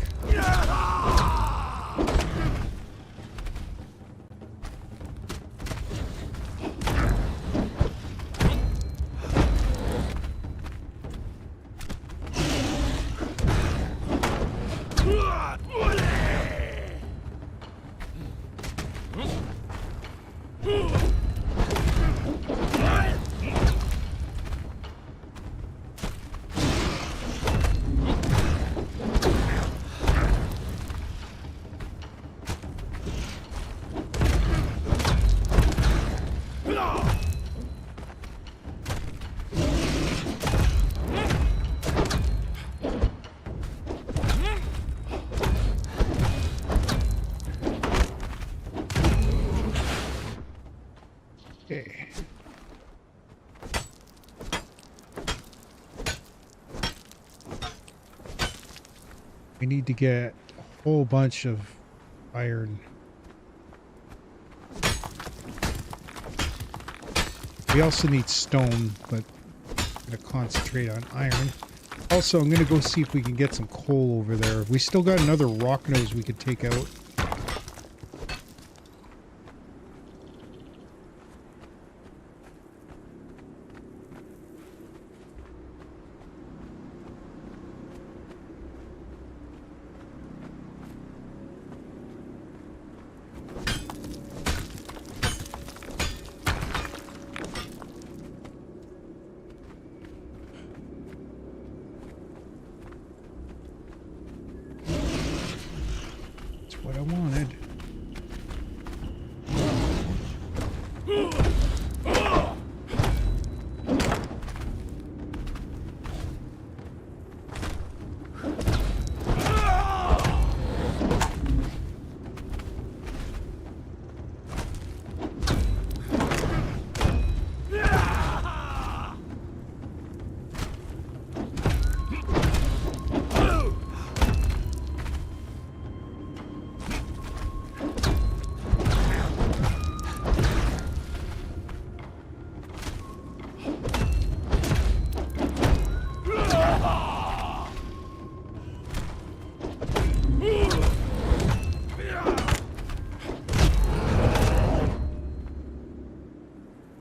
Okay. We need to get a whole bunch of iron. We also need stone, but I'm going to concentrate on iron. Also, I'm going to go see if we can get some coal over there. We still got another rock nose we could take out. What I wanted.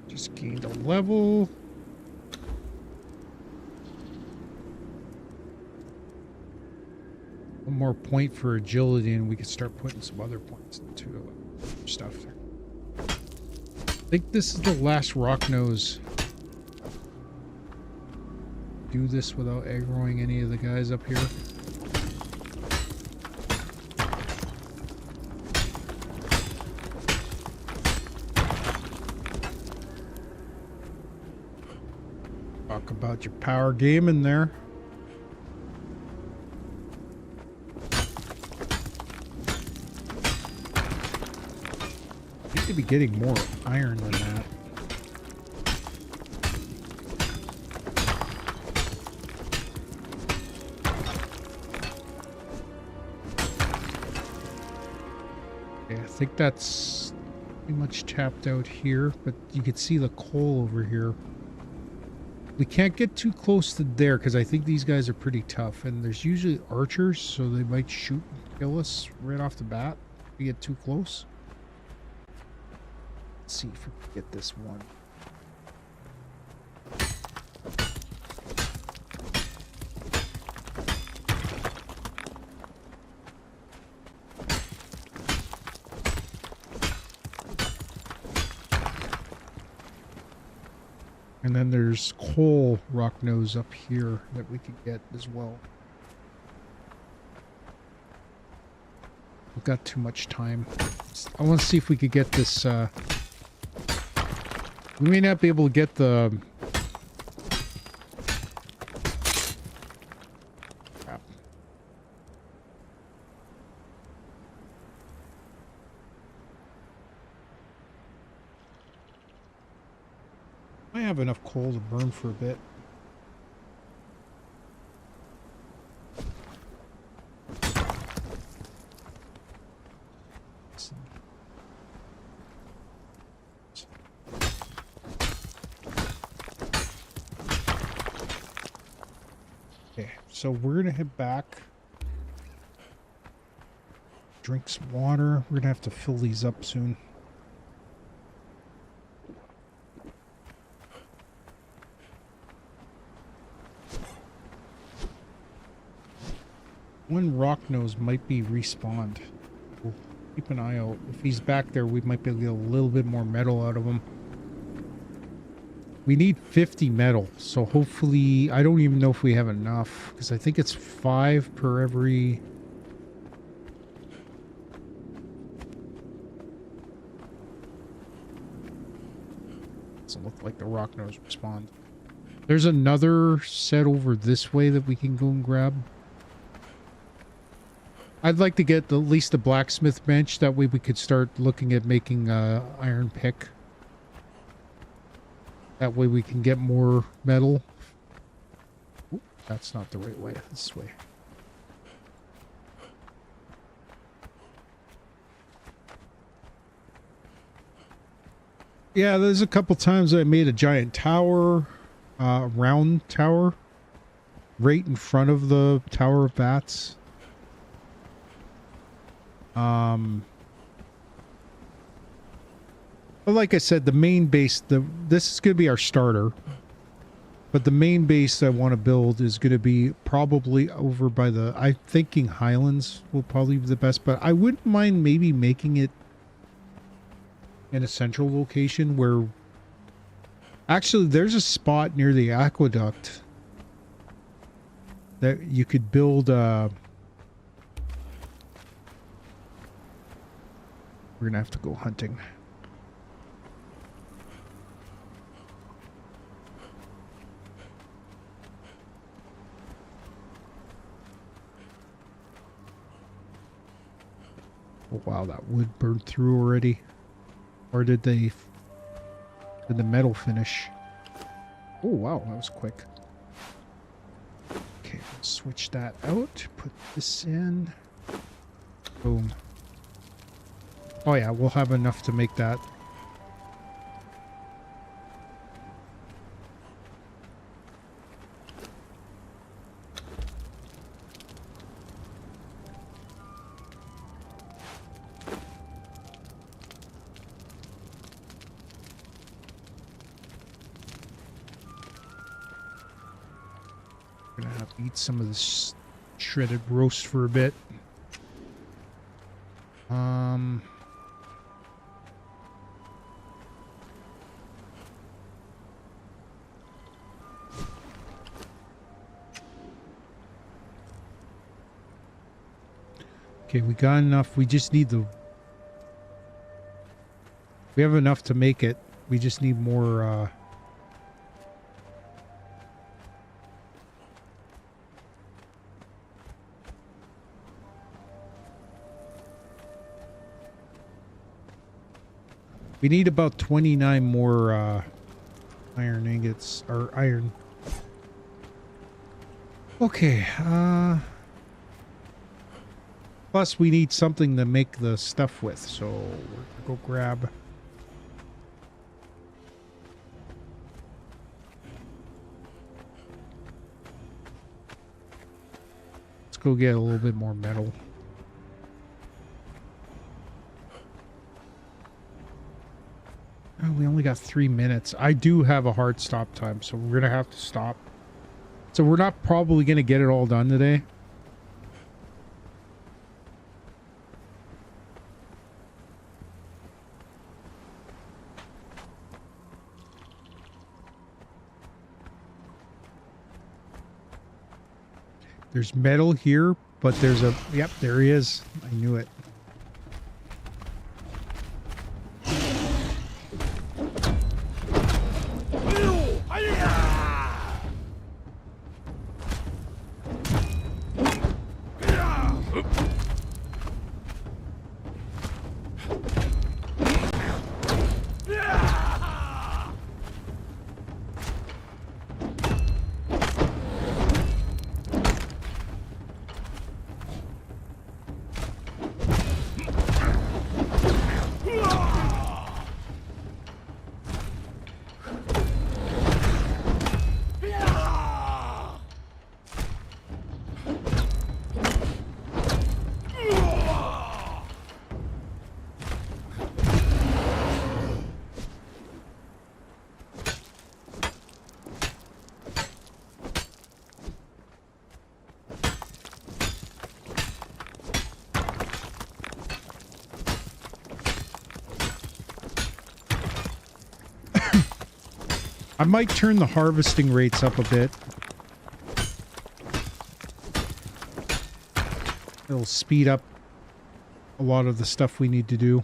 Just gained a level. One more point for agility, and we can start putting some other points into stuff. I think this is the last rock nose. Do this without aggroing any of the guys up here. Talk about your power game in there. Need to be getting more iron than that. Okay, I think that's pretty much tapped out here, but you can see the coal over here. We can't get too close to there because I think these guys are pretty tough, and there's usually archers, so they might shoot and kill us right off the bat if we get too close. Let's see if we can get this one. And then there's coal rock nose up here that we could get as well. We've got too much time. I want to see if we could get this. We may not be able to get the. Crap. I have enough coal to burn for a bit. Okay, so we're gonna head back. Drink some water. We're gonna have to fill these up soon. One rock nose might be respawned. We'll keep an eye out. If he's back there, we might be able to get a little bit more metal out of him. We need 50 metal, so hopefully... I don't even know if we have enough, because I think it's 5 per every... Doesn't look like the rock nose respawned. There's another set over this way that we can go and grab. I'd like to get at least the blacksmith bench. That way we could start looking at making iron pick. That way we can get more metal. Oop, that's not the right way. This way. Yeah, there's a couple times I made a giant tower, round tower, right in front of the Tower of Bats. But like I said, the main base, this is going to be our starter. But the main base I want to build is going to be probably over by the, I'm thinking Highlands will probably be the best, but I wouldn't mind maybe making it in a central location where, actually there's a spot near the aqueduct that you could build, we're going to have to go hunting. Oh, wow, that wood burned through already. Or did the metal finish? Oh, wow, that was quick. Okay, we'll switch that out. Put this in. Boom. Oh, yeah, we'll have enough to make that. Gonna have to eat some of this shredded roast for a bit. Okay, we got enough. We just need the... We have enough to make it. We just need more, we need about 29 more, iron ingots, or iron. Okay, plus we need something to make the stuff with, so we're gonna go grab... Let's go get a little bit more metal. Oh, we only got 3 minutes. I do have a hard stop time, so we're gonna have to stop. So we're not probably gonna get it all done today. There's metal here, but there's a... Yep, there he is. I knew it. I might turn the harvesting rates up a bit. It'll speed up a lot of the stuff we need to do.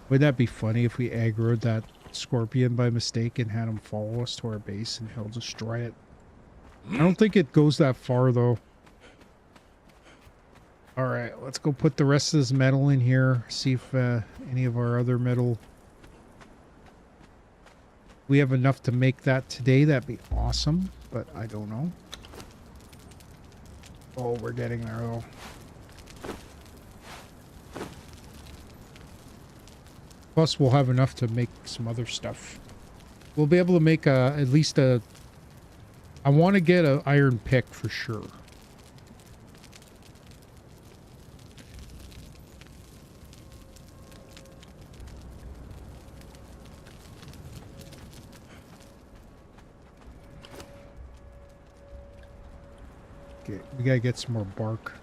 Wouldn't that be funny if we aggroed that scorpion by mistake and had him follow us to our base and he'll destroy it? I don't think it goes that far though. All right, let's go put the rest of this metal in here. See if any of our other metal. We have enough to make that today. That'd be awesome, but I don't know. Oh, we're getting there though. Plus, we'll have enough to make some other stuff. We'll be able to make at least a... I want to get an iron pick for sure. Okay, we gotta get some more bark.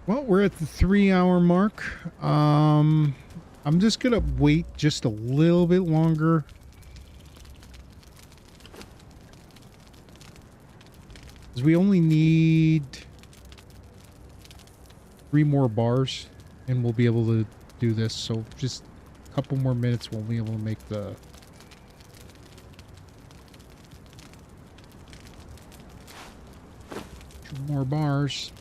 Well, we're at the 3-hour mark. I'm just gonna wait just a little bit longer. Because we only need 3 more bars and we'll be able to do this. So just a couple more minutes we'll be able to make the... more bars.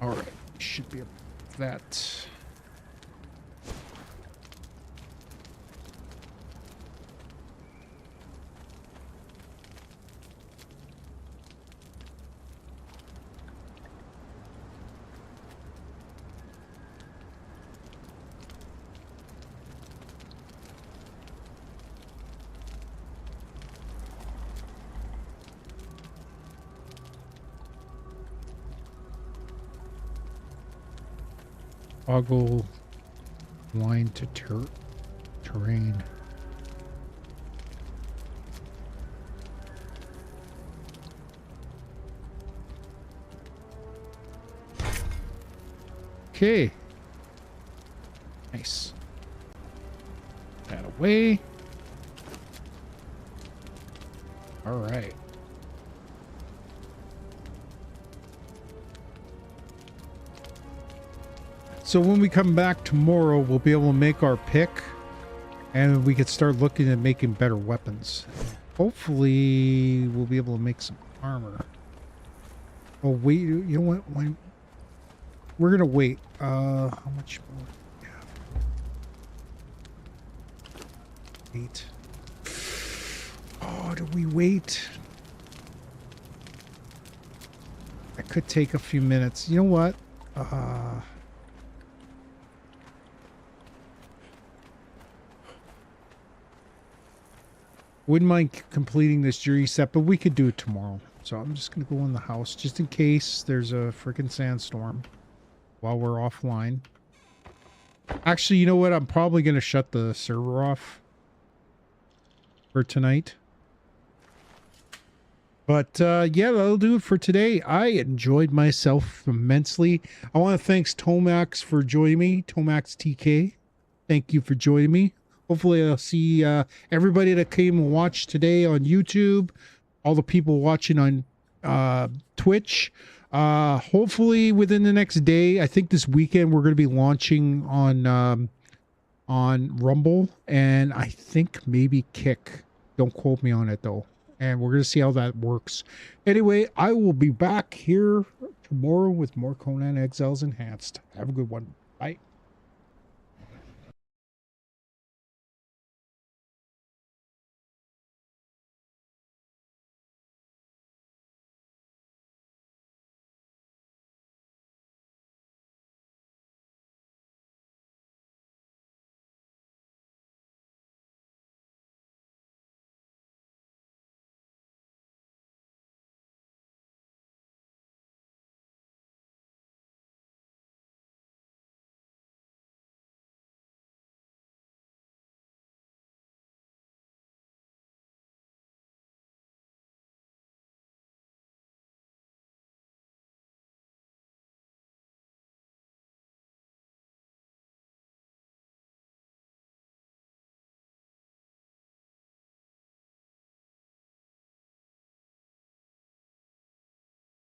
All right, should be that. Toggle line to terrain. Okay. Nice. That away. All right. So when we come back tomorrow, we'll be able to make our pick and we could start looking at making better weapons. Hopefully we'll be able to make some armor. Oh, wait, you know what? We're going to wait. How much more? Yeah. 8. Oh, do we wait? That could take a few minutes. You know what? Wouldn't mind completing this jury set, but we could do it tomorrow. So I'm just going to go in the house just in case there's a freaking sandstorm while we're offline. Actually, you know what? I'm probably going to shut the server off for tonight. But yeah, that'll do it for today. I enjoyed myself immensely. I want to thank Tomax for joining me. Tomax TK. Thank you for joining me. Hopefully I'll see everybody that came and watched today on YouTube, all the people watching on Twitch. Hopefully within the next day, I think this weekend we're going to be launching on Rumble and I think maybe Kick. Don't quote me on it though. And we're going to see how that works. Anyway, I will be back here tomorrow with more Conan Exiles Enhanced. Have a good one. Bye.